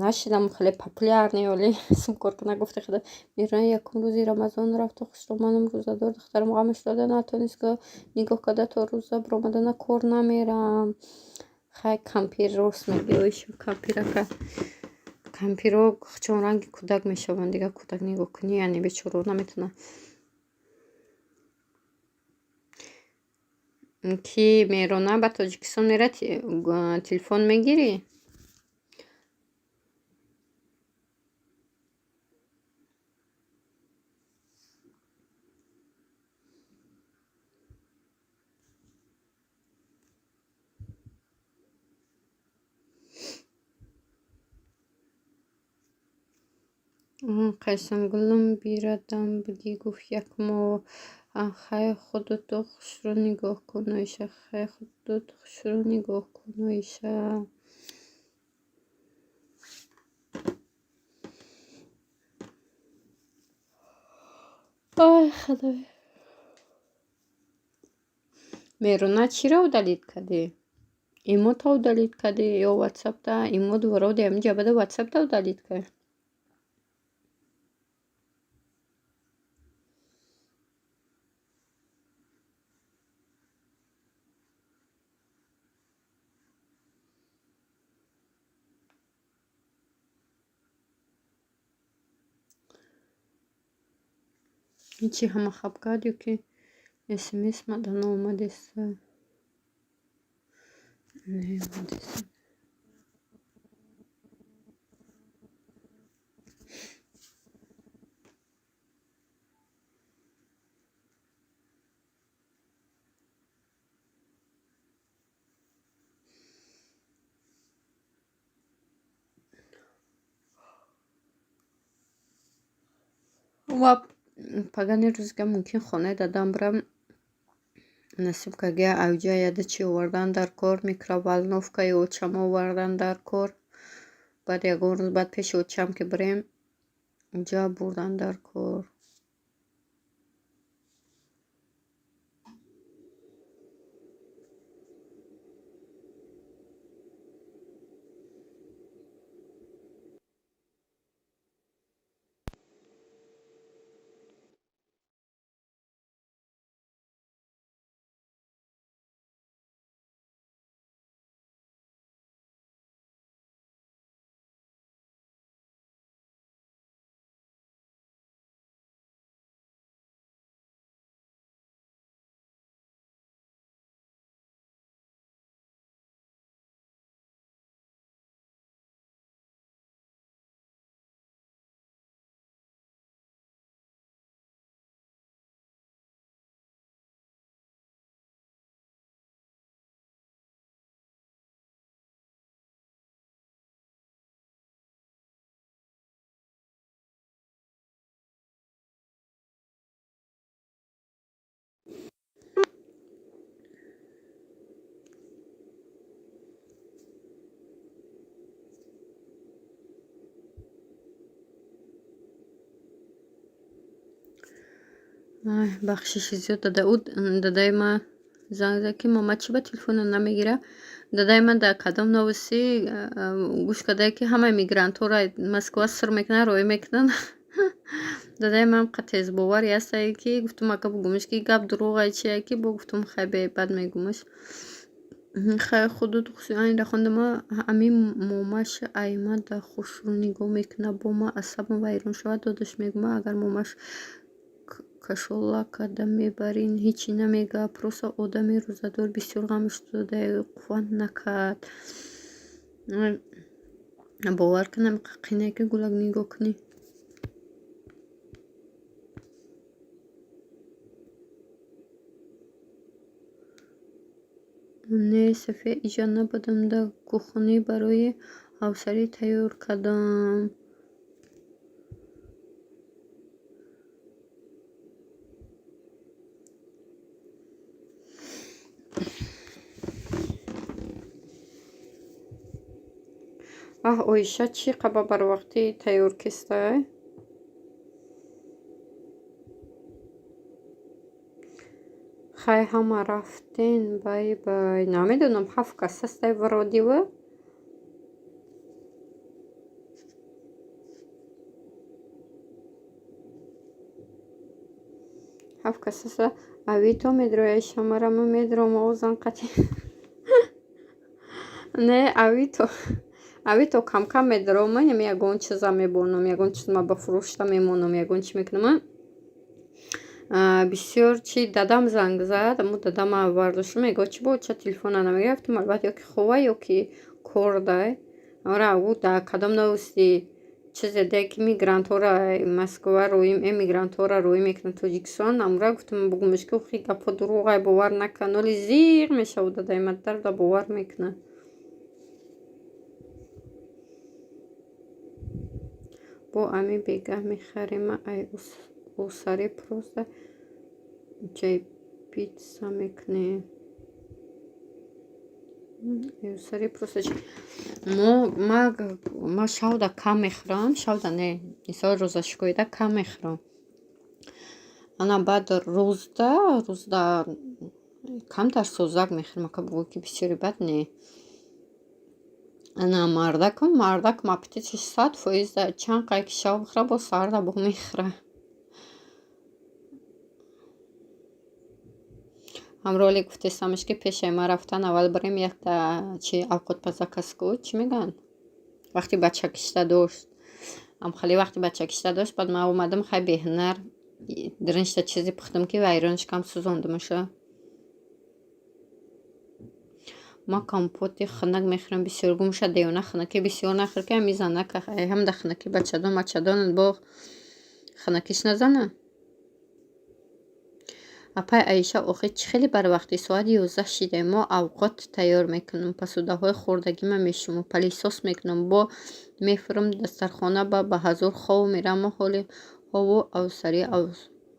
[SPEAKER 1] нашидам хеле популярный оли сум коркунак гуфта худа мирона якум рӯзи рамазон рафта хушроманам рӯзадор духтарам ғамаш дода натонис ки нигоҳ карда то рӯза биромадана кор намерам. хай кампир рост меги Ойша кампирака кампиро чонранги кӯдак мешаванд дига кӯдак нигоҳ кунӣ яъне бечоро наметона ки мерона ба Тоҷикистон мера телефон мегирӣ. Қайсамгулам бирадам буди гуфт як мо хай худуту хушру нигоҳ кун Оиша, хай худуту хушру нигоҳ кун Оиша. Ой худоё. Меруна чиро удалит кардӣ? Имота удалит кардӣ ё ватсапта? Имот вороди ҳаминҷа бада ватсапта удалит кард. Чӣ ҳама хаб кардӣ ки смс мадан омадеса? Неомадеса. ва пагани рӯзга мумкин хонаи дадам бирам насибкага авҷа яда чӣ овардан дар кор, микроволновка ё очам овардан дар кор. Баъд ягон рӯз баъд пеши очам ки бирем ҷа бурдан дар кор. Бахшиши зиёд дадаи ма занг зад ки мама чӣ ба телефона намегира? Дадаи ман дар кадом новосӣ гӯш кардае ки ҳамаи мигрантҳоро Москва сыр мекунанд, роҳӣ мекунанд. Дадаи ман қатъезбоваре ҳастае ки гуфтум ака бугумш ки гап дурӯғае чие ки бо гуфтум хай бе баъд мегумаш. Хай худут айнда хондама ами момаш Аймад хушрӯ нигоҳ мекунад бо ма асабам вайрон шава додаш мегӯма агар момаш кашола карда мебарин ҳичӣ намегӯяд просто одами рӯзадор бисёр ғамш додае қувват накард. Бовар кун намеқа қинае ки гулак нигоҳ кунӣ. Не София иҷа набудам дар кухни барои ҳавсарӣ тайёр кардам. Оиша чӣ қаба барвақти тайёр кистай? Хай ҳама рафтен бай бай. Намедонам 7 кас ҳастай вародива? Ҳафт кас ҳаста. Авито медро Аиша марама медро мағозан қати. Не авито кам медро манам ягон чиза мебонам, ягон чиз ма ба фурӯшта мемонам, ягон чӣ мекунам. Бисёр чӣ дадам занг зад, аммо дадам вардошта мегӯяд чӣ бо ча телефона намегирад. Гуфтам албатта ё ки хова ё ки кор дай. Ора гуфт дар кадом новости чизе дае ки мигрантҳоро Москва роҳӣ мигрантҳоро роҳӣ мекунад Тоҷикистон. Амра гуфтам бугумш ки охи гапҳо дурӯғае бовар накун. Оли зиқ мешавад дадаи ма дарда бовар мекунад. бо ами бегаҳ мехарема. Ай усари просто ҷай питса мекунем. Усари просто ма шавда кам мехӯрам. Шавда не, мисол рӯзашукоида кам мехӯрам. Ана баъд рӯзда камтар сӯзак мехӯрам. Ака бугӯ ки бисёри бад не. Ана мардакам аппетитш 100% да. Чанд қай ки шав бихӯра, бо саҳар да бо мехӯра. ҳамроҳле гуфтесамш ки пешаи ман рафтан аввал барем якта чи авқотпазакаску чӣ мегӯянд? Вақти бача кишта дошт. Амхали вақти бача кишта дошт, баъд ман омадам хай беҳунар диринчта чизе пухтам ки вайронаш кам сӯзондамаша. Ма компоти хунак мехӯрам бисёр. Гумша девона хунаки бисёр нахӯр ки ами занака ҳамда хунаки мачадонат бо хунакиш назана. Апай Аиша охи чӣ хеле барвақти соат 11 шидаем. Мо авқот тайёр мекунам. Посудаҳои хӯрдагима мешумам. палисос мекунам. Бо мефурам дастархона ба ҳазор хов мерам. Мо ҳоли ҳову авсари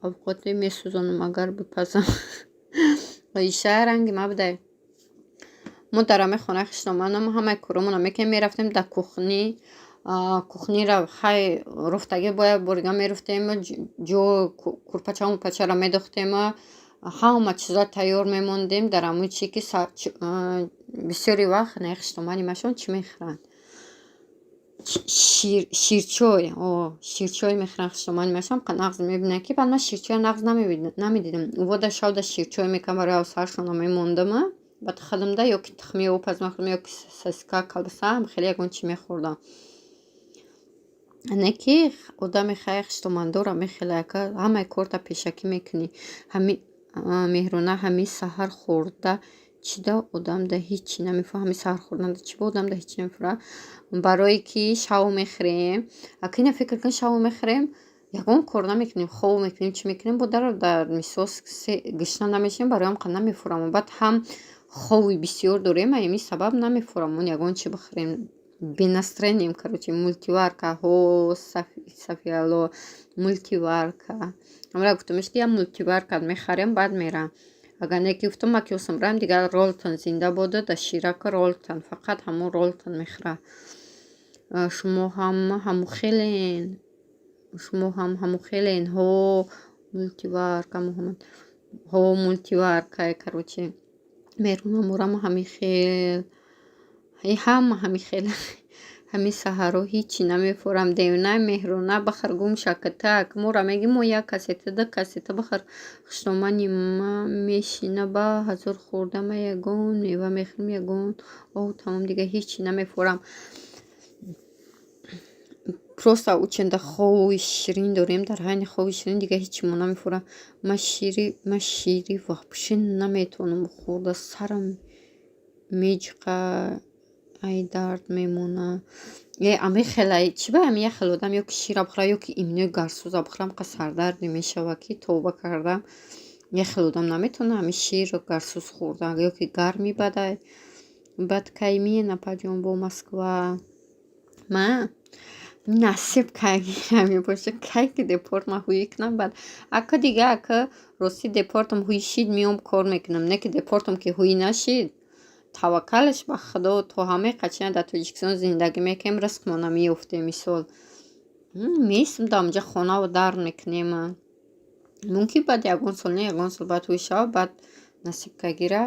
[SPEAKER 1] авқоте месӯзонам агар бипазам. Аиша ранги мабудай. Мо дар ҳамаи хонаи хиштоманам ҳамаи коромона мекунем. Мерафтем дар кухнира хай руфтаги боя борига меруфтем. ҷо курпачара медохтем. ҳама чиза тайёр мемондем дар ҳамун чи ки бисёри вақт хонаи хиштомани машон чӣ мехӯранд? Ширчой мехӯранд хиштомани машон. нағз мебинанд ки баъд ман ширчой нағз намедидам. Вода шавда ширчой мекунам барои авсаршона мемондама. баъд хадамда ё ки тухми опаз мехӯрдам ё ки сосиска калбаса хеле ягон чи мехӯрдам. Не ки одами хай хиштомандора мехеле ака ҳамаи корта пешакӣ мекунӣ. Меҳрона ҳамин саҳар хӯрда чида одамда ҳичи намефаҳмад. Ҳамин саҳар хӯрданда чи ба одамда ҳичи намефаҳмад. Барое ки шав мехӯрем. Ака ина фикр кун шав мехӯрем ягон кор намекунем. хов мекунем чӣ мекунем бо дар мисос гишна намешавем. барои ҳам намефурам. баъд ҳам хови бисёр дорем. ами сабаб намефурам. Он ягон чи бихӯрем. Бенастроением короче мультиварка Софиало мультиварка. Амра гуфтамш ки я мультиварка мехарем баъд мерам. Агар не ки гуфтам ма ки осам раем дигар Ролтон зинда бода да ширака Ролтон. Фақат ҳамон Ролтон мехӯра. шумо ҳам ҳамухелен ҳо мультиварка Муҳаммад ҳо мультиварка короче мерона мурам ҳамихел ҳама ҳамихел ҳамин саҳарҳо ҳичи намефурам. девна меҳрона бахар гумша так мора мегим мо як касета ду касета бахар хиштомани ма мешина ба ҳазор хӯрдама ягон мева мехӯрам ягон тамом дига ҳичи намефурам. просто ученда хови ширин дорем. дар ҳайни хови ширин дига ҳичи мо намефурам. ма шири вообще наметавонам хӯрда. сарам меҷқа ай дард мемона. ами хелай чӣ ба ами як хел одам ё ки шира бихӯра ё ки имнӯ гарсӯза бихӯрам қа сардарди мешава ки товба кардам. як хел одам наметавона ами шир гарсӯз хӯрда ё ки гарми бадай. баъд кай миена падҷон бо Москва. ма насиб кайгира мебоша кай ки депорт ма ҳуӣ кунам. баъд ака дига ака рости депортам ҳуӣ шид меом кор мекунам. не ки депортам ки ҳуӣ нашид таваккалш ба худо. то ҳамаи қачина дар Тоҷикистон зиндагӣ мекунем ризқ мо намеёфтем. мисол месим да онҷа хонаву дар мекунем. мумкин баъд ягон сол не ягон сол баъд ҳуӣ шава баъд насиб кайгира.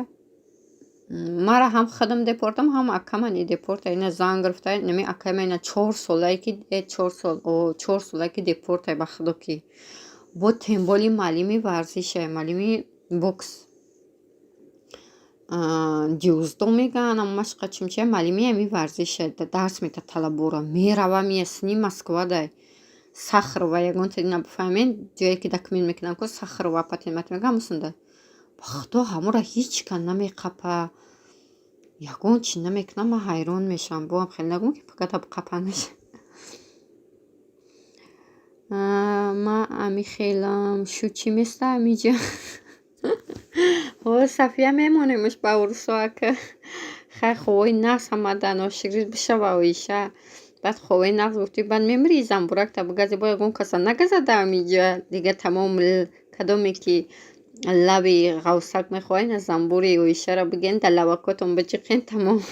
[SPEAKER 1] мара ҳам худам депортам ҳам акамани депорта. ина занг гирифта нами акама ина 4 солае ки 4 солае ки депортай ба худо ки бо темболи маълими варзиша маълими бокс дюздо меган ам машқа чимча маълими ами варзиша дарс мета талабора мерава миясни Москва дай Сахарова ягон тадина бифаҳмед ҷое ки документ мекунам ко Сахарова патент мегам мусунда ба худо ҳамора ҳеч кан намеқапа. ягон чи намекунам. ма ҳайрон мешавам. бо ам хеле нагум ки фақат қапанаш. ма ами хелам шу чи места амиҷа. София мемонемш ба урсо ака. хай ховои нас ҳамадан оширид бишава Оиша. بعد خواه نغز گفتی بعد میمری زنبورک تا بگذی با یکون کسا نگذه در میجا دیگه تمام کدومی که لبی غوسک میخواین از زنبوری اویشه را بگین در لبکاتون بچقین تمام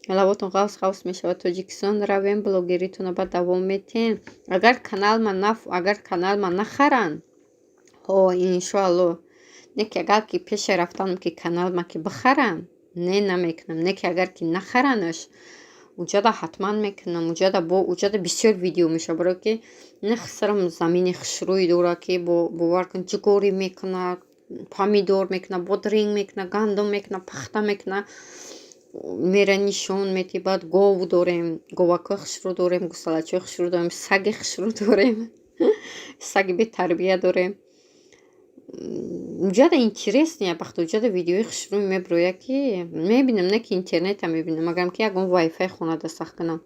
[SPEAKER 1] لباتون غوس میشه و توجیکستان رویم بلوگریتون با دوام میتین اگر کانال من نخرن انشاءالله نه که اگر که پیش رفتنم که کانال ما که بخرن نه نمیکنم نه که اگر که نخرنش اونجا دا حتما میکنم اونجا دا بسیار ویدیو میشه برای که نخسرم زمین خشروی دورا که باور کن جگوری میکنه پامیدور میکنه بودرینگ میکنه گندم میکنه پخته میکنه میره نشون میتی بعد گاو داریم گوکا خشرو داریم گوسالچو خشرو داریم سگ خشرو داریم سگ به تربیه داریم اونجا دا اینترسنیه بخت اونجا دا ویدیوی خشرو میبرویه که میبینم نه که اینترنت هم میبینم مگرم که یکون وای فای خونه دا سخت کنم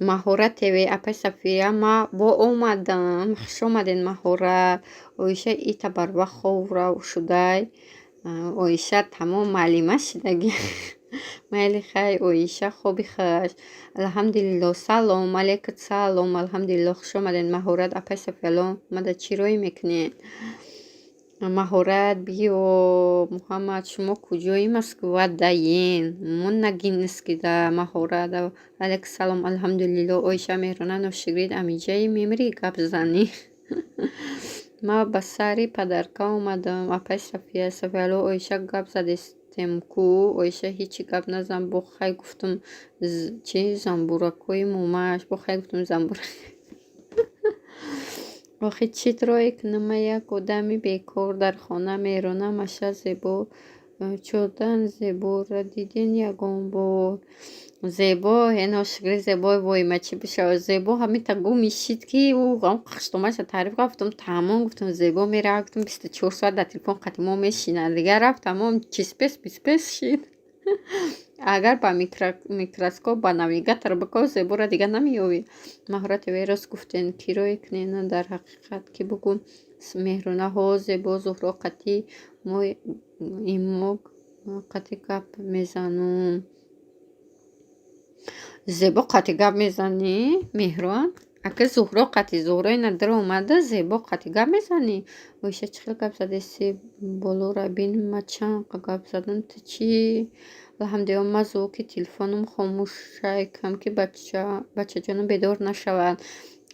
[SPEAKER 1] مهارت تیوی اپای صفیه ما با اومدم خوش اومدین مهارت اویشه ایتا بر وقت خواه شده اویشه تمام معلیمه شدگی مالی خی اویشه خوبی خوش الحمدلله سلام علیکت سلام الحمدلله خوش اومدین مهارت اپای صفیه مده چی روی میکنین مهارت بیو محمد شما کجایی مسکو داین من نگین اسکی دا مهارت علیک سلام الحمدلله اویشه مهرانه نوشگرید امیجای میمری گپ زنی ما با سری پدرکا اومدم اپای صفیه اویشه گپ زدستم کو اویشه هیچی گپ نزن بخواه گفتم چی زنبورکوی مومش بخواه گفتم زنبورک آخه چیت روی کنم یک آدمی بیکار در خانه میرونه مشه زیبا چودن زیبا را دیدین یکون بار زیبا هنو شکری زیبا وای ما چی بشه زیبا همین تا گو میشید که او غم خشتومش تعریف گفتم تمام گفتم زیبا میره گفتم 24 ساعت در تلفن قدیما میشینه دیگه رفت تمام چیز پس شید اگر با میکروسکوپ با ناویگاتور بکو زیبا را دیگه نمیوی مهارت ویروس گفتین کی روی کنین در حقیقت که بگم مهرونه ها زیبا زهرا قطی ایموگ قطی گپ میزنم زیبا قطی گپ میزنی مهران اگه زهرا قطی زهرای نداره اومده زیبا قطی گپ میزنی ویشه چخیل گپ زده سی بولو را بین ما چند گپ زدن تو چی الحمدلله مزو که تلفنم خاموش کم که بچه جانم بیدار نشود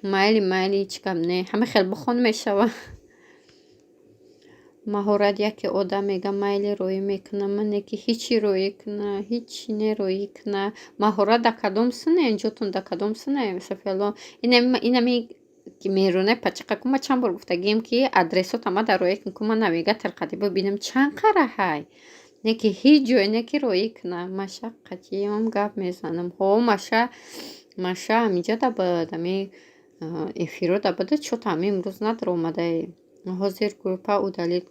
[SPEAKER 1] مایلی هیچ کم نه همه خیلی بخون میشود مهارت یکی آدم میگه مایلی روی میکنه من که هیچی روی کنه هیچی نه روی کنه مهارت در کدام سنه اینجاتون در کدام سنه مثلا اینمی که میرونه پچقه که ما چند بار گفتگیم که ادرسات همه در روی کن که من نویگه تلقدی ببینم چند قره های نه که هیچ جای نه که روی کنه مشه قطعی هم گپ میزنم مشه همیجا دا بدمی افیرو دا بده چو تامی امروز نداره اومده حاضر گروپا او دلید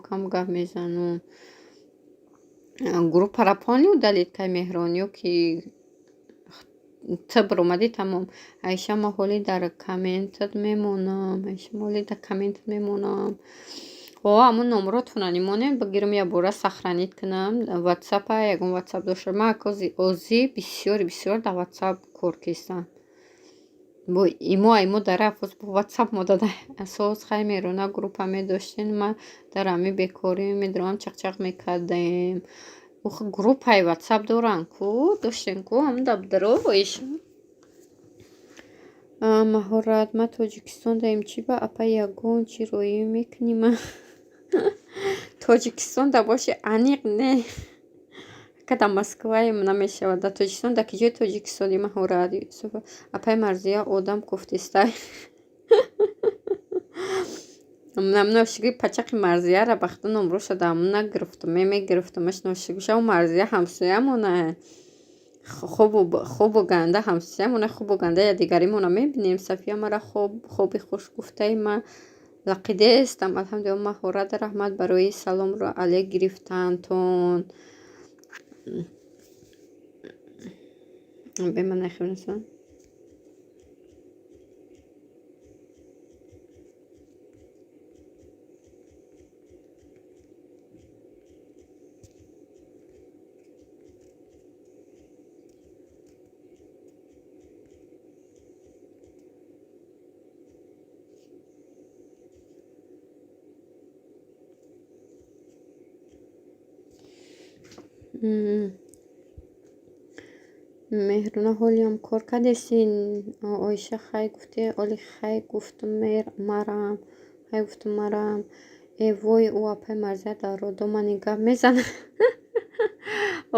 [SPEAKER 1] کم گپ میزنم گروپ پراپانی او دلید که مهرانیو که تبر اومدی تمام ایشه محالی در کامنتت میمونم همون نمراتون میمونه بگیرم یه بوره سخرانیت کنم واتساپ یکم واتساپ داشته من اوزی بسیار در واتساپ کور کستم با ایمو در افوز با واتساپ ما داده اساس خیلی میرونه گروپ همی داشتین ما در همی بکاری میدرم چق میکردیم گروپ های واتساپ دارن کو داشتین کو هم دبدرو بایش مهارت ما توجیکستان داریم چی با اپا یگون چی روی میکنیم توجیکستان دا باشه انیق نه که دا مسکوه نمیشه و دا توجیکستان دا کجای توجیکستانی مهارت اپای مرزیه آدم کفتیسته نوشگی پچق مرزیه را بخته نمرو شده همون نگرفتم میگرفتمش نوشگیش و مرزیه همسویه مونه خوب و گنده همسویه مونه خوب و گنده یا دیگری مونه میبینیم صفیه مرا خوبی خوش گفته من لقیده استم الحمدلله مهارت رحمت برای سلام را علیه گرفتن تون به من نخیرنسان меҳруна ҳолиам кор кардесин. Оиша хай гуфте, оли хай гуфту марам. Хай гуфту марам. Вой ӯ апай марзия даро домани гап мезана.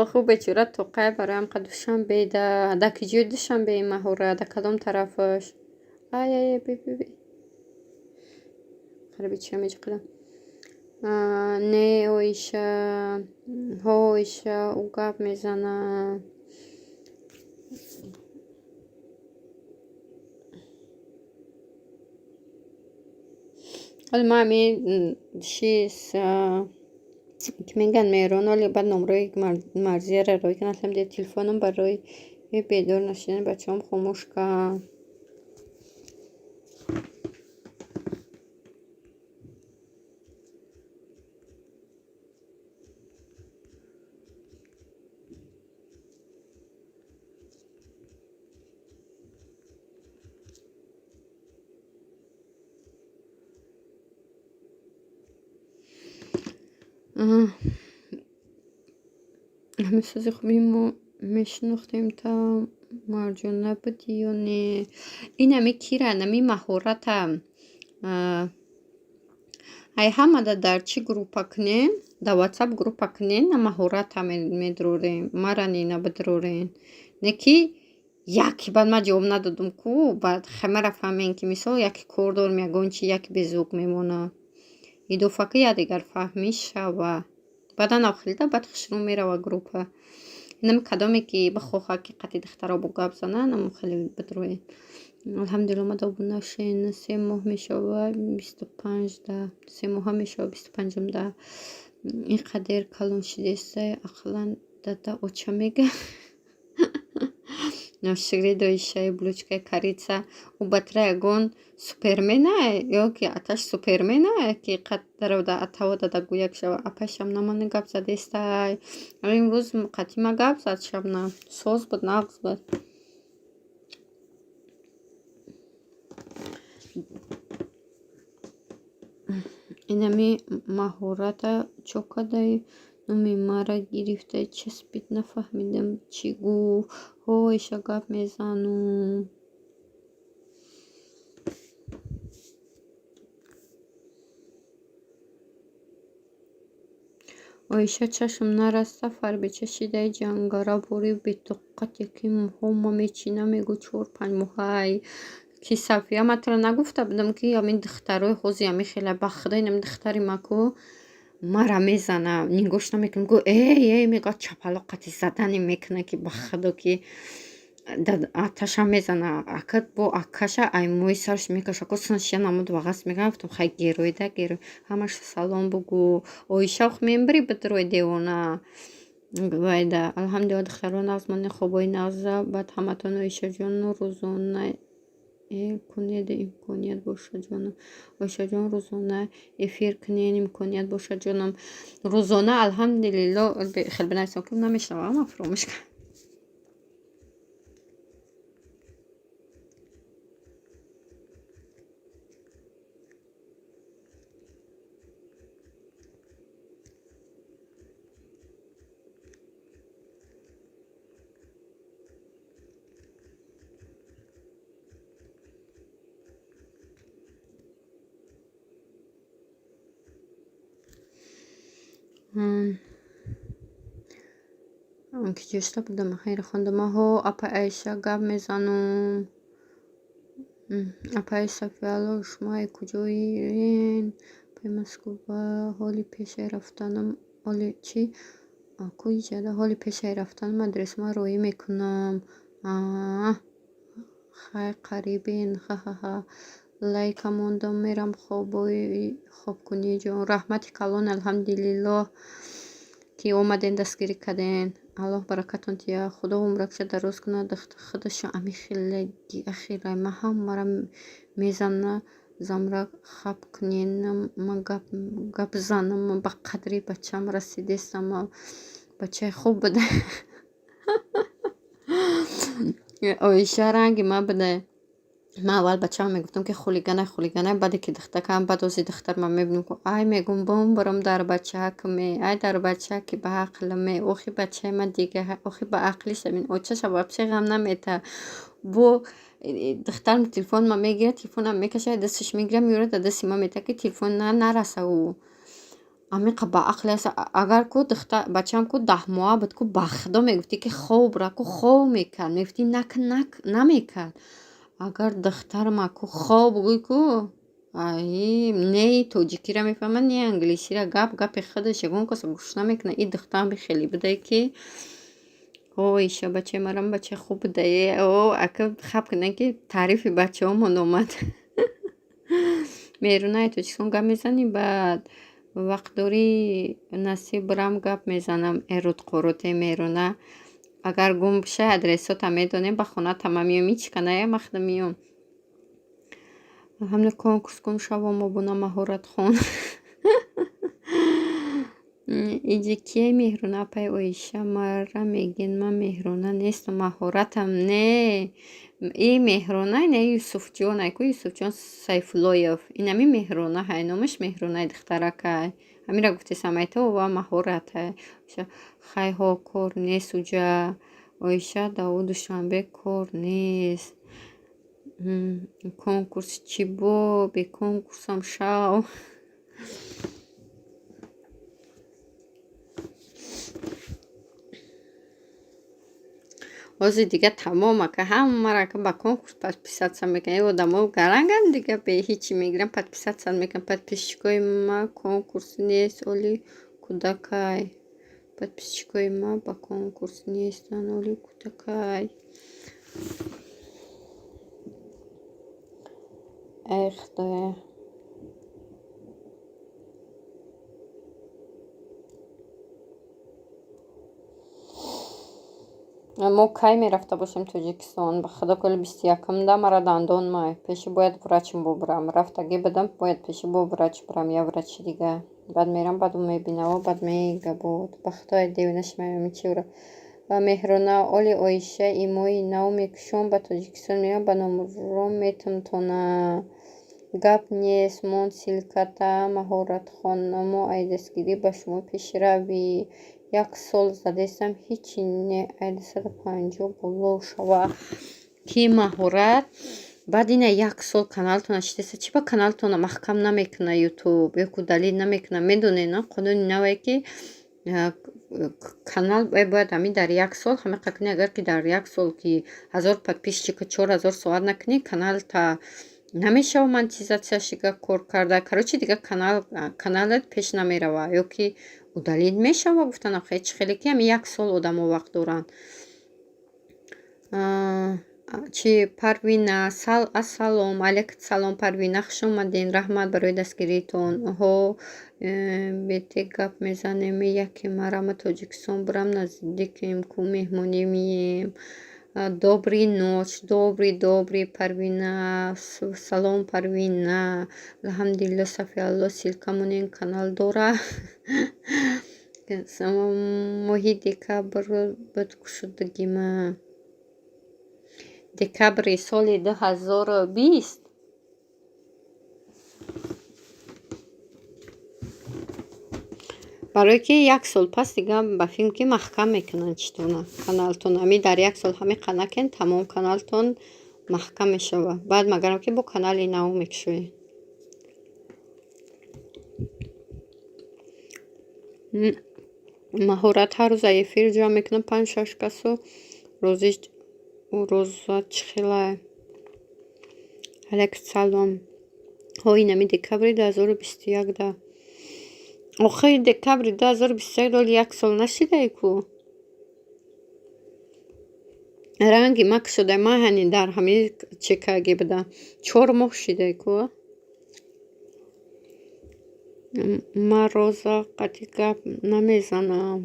[SPEAKER 1] Оху бечора тоқай бароям қа душанбеда. Да киҷои душанбе маҳура, да кадом тарафаш? Ай би. Қараби чия меҷиқидам. Не Оиша. Ҳо Оиша, ӯ гап мезана. ҳоли ма ами чиз ки меган Меҳрон оли баъд номраи Марзияро рой кунад. Аслан дер телефоном барои бедор нашидани бачаҳом хомӯш кардам. ҳамисози хуби мо мешинохтем та Марҷона буди ё не? Инами кира нами маҳората. Ай ҳамада дар чӣ группа кунен? Да WhatsApp группа кунен на маҳората медрорем. Марани набадрорен. Неки яки баъд ма ҷавоб надодум ку баъд хамара фаҳмем ки мисол яки кор дорем ягон чи яки безуқ мемонад. Идофаки якдигар фаҳмӣ шава. Баъдан авхелида баъд хушрӯ мерава группа. Нами кадоме ки бихоҳад ки қати духтаро бо гап занад намо хеле бидроен. Алҳамдулилла ма добу нашен 3 моҳ мешава 25 да 3 моҳа мешава 25 да инқадер калон шидеста ақлан дада оча мега. Ношигри доишаи блучкаи карица у батра ягон суперменае ё ки аташ суперменае ки қат дарода атаво дада гӯяк шава. Апай шабнам мана гап задестай. Имрӯз қатъи ма гап зад шабнам. Соз буд нағз буд. Инами маҳората чо кадай номи мара гирифта часпид нафаҳмидам чӣ гуфт. Ҳо Оиша гап мезану. Оиша чашм нараста фарбича шидаи ҷангара бори бетоқат яки моҳо ма мечина мегӯ 4-5 моҳай ки Сафия матра нагуфта будам ки ами духтарои ҳози ами хела ба худо инами духтари ма ку мара мезана нигоҳш намекунад гӯ мега чапало қати задане мекуна ки ба худо ки аташа мезана акат бо акаша ай мои сарш мекаша ку саншия намуд вағас меган гуфтам хай геройда герой ҳамаш салом бугӯ Оиша ох мембри бидрои девона гвайда алҳамдулилла духтаро нағз мони хобои нағза баъд ҳаматон Оишаҷону рӯзона кунед имконият бошад ҷонам. Оишаҷон рӯзона эфир кунед имконият бошад ҷонам. Рӯзона алҳамдулилла хел бинависам ки намешнавам фаромӯш кардам. ки ҷошта будам хайра хондамаҳо апа Айша гап мезанум. апа Сафияло шумои куҷоен апай Москва ҳоли пешай рафтанам оли чи куи ҷада ҳоли пешай рафтанам адресама роӣ мекунам. хай қарибен ха лайка мондам мерам хобкунӣ ҷон раҳмати калон алҳамдулиллоҳ ки омаден дастгирӣ карден. Аллоҳ баракатон тия худо умракша дароз кунад худашо ами хелаги ахирай ма ҳамара мезана замрак хаб куненам ма гап занам ба қадри бачам расидестам бачаи хуб буда. Оиша ранги ма буда من اول بچه‌ام میگفتم که خلیگانه بعد که دختر کم بعد از دختر من میبینم که ای میگم بم برم در بچه کمی ای در بچه که به عقل می اوخی بچه من دیگه اوخی به عقلش ببین او چه شباب چه غم نمیته بو دخترم تلفن ما میگیره تلفنم میکشه دستش میگیره میاره دست ما میته که تلفن نرسه او عمیق به عقل است اگر کو دختر بچه‌م کو 10 ماه بود کو بخدا میگفتی که خوب را کو خوب میکرد میگفتی نک نمیکرد اگر دختر ما کو خواب گوی کو ای نه توجیکی را میفهمن نه انگلیسی را گپ خودش گون کس گوش نمیکنه این دخترم بی خیلی بوده که او ایشا بچه مرم بچه خوب بوده او اکا خب کنه که تعریف بچه همون اومد میرونه تو چیکون گپ میزنی بعد وقت داری نصیب برم گپ میزنم ایرود قروته میرونه اگر گم بشه ادرسو تا میدونیم به خونه تمامیومی چکنه یا مخدمیوم همه کنکورس کن شوام و بنا مهارت خون ایجی کیه مهرونه پای اویشه مرا میگین من مهرونه نیست مهارتم نه این مهرونه نه یوسف جان ایکو یوسف جان سیفلویف این همی مهرونه های نامش مهرونه دخترکه همین را گفتی سمیته و مهارته خیلی ها کار نیست اوجا اویشه داود شنبه کار نیست کنکورس چی با به کنکورسم شو واسه دیگه تمامه که هم مرا که با کنکورس پس پیشت میکنه و دمو گرنگم دیگه به هیچی میگیرم پس پیشت میکنم پس پیشکوی ما کنکورس نیست اولی کودکای پس پیشکوی ما با کنکورس نیستن اولی کودکای ای خدایا ما کی میرفته باشیم توجیکستان به خدا کل 21 ده مرا دندان مای پیش باید وراچم ببرم رفتگی بدم باید پیش با وراچ برم یا وراچ دیگه بعد میرم بعد میبینه و بعد میگه بود به خدای دیونش میچوره و مهرونه اولی اویشه ایموی نو میکشم به توجیکستان میرم به نمرم میتم تونه گپ نیست من سیلکتا مهارت خانم و ایدسگیری به شما پیش روی 1 سال زدستم هیچی نه 150 بلو شوه کی مهارت بعد این 1 سال کانالتون اشتیسه چی با کانالتون محکم نمیکنه یوتیوب یکو دلیل نمیکنه میدونه نه قانون نوه که کانال باید همین در 1 سال همه قکنی اگر که در 1 سال که 1000 подписчика چی که 4000 ساعت نکنی کانال تا نمیشه و монетизацияшига кор карда короче دیگه каналت پیش نمیروه یا که удалить мешава гуфтан охе чӣ хеле ки ҳами 1 сол одамо вақт доранд чи парвина ассалом алейкум салом парвина хуш омадин раҳмат барои дастгиритон ҳо бете гап мезанем яке марама тоҷикистон бурам наздикем ку меҳмонӣ мием добрый ночь добрый парвина салом парвина алҳамдулилло сафиалло силкамонин канал дора моҳи декабр буд кушудагима декабри соли 2020 барое ки 1 сол пас дига ба филм ки маҳкам мекунанд читона каналтон ами дар 1 сол ҳами қанакен тамом каналтон маҳкам мешава баъд магарам ки бо канали нав мекушоед маҳоратҳо рӯза эфир ҷамъ мекунам 5-6 касо роза чихела алейкум салом ҳо инами декабри 2021 да охири декабри 2021 доли 1 сол нашидаи ку ранги мак шуда маҳани дар ҳами чекаги буда 4 моҳ шидаи ку ма роза қати гап намезанам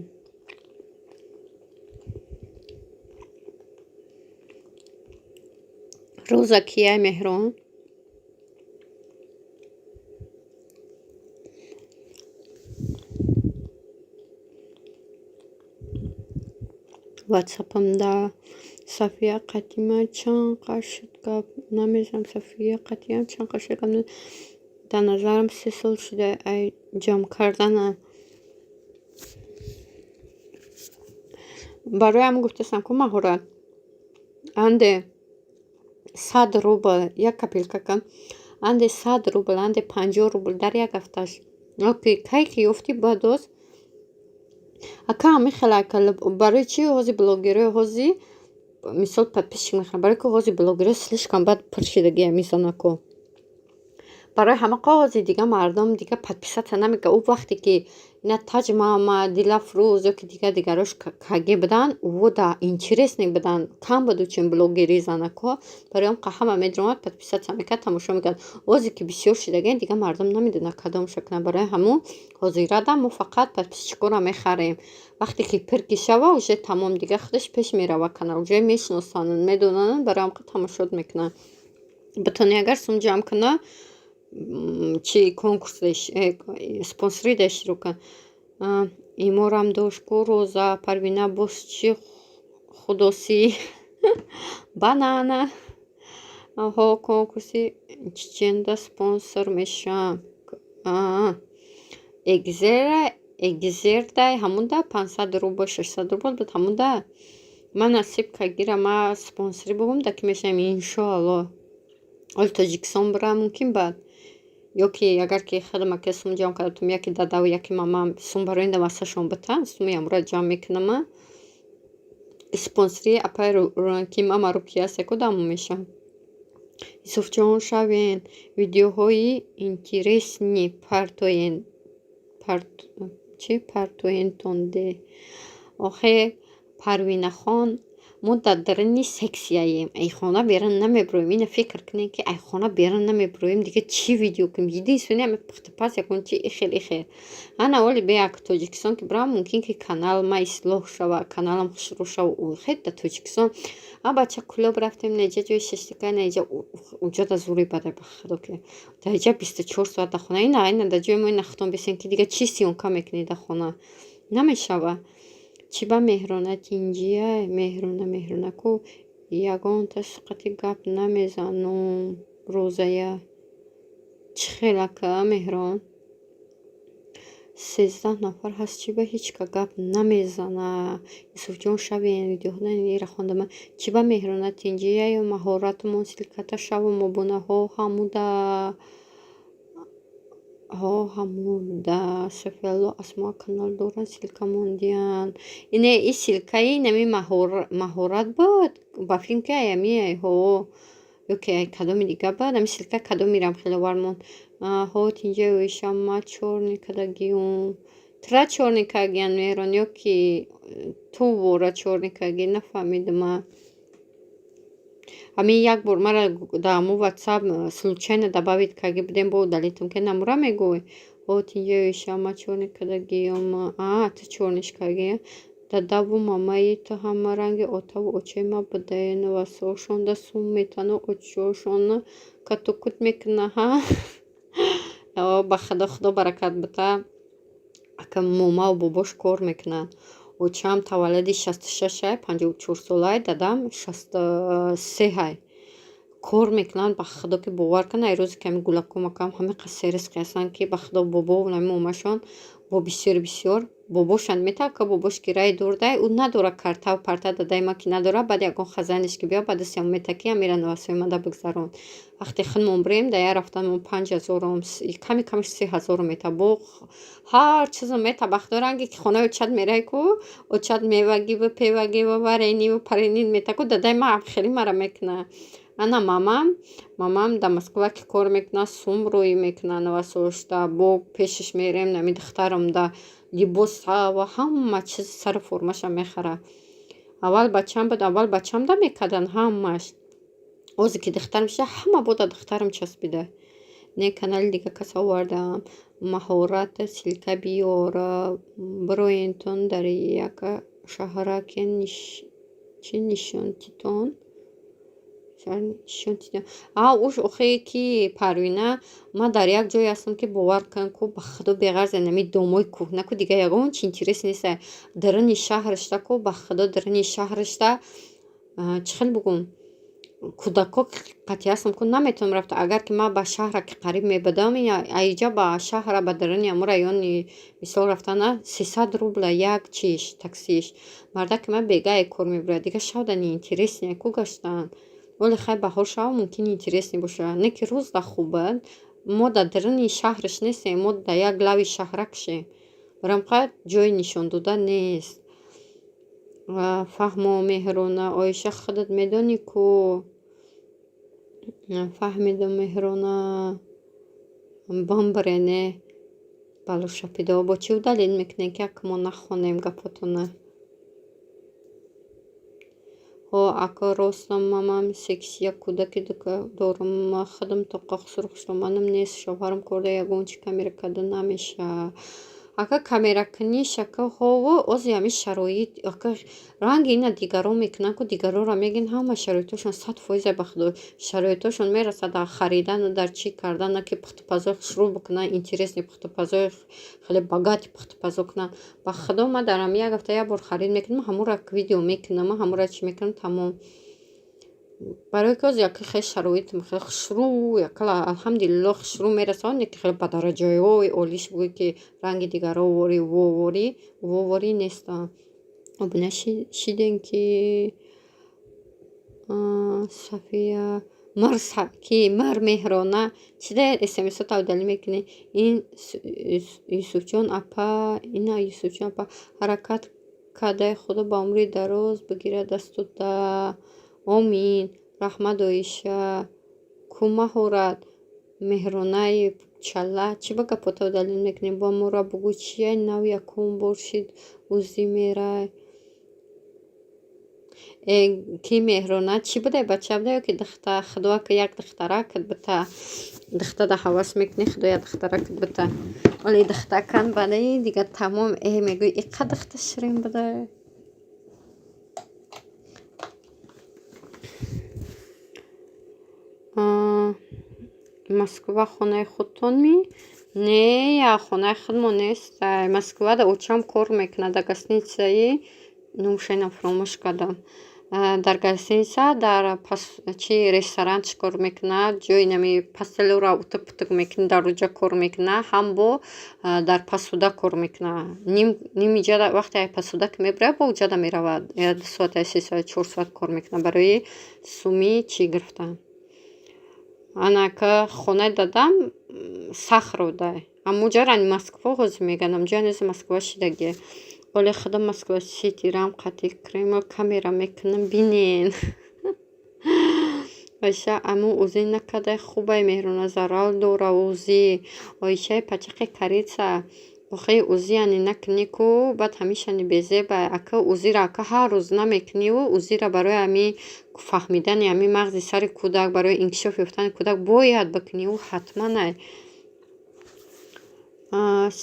[SPEAKER 1] роза кия меҳрон ватсапамда сафия қатима чанд қашуд гап намезам София қатиям чанд қашакам дар назарам 3 сол шуда ай ҷамъ кардана. бароям гуфтастам ку маҳорат анде 100 рубл як капелкака анде 100 рубл анде 50 рубл дар як ҳафташ окей кай ки ёфти бадоз ака мехелака барои чи ҳози блогерӣ ҳози мисол подписчик мехела барои ки ҳози блогерӣ слишком бад пуршидагия мизанако барои ҳама қоғози дига мардум дига подписатся намека ӯ вақте ки ина Таҷ Муҳаммад Дилафрӯз ё ки дигарош каге будан вода интересный будан кам буду чин блогери занако барои он ҳама медромад подписатся мекард тамошо мекард ҳозе ки бисёр шидагин дига мардум намедонад кадом шакна барои ҳамун ҳозирада мо фақат подписчикора мехарем вақте ки пирки шава уже тамом дига худаш пеш мерава канал уже мешиносананд медонанд барои ҳам тамошот мекунанд бутони агар сум ҷамъ кунад чи конкурс спонсорӣ да шурӯъ кан иморам дошт ку роза Парвина боз чи худоси банана ҳо конкурси чиченда спонсор мешавам экзердай ҳамуда 500 рубл 600 рубл буд ҳамуда ман насиб кагира ма спонсорӣ бубум да ки мешавам иншоалло оли Тоҷикистон бира мумкин бад ё ки агар ки хадамаке сум ҷамъ кардатум яки дадаву яки мамам сум барои ин васашон бутан суми амра ҷамъ мекунама спонсорӣ апай ки мама рукиясеку дамо мешавам Исуфҷон шавен видеоҳои интересни партоентонде охе Парвинахон мо дар дарани сексияем айхона берун намебироем ина фикр кунем ки айхона берун намебироем дига чӣ видео кунем единствени ами пухтапаз якун чи ихел ана оли беяк Тоҷикистон ки бирам мумкин ки канал ма ислоҳ шава каналам хушрӯ шава хел да Тоҷикистон а бача клуб рафтем неҷа ҷои шаштика неҷа уҷа да зури бада ба худо ки даҷа 24 соат да хона ина да ҷои мо ина хутон бисем ки дига чӣ сиёнка мекунӣ да хона намешава чи ба меҳрона тинҷия меҳронаку ягонта сиқати гап намезанум розая чӣ хелака меҳрон 13 нафар ҳаст чи ба ҳечка гап намезана Исуфҷон шавен видеоҳоира хондама чи ба меҳрона тинҷия ё маҳоратмон силката шаву мобунаҳо ҳамуда софиялло асмо канал доран силка мондиян ине и силкаи нами маҳорат буд ба филм ки аямиайҳо ё ки кадоми дига буд ами силка кадомирам хеловар монд ҳо тинҷия уишама чорни кадагиум тра чорни кагиян мерон ё ки ту вора чорни каги нафаҳмидима ами як бор мара да мо ватсап случайно добавит каги будем бо далитум ки намура мегӯй ҳо тинҷия уишама чорни кадагиум ту чорниш каги дадаву мамаи ту ҳама ранги отаву очема будаен васошонда сум метану очошон катукут мекуна ба худо баракат бута ака момаву бобош кор мекунанд очам таваллуди 66 ай 54 солаи дадам 63 ай кор мекунанд ба худо ки бовар кунад ай рӯзе ки ами гулакомакам ҳамақа сериски ҳастанд ки ба худо бобо нами момашон бо бисёр бобошанд метав ка бобош ки рай дордай ӯ надора картав парта дадаи ма ки надора баъд ягон хазаниш ки биё ба дастам мета ки амира навасои мада бигзарон вақте худмон бирем да я рафтам 5000 ками камиш 3000 мета бо ҳар чизм мета ба худо ранге ки хонаи очад мерай ку очад мевагиву певагиву варениву паренин мета ку дадаи ма хеле мара мекуна ана мамам да Москва ки кор мекуна сум рӯӣ мекуна навасошта бо пешиш мерем нами духтарам да либоса ва ҳама чиз сару формаша мехара аввал бачам буд аввал бачам да мекардан ҳамаш ҳозе ки духтар меша ҳама бода духтарам часпида не канали дига кас овардам маҳорат силка биёра броентон дар яка шаҳраке чи нишонтитон уш охе ки Парвина ма дар як ҷое ҳастам ки бовар кун ку ба худо беғарза нами домои кӯҳна ку дига ягон чи интерес неста дарани шаҳрашта ку ба худо дарани шаҳрашта чӣ хел бугум кӯдако қатъи ҳастам ку наметавонам рафта. Агар ки ман ба шаҳра ки қариб мебудам, аиҷа ба шаҳра ба даруни ҳамун райони мисол рафтана 300 рубля як чиш таксиш. Марда ки ман бегае кор мебурам, дига шавдани интересне ку гаштан. Вале хай баҳор шава мумкин интересне боша. Не ки рӯз да хубад. Мо дар даруни шаҳраш нестем, мо дар як лави шаҳракшем. Барам қайд ҷои нишондода нест. Фаҳмо меҳрона Оиша худат медонӣ ку фаҳмидам меҳрона бамбарене балуша пидо бо чӣ далел мекунем ки як мо нахонем гапотона. Ҳо ака ростам мамам секси як кӯдаки дорам худам тоқа хусурух шудам манам нест шавҳарам корда ягон чи камера карда намеша. Ака камера куниш ака ҳово ози ҳами шароит ака ранги ина дигаро мекунанд ку дигарора мегин ҳама шароитошон 100% ба худо шароитошон мерасад дар харидану дар чӣ кардану ки пухтупазои шурӯъ бикунанд интересни пухтупазои хеле богати пухтупазо кунанд. Ба худо ман дар ҳами як ҳафта як бор харид мекунам ҳамонро видео мекунам ҳамонро чӣ мекунам тамом. Барои ки ози яка хеле шароитам хеле хушрӯъ якала алҳамдулиллоҳ хушрӯъ мерасад не ки хеле ба дараҷаҳои олиш бугӯи ки ранги дигаро ворӣ нестам. Обуна шидем ки Сафия мар меҳрона чида смсо тавдалӣ мекунӣ ин Юсуфҷон апа ина Юсуфҷон апа ҳаракат кадай худо ба умри дароз бигирад дастуда. Омин. Раҳмат Оиша ку маҳорат меҳронаи чалла чӣ ба гапо тавдалил мекунӣ ба мора бугӯ чия нав якум бор шид узи мерай ки меҳрона чӣ будай бача буда ё ки духта худоака як духтарак бита духтада ҳавас мекунӣ худо як духтарак бита вале духтакан бадаи дига тамом мегӯӣ иқа духта ширин будай. Москва хонаи худтонми? Не, хонаи худмон нест. Москва да очам кор мекунад дар гостиницаи нумушайна фаромӯш кардам. Дар гостиница дар чи ресторан чӣ кор мекунад ҷои нами пастелора утук мекунӣ дар руҷа кор мекунад ҳам бо дар посуда кор мекунад. Ними ҷада вақте посуда ки мебурад бо ҷада меравад 2 соат 3 соат 4 соат кор мекунад барои суми чӣ гирифтан. Анака хона дадам сахро дай. Аммо ҷарани Москва ҳозир меганам ҷаниз Москва шидаги. Оле худам Москва ситирам қатъи крема камера мекунам бинен. Оиша аммо узи накадай хубай меҳрона зарал дора узи. Оишаи пачақи карица охи узи ани накунӣ ку баъд ҳамишани безебай ака узира ака ҳар рӯз намекуниву узира барои ами фаҳмидани ами мағзи сари кӯдак барои инкишоф ёфтани кӯдак бояд бикуниву ҳатманай.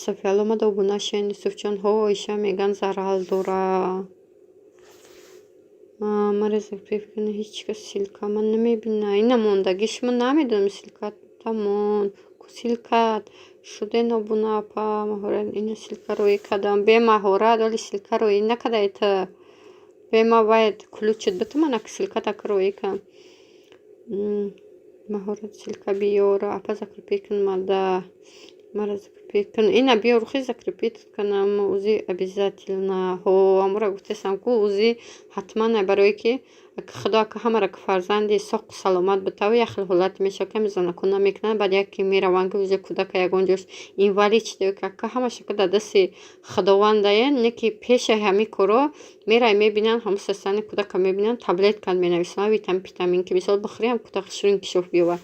[SPEAKER 1] Софиаломада обунашен Юсуфҷон ҳо Оиша меган зарал дора. Мареза фикркунӣ ҳеч кас силка ман намебина ина мондагӣ шумо намедонам силка тамон ку силкат шуден обуна апа маҳорат ина силкароӣ кардам бе маҳорат вале силкароӣ накадай ту бема вайд ключит битумана ки силката кроӣ кам маҳорат силка биёра апа закрепикн мада мара закрепикн ина биё рухи закрепит канам узи обязательно ҳо амора гуфтесам ку узи ҳатман барое ки худо ака ҳамара ки фарзанди соқу саломат битаву яхел ҳолати меша ки мизанаку намекунад баъд яке мераванд ки узи кӯдака ягон ҷош инвалид шуда ки ака ҳамаша ки дар дасти худовандае не ки пеши ҳами коро мерай мебинанд ҳамун састани кӯдака мебинанд таблетка менависанд витамин ки мисол бихӯриам кӯдак шур инкишоф биёбад.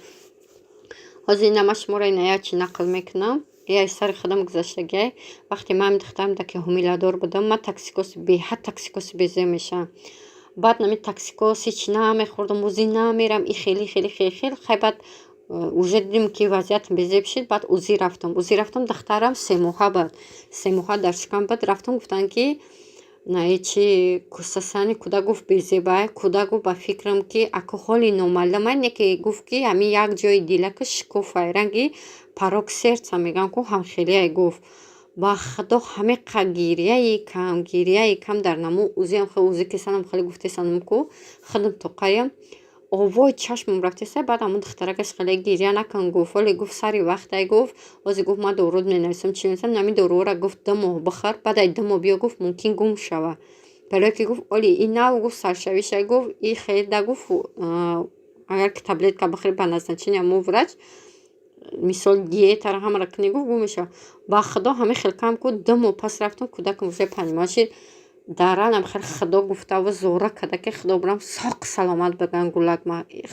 [SPEAKER 1] ҳозир инама шуморо иная чӣ нақл мекунам яй сари худам гузаштагиай вақте ман духтарам даки ҳомиладор будам ман таксикоси беҳад таксикоси безе мешам баъд нами таксикоси чӣ намехӯрдам узи намерам и хеле хай баъд уже дидим ки вазъият безеб шид баъд узи рафтам духтарам 3 моҳа буд 3 моҳа дар шикам буд рафтам гуфтанд ки наичи кусасани кӯдак гуфт безебай кӯдак гуфт ба фикрам ки ака ҳоли номаълумай не ки гуфт ки ҳами як ҷои дилаки шикофай ранги парок сердца меган ку ҳамхелияй гуфт ба худо ҳамиқа гирияи кам дар намо узиам хеле узи кисанам хеле гуфтесанам ку худам тоқаям овой чашмам рафтеса баъд амун духтаракаш хеле гирья накун гуфт оле гуфт сари вақтай гуфт ози гуфт ман доруд менависам чӣ менависам нами доруҳоро гуфт 2 моҳ бихар баъд ай 2 моҳ биё гуфт мумкин гум шава барое ки гуфт оли ин нав гуфт саршавиша гуфт и хелда гуфт агар ки таблетка бихӯри ба назначение аму врач мисол диетаро ҳамаро кунӣ гуфт гум мешава ба худо ҳамин хел кам ку 2 моҳ пас рафтам кӯдакам рӯзаи панҷмаши даралам хел худо гуфтаву зора када ки худо бурам соқ саломат биган гулак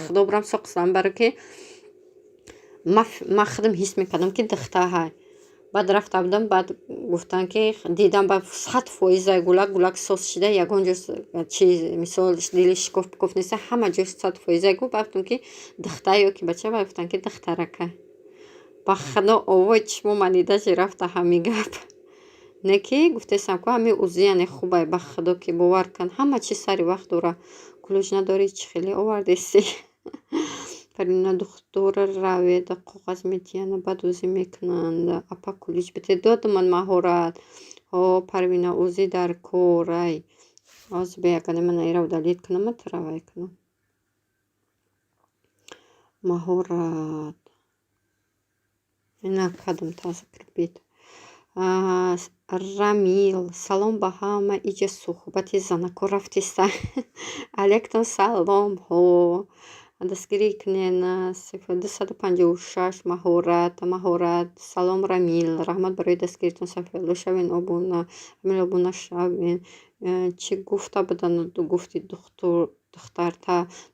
[SPEAKER 1] худо бурам соқ саломат баро ки ман худам ҳис мекардам ки духтар ҳай баъд рафта будам баъд гуфтан ки дидам ба 100% гулак сос шуда ягон ҷо чиз мисол дили шикоф пикоф неста ҳама ҷош 100% гуфт баъдам ки духтар ё ки бача ба гуфтан ки духтарака ба худо овои чишмо манидаши рафта ҳамин гап не ки гуфтесам ку ҳамин узияне хубай ба худо ки бовар кан ҳама чиз сари вақт дора кулӯҷ надорӣ чӣ хеле овардеси парвина духтура раведа коғаз метияна баъд ӯзӣ мекунанд апа кулӯҷ бите додуман маҳорат ҳо парвина ӯзӣ дар корай озбеякане ман ира удалит кунама таравай кунам маҳорат ина кадум тазкир бит рамил салом ба ҳама иҷа суҳбати занако рафтиста алектон салом ҳо дастгирӣ кунена 256 маҳорат салом рамил раҳмат барои дастгиритон сафиялло шавен обуна рамил обуна шавен чӣ гуфта буданд гуфти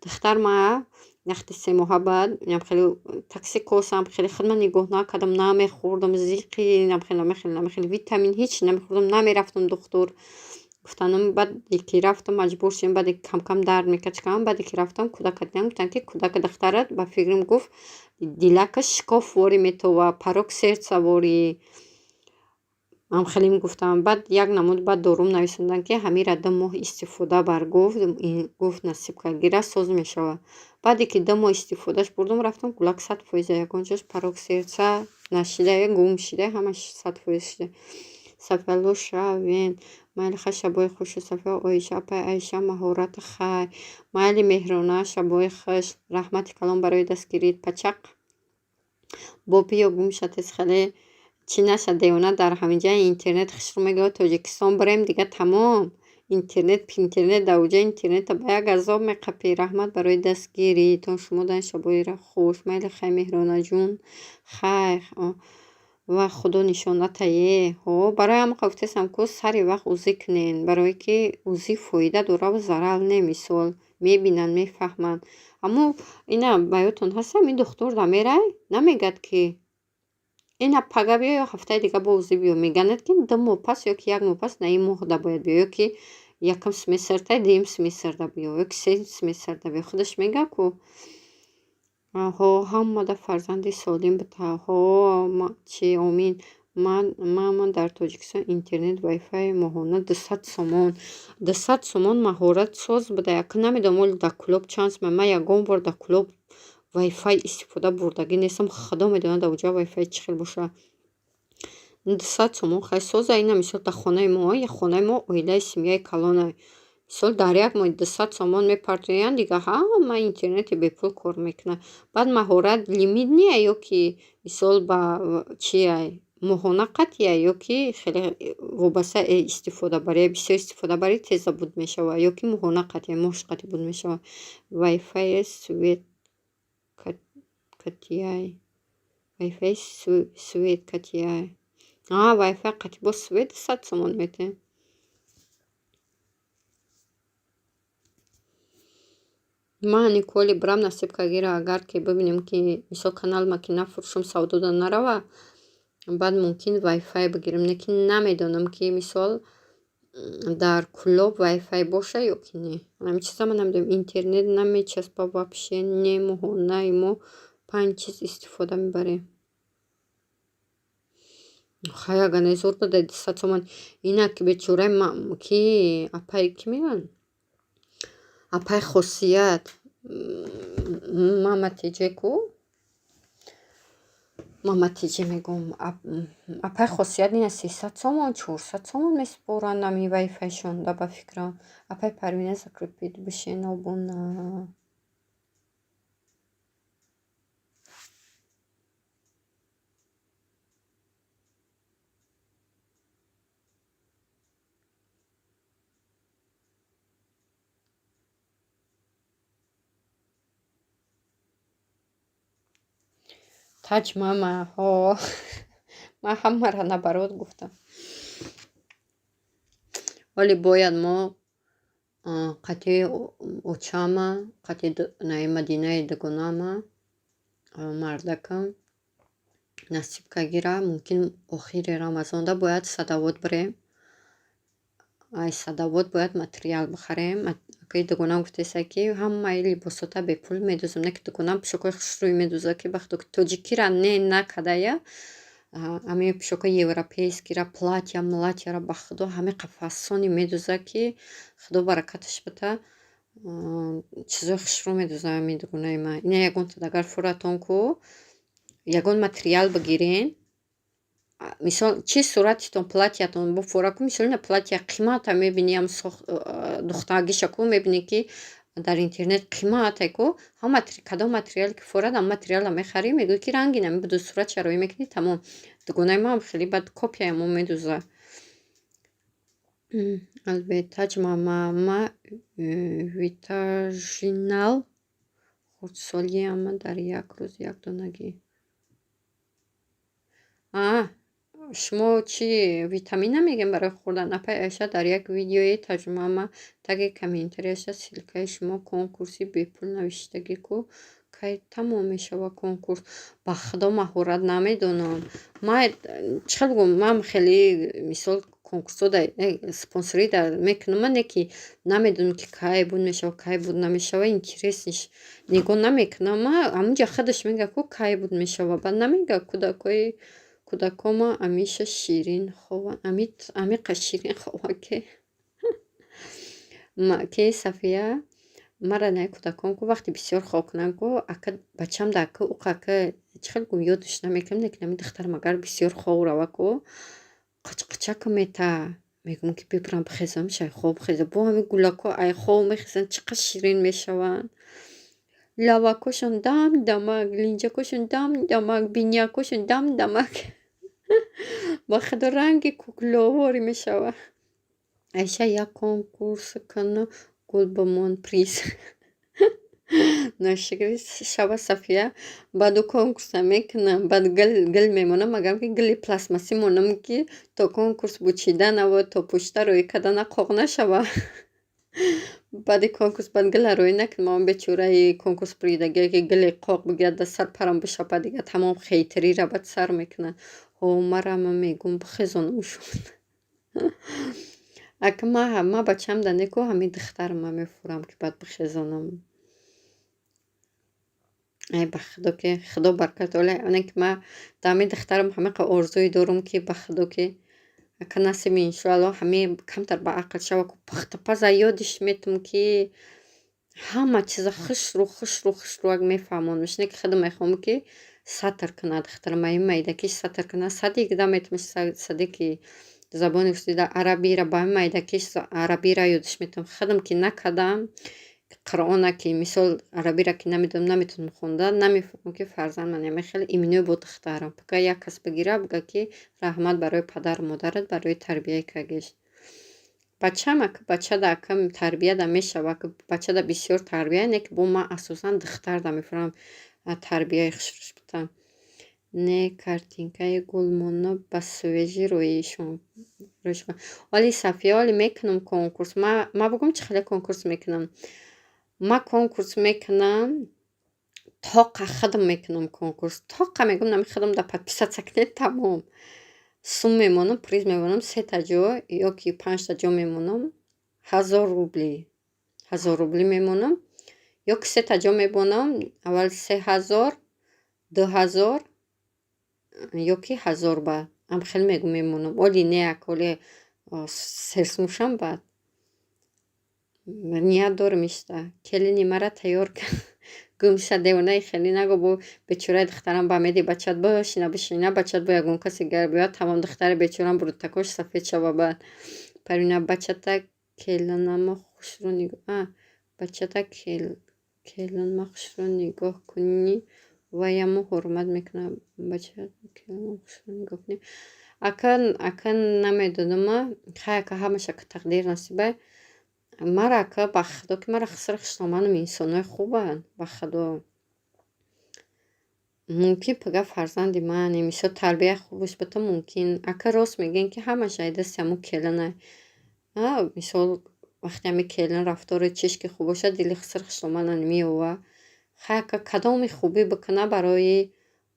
[SPEAKER 1] духтар ма вақти 3 моҳа баъд хеле такси косам хеле худман нигоҳ накардам намехӯрдам зиқи намехеле витамин ҳеч намехӯрдам намерафтам духтур гуфтанам баъд ки рафтам маҷбур шудем баъде камкам дард мекард чикардам баъде ки рафтам кӯдака дидам гуфтанд ки кӯдака духтарат ба фикрам гуфт дилакаш шикоф ворӣ метова парок сердца ворӣ ман хеле мегуфтам баъд як намуд баъд дорум нависонданд ки ҳамира 2 моҳ истифода бар гуфт насибка гира соз мешава баъде ки 2 моҳ истифодаш бурдам рафтам гулак 100% ягон ҷош парок сердца нашида гум шида ҳамаш 100% шида сафиялло шавен майли хай шабои хушу сафия оиша апай айша маҳорати хай майли меҳрона шабои хуш раҳмати калон барои дастгирит пачақ бо биё гум шатес хеле чӣ наша девона дар ҳаминҷаи интернет хишру мегӯяд тоҷикистон бирем дига тамом интернет дар уҷа интернета ба як азоб меқапӣ раҳмат барои дастгиритон шумо дан шабоира хуш майли хай меҳрона ҷун хай ва худо нишонатае ҳо барои ҳама гуфтесам ку сари вақт ӯзӣ кунен барое ки ӯзӣ фоида дораву зарар не мисол мебинанд мефаҳманд аммо ина ба ёдтон ҳаст ҳамин духтур дамерай намегад ки ина пага биё ё ҳафтаи дига бо ӯзӣ биё меганад ки 2 моҳ пас ё ки 1 моҳ пас на ин моҳ да бояд биё ё ки якам семестрта дуюм семестрда биё ё ки 3 семестрда биё худаш мега ку ҳо ҳамада фарзанди солим бита ҳо чӣ омин ман дар тоҷикистон интернет вайфай моҳона 200 сомон маҳорат соз буда як намедонам оли дар клуб чанд сомон ман ягон бор дар клуб вайфай истифода бурдагӣ нестам худо медонад дар уҷа вайфай чӣ хел боша 200 сомон хай соза ина мисол дар хонаи мо оилаи семьяи калона мисол дар як моҳ 200 сомон мепартоянд дига ҳама интернети бепул кор мекунад баъд маҳорат лимит неа ё ки мисол ба чиай моҳона қатъия ё ки хеле вобаста истифодабарӣ бисёр истифодабарӣ теза буд мешава ё ки моҳона қатъия моҳш қатъи буд мешава вайфай свет катъияй вайфай свет катъияй вайфай қатъи бо свет 100 сомон метен ман николи бирам насибка гира агар ки бибинем ки мисол канал ма ки нафурӯшам савдода нарава баъд мумкин вайфай бигирем лекин намедонам ки мисол дар клуб вайфай боша ё ки не ҳамин чиза ман намедонам интернет намечаспа вообще не моҳонаи мо 5 чиз истифода мебарем хай агар зор буда 200 сомон ина ки бечораи ки апай ки мегӯянд апай хосият маматиҷе ку маматиҷе мегӯм апай хосият ина 300 сомон 400 сомон месупоранд ами вайфайшон да ба фикрам апай парвина закрепит бишен обуна таҷ мама ҳо ман ҳамаро наоборот гуфтам. вале бояд мо қатъи очама қатъи Мадинаи дугунама мардакам насибка гира мумкин охири рамазонда бояд садовод бирем. ай садовод бояд материал бихарем. Акаи дугунам гуфтеса ки ҳамаи либосота бепул медӯзам. Не ки дугунам пӯшокҳои хушрӯй медӯза ки вақто тоҷикира не накадая ҳамаи пӯшокҳои европейскира платья млатьяра ба худо ҳамаи қафасони медӯза ки худо баракаташ бида. Чизои хушрӯ медӯза ҳамаи дугунаи ман. Ина ягон тадагар фуратон ку ягон материал бигирен. Мисол чӣ суратитон платьятон буфура ку мисол ина платья қимата мебини ам духтагиша ку мебини ки дар интернет қимате ку кадом материале ки фурад ам материала мехарӣ мегӯӣ ки рангина мебудӯ сурат чароӣ мекунӣ тамом. Дугунаи ман хеле бад копияамо медӯза. Албетта ҷмама витажинал хурдсолиама дар як рӯз як донагӣ. Шумо чӣ витамина мегӯем барои хӯрдан? Апай Айша дар як видеои таҷмама таги комментарияша силкаи шумо конкурси бепул навиштагӣ ку кай тамом мешава конкурс. Ба худо маҳорат намедонам. Чӣ хел бигӯм ман хеле мисол конкурсҳо спонсорӣ мекунам не ки намедонам ки кай буд мешава кай буд намешава интересиш нигоҳ намекунам. Ҳамунҷа худаш мегӯяд ку кай буд мешава баъд намегӯяд кӯдакома амиша ширин хова амиқа ширин хова ки Сафия мара не кӯдакон ку вақте бисёр хов кунанд ку бачам дака уқака чӣ хел гум ёдаш намекунам лекин ами духтар магар бисёр хов рава ку қичқичака мета мегӯям ки бибирам бихезам шай хов бихеза бо ҳами гулако ай хов мехезанд чӣ қадр ширин мешаванд. Лавакошон дам дамак линҷакошон дам дамак бинякошон дам дамак ба худо ранги кукловори мешава. Айша як конкурс кана гулбумон приз ношикри шава Сафия баъду конкурса мекунам баъд гил мемонам магам ки гили пластмассӣ монам ки то конкурс бучида навод то пушта рӯй кардана қоқ нашава. баъди конкурс баъд гила рӯй накунам он бечораи конкурс буридагие ки гили қоқ бигирад дар сар парам бишапад дига тамом хейтирира баъд сар мекунад. Марама мегӯям бихезонамшон. Ака ман бачам дане ку ҳамин духтарама мефурам ки баъд бихезонам. Ай ба худо ки худо баракат оле оне ки ман да ҳамин духтарам ҳамақа орзуи дорам ки ба худо ки ака насиби иншоалло ҳамин камтар ба ақл шава ку пухтапаза ёдиш метавам ки ҳама чиза хушрӯ ак мефаҳмонмаш не ки худо мехоҳам ки сатр кунад духтарам майдакиш сатр кунад садик да метавмаш садики забони русида арабира ба майдакиш арабира ёдаш метавам худам ки накардам қуръона ки мисол арабира ки намедонам наметавонам хондан намефаҳмам ки фарзанд ман яме хеле иминой бо духтарам пока як кас бигира бига ки раҳмат барои падару модарат барои тарбияи кагиш. Бачам ака бача да ака тарбия да мешава бача да бисёр тарбия не ки бо ман асосан духтар да мефурам тарбияи хушрӯш бутам. Не картинкаи гулмоно ба свежи рӯишон. Оли Сафия оли мекунам конкурс. Ман бигӯям чӣ хеле конкурс мекунам. Ман конкурс мекунам тоқа худам мекунам конкурс. Тоқа мегӯям нами худам да подписаться кунед тамом. Сум мемонам приз мемонам 3 ҷо ё ки 5 ҷо мемонам 1000 рубли мемонам ё ки 3 ҷо мемонам аввал 3000 2000 ё ки 1000 баъд ам хеле мегӯям мемонам. Оли не ак оли серсмӯшам баъд ният дорам ишта келини мара тайёр гӯмша девонаи хеле нагӯ бо бечораи духтарам ба меди бачат бошина бачат бо ягон касе гар биёяд тамом духтари бечорам буртакош сафед шава баъд парвина бачата келанама хушрӯ нигоҳ кунӣ ваямо ҳурмат мекунам бачат келанама хушрӯ нигоҳ кунӣ. Ака намедонама хай ака ҳамаша ка тақдир насибай мара ака ба худо ки мара хисар хуштомадам инсонои хубанд ба худо. мумкин пага фарзанди мане мисол тарбияи хубаш ба ту мумкин ака рост мегӯен ки ҳамаша ай дасти ҳамун келинай мисол вақте ҳами келин рафтори чиш ки хуб бошад дили хиср хишломанан меова хай ака кадоми хубӣ бикуна барои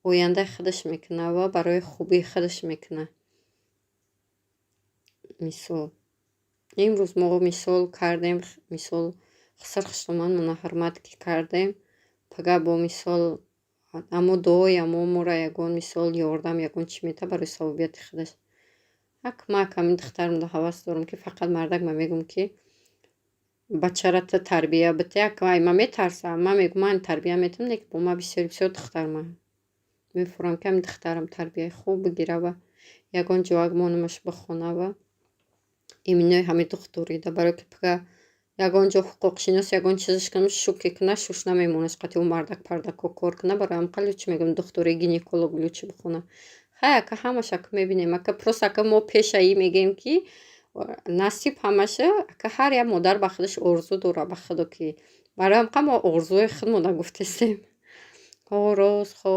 [SPEAKER 1] ояндаи худаш мекуна ва барои хубии худаш мекуна. Мисол имрӯз мо мисол кардем мисол хиср хишломанмона ҳурмат ки кардем пага бо мисол амо дуои амо мора ягон мисол ёрдам ягон чӣ мета барои савобияти худаш. Ма ҳамин духтарамда ҳавас дорам ки фақат мардак ма мегӯм ки бачара ту тарбия бите ай ма метарсам ма мегӯм ман тарбия метавонам лекин бо ма бисёр бисёр духтар ма мефурам ки ҳамин духтарам тарбияи хуб бигирава ягон ҷо монамаш бихонава иминои ҳами духтурида барое ки пага ягон ҷо ҳуқуқшинос ягон чизаш кунам шуке куна шуш намемонаш қати ӯ мардак пардако кор куна барои ҳам қали чӣ мегӯям духтури гинеколог лучи бихонам хай ака ҳамаша ак мебинем ака просто ака мо пеша ӣ мегӯем ки насиб ҳамаша ака ҳар як модар ба худаш орзу дора ба худо ки барои ҳам қа мо орзуи худмон нагуфтестем ҳо рост хо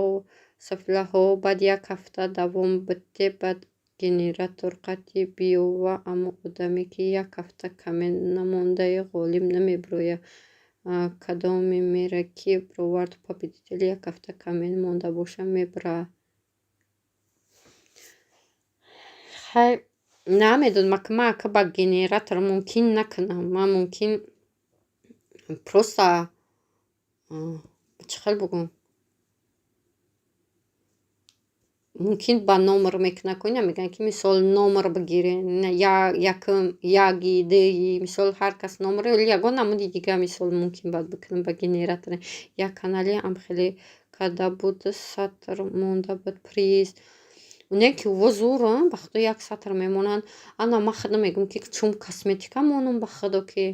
[SPEAKER 1] сафлаҳо баъд як ҳафта давом бите баъд генератор қатъи биёва аммо одаме ки як ҳафта каме намондаи ғолиб намебирояд кадоме мера ки бировард победители як ҳафта каме монда боша мебра хай намедонам ака ман ака ба генератор мумкин накунам ман мумкин просто чӣ хел бигӯм мумкин ба номер мекуна ку намегӯянд ки мисол номер бигирен якум яги дуи мисол ҳар кас номер вале ягон намуди дига мисол мумкин баъд бикунам ба генератор як канали ам хеле када буд сатр монда буд приз оне ки возуро ба худо як сатр мемонанд ана ман худо мегӯям ки чум косметика монам ба худо ки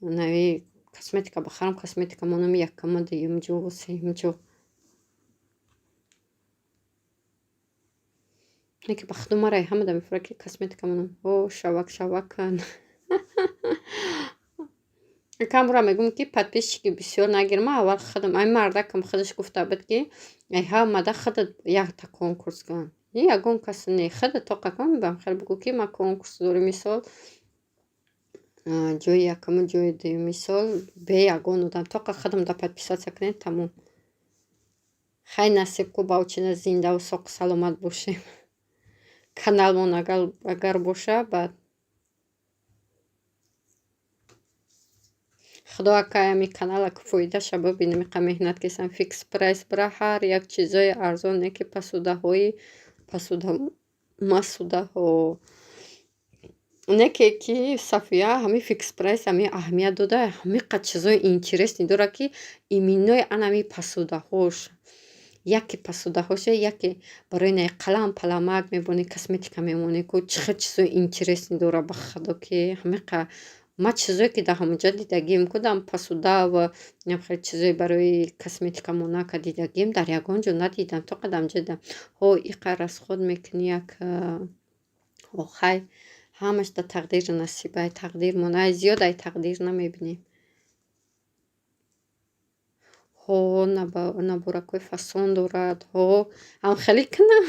[SPEAKER 1] нави косметика бихарам косметика монам якума дуюм ҷо сеюм ҷо ки ба худо мара ҳамада мефурад ки косметика монам шавак шавакан камра мегӯм ки подписчики бисёр нагирма аввал худам ай мардакам худаш гуфта буд ки ай ҳамада худат якта конкурс кун ягон касе не худат тоқа кун бам хел бигӯ ки ма конкурс дорем мисол ҷои якуму ҷои дуюм мисол бе ягон одам тоқа худам да подписатсия кунед тамом хай насиб ку бавчина зиндаву соқу саломат бошем каналмон агар боша баъд худо ака ами канала ки фоидаша бибинем иқа меҳнат кесам фикс прайс бира ҳар як чизои арзон не ки посудаҳои посуда масудаҳо не ки София ҳами фикс прайс ҳами аҳамият дода ҳамиқа чизои интересни дора ки иминои анами посудаҳош яке посудаҳоша яке барои наи қалам паламак мебони косметика мемоне ку чӣ хел чизои интересни дора ба худо ки ҳамиқа ма чизое ки дар ҳамонҷо дидагим ку дар посуда ва хел чизои барои косметика монака дидагим дар ягон ҷо надидам то қадам ҷо дидам иқа расход мекунӣ яка хай ҳамаш дар тақдири насиба ай тақдир мона ай зиёд ай тақдир намебинем наборакҳои фасон дорад ам хеле кунам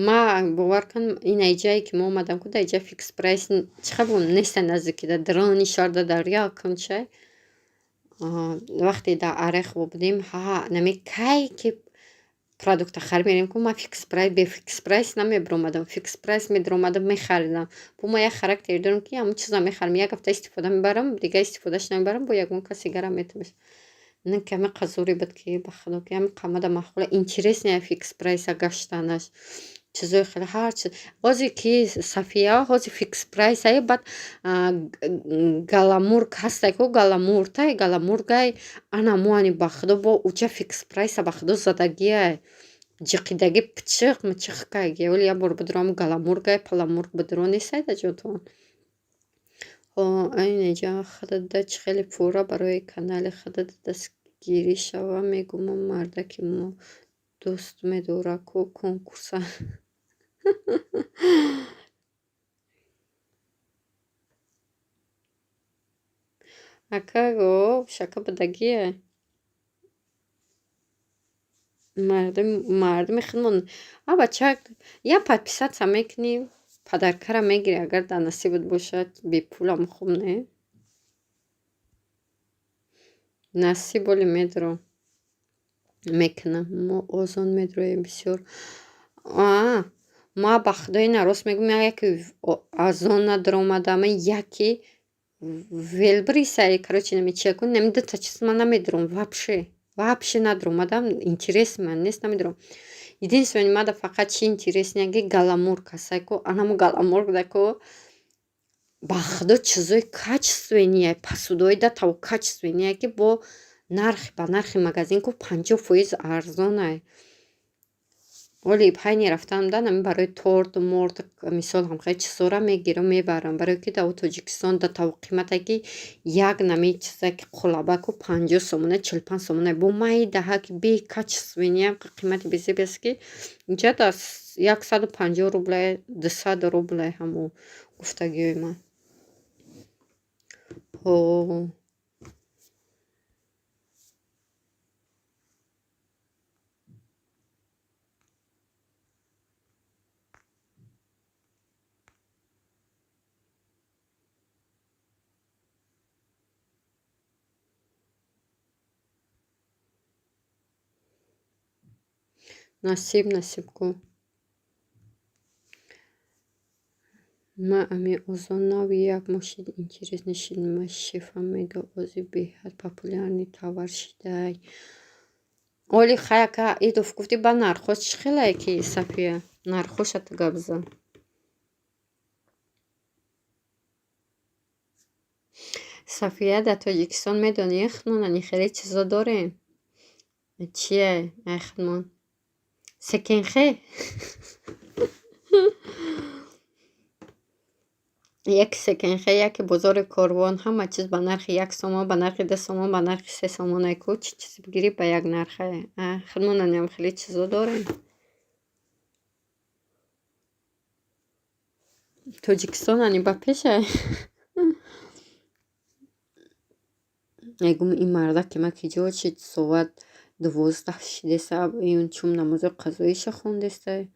[SPEAKER 1] ма бовар кун ин айҷае ки мо омадам ку дар айҷа фикс прайс чӣ хел бигӯм неста наздики дар дрони шарда дар якум чай вақте дар Орехово будем нами кай ки продукта харид мерем ку ма фикс прайс бе фикс прайс намебиромадам фикс прайс медиромадам мехаридам бо ма як характери дорам ки ҳамун чиза мехарам як ҳафта истифода мебарам дига истифодаш намебарам бо ягон каси дигарам метавонам ин ки ҳамиқа зӯре буд ки ба худо ки ҳамиқа омада маъқула интересния фикс прайса гаштанаш чизои хеле ҳар чиз ҳозе ки София ҳозе фикс прайс ай баъд галамург ҳастай ку галамуртай галамургай ана муани ба худо бо уҷа фикс прайса ба худо задагиай ҷиқидаги пичиқ мичиқкайги вале як бор бидурам галамургай паламург бидуро несайда ҷотон айнеҷа худада чӣ хеле пурра барои канали худада дастгирӣ шава мегӯмам мардаки мо дӯст медорад ку конкурса. Ака гуфт шака бадагие. Мардуми худмон бачак як подписаться мекунӣ, падаркара мегирӣ, агар дар насибат бошад, бепулам хуб не? Насиб боли медро мекунам, мо озон медроем бисёр. Ма ба худои нарост мегӯям, яке азон надромадам, яке велбрисай, короче, намечиякун, нами дута чиз ман намедорам вообще надромадам, интереси ман нест, намедорам. Единственное мада фақат чи интересняги галамурка сайко, анаму галамурдако ба худо чизои качествение, посудои да таво качествение ки бо нархи ба нархи магазин ку 50% арзонай. Оли ҳайне рафтам да нами барои торту морту мисол ҳамхеле чизора мегирам мебарам, барое ки дар Тоҷикистон да таво қимате ки як нами чизе ки қулабаку 50 сомона 45 сомона бо майи даҳа ки бекачественияам қимати бисеб аст ки инҷа да 150 рубле 200 рубле ҳамо гуфтагиёи ман. Насиб ку. Ма ами озон нави як мошини интересный шинма шефам мега ози беҳад популярный товар шидай. Оли хаяка идов гуфти ба нархош чӣ хелае ки Сафия? Нархошату гап зан. Сафия дар Тоҷикистон медонӣ худмонани хеле чизо дорем. Чие ай худмон? Секенхе? Яки секенхе, яки бозори Корвон, ҳама чиз ба нархи 1 сомон, ба нархи 2 сомон, ба нархи 3 сомонае ку чӣ чиз бигирӣ ба як нархае. Худмонаниам хеле чизо дорем. Тоҷикистонани ба пешае. Мегӯм ин марда кимак иҷод шид соат 12 шидеста ин чум намози қазоиша хондестай.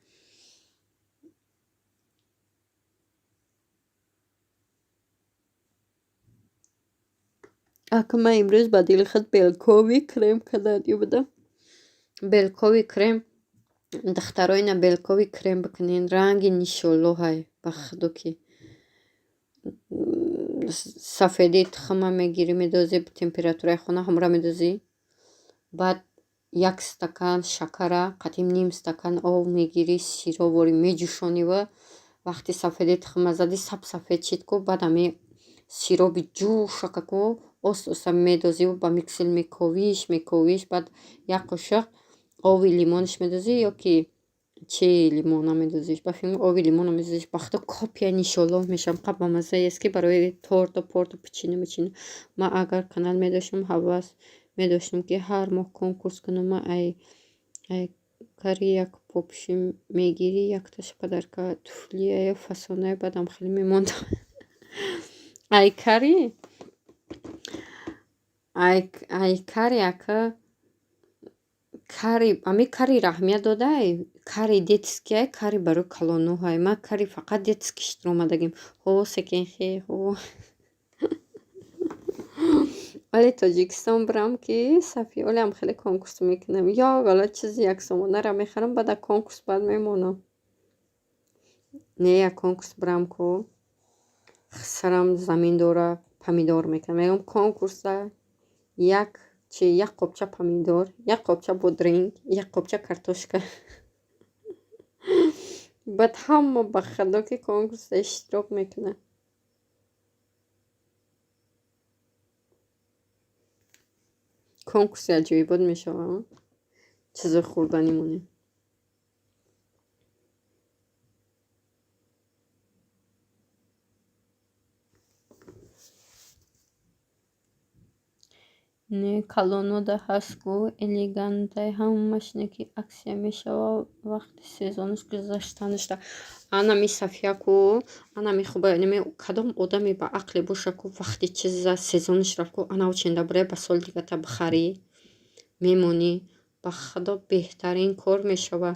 [SPEAKER 1] Ака ман имрӯз ба дили худ белкови крем карданӣ будам. Белкови крем, духтароина белкови крем бикунен, ранги нишонлоҳай ба худо ки сафедии тухма мегирӣ медозӣ, температураи хона ҳамура медозӣ, баъд 1 стакан шакара, қатъи ним стакан об мегирӣ, сироворӣ меҷӯшонӣ. Вақти сафедии тухма задӣ саф-сафед шид ку, баъд ами сироби ҷӯшака ку оста оста медозӣ, ба миксер мековиш, баъд як қошиқ оби лимонаш медозӣ ё ки чии лимона медозиш, ба фикр оби лимона медозиш. Ба худо копия нишонлоҳ мешавам, қаб ба маззаест ки барои порту пичина мичина. Ман агар канал медоштам, ҳавас медоштам ки ҳар моҳ конкурс кунам. Ман ай кари як попши мегирӣ, якташа падарка туфлие фасоне, баъдам хеле мемондам. Ай кари ака кари ами кари раҳмият додай, кари детские, кари барои калоноҳай. Ман кари фақат детски шуд омадагим. Секенхе вале Тоҷикистон бурам ки Сафия олиам хеле конкурс мекунам. Як ала чизи 1 сомонара мехарам, баъд конкурс баъд мемонам. Не як конкурс бурам ку сарам замин дора помидор мекунам. Мегӯям конкурса як қопча помидор, як қопча бодринг, як қопча картошка. Баъд ҳама ба худо ки конкурса иштирок мекунад. Конкурси аҷоибот мешавад. Чизои хӯрданӣ монем. не калонода ҳастгу элегантай ҳамон машине ки аксия мешава вақти сезониш гузаштанашда анами сафияку анами хуба ними кадом одами ба ақле бошаку вақти чиза сезониш рафтку ана ученда буре ба соли дигата бихарӣ мемонӣ ба худо беҳтарин кор мешава.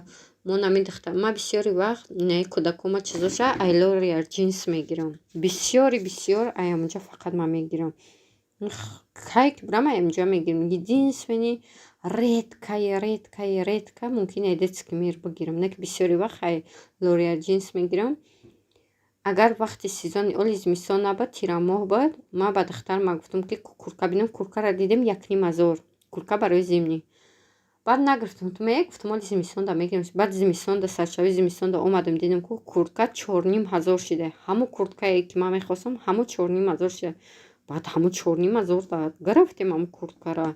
[SPEAKER 1] Мо намедохта ма бисёри вақт не кӯдакома чизоша айлорияр джинс мегирам бисёр аямҷа фақат ма мегирам кайк брам аямҷа мегирам ги джинс мени редка мумкин едецки мер бигирам не ки бисёри вақт айлорияр джинс мегирам. агар вақти сезони оли зимистон набад тирамоҳ бад ма ба духтар ма гуфтам ки куртка бинам курткара дидем 1000 куртка барои зимнӣ баъд нагирифтам ту мегуфтам оли зимистонда мегирам баъд зимистонда саршави зимистонда омадам дидам ку куртка 4500 шида ҳамо курткае ки ман мехостам ҳамо 4500 шида баъд ҳамо 4500 дад графтем ҳамо курткара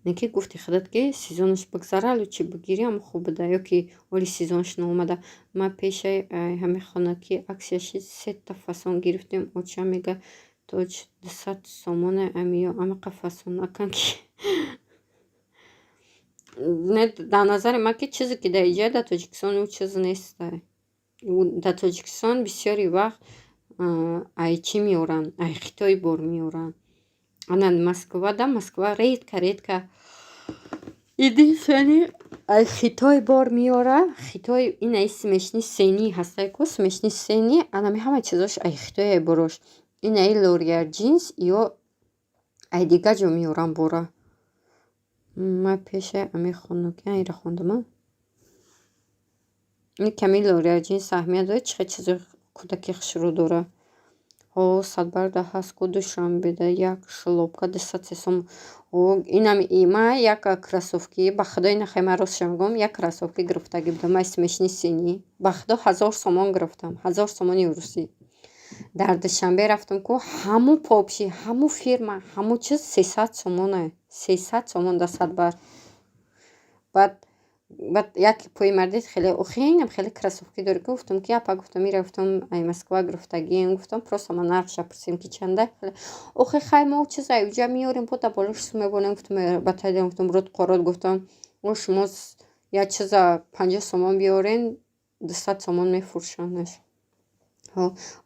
[SPEAKER 1] не ки гуфти худат ки сезонаш бигзаралу чи бигирӣ ҳам хуб буда ё ки оли сезонаш наомада ма пешаи ҳами хонаки аксияши 3 фасон гирифтем оча мега тоҷ 200 сомоне амиё амақа фасон накан ки не дар назари ман ки чизе ки дар иҷа дар Тоҷикистон ӯ чиз нест. Дар Тоҷикистон бисёри вақт ай чӣ меоранд ай Хитой бор меоранд ана Москва да Москва редка единствени ай Хитой бор меора Хитой инаи смешни сени ҳастай ку смешни сени анами ҳама чизош ай Хитой борош инаи лорияр джинс ё ай дига ҷо меоранд бора ма пешаи ами хонуки айра хондама ин ками лорияр джинс аҳамият дорад чихе чизи кӯдаки хушрӯ дора ҳо садбарда ҳастку душанбеда як шлопка 200 сом инам ма як кроссовки ба худои нахай ма ростша мегӯям як кроссовки гирифтагӣ будам ай смешни сени ба худо 1000 сомон гирифтам 1000 сомони русӣ дар душанбе рафтам ку ҳамо попши ҳамо фирма ҳамо чиз 300 сомона 300 сомон да садбар баъд як пои мардид хеле охинам хеле кроссовки дорӣ ки гуфтам ки апа гуфтам ира гуфтам ай Москва гирифтагием гуфтам просто ма нархша пурсем ки чанда охи хай мо чиз айҷа меорем бода болош су мебонем гуфтам батайдам гуфтам род qorot гуфтам о шумо я чиза 50 сомон биёрен 200 сомон мефурӯшанаш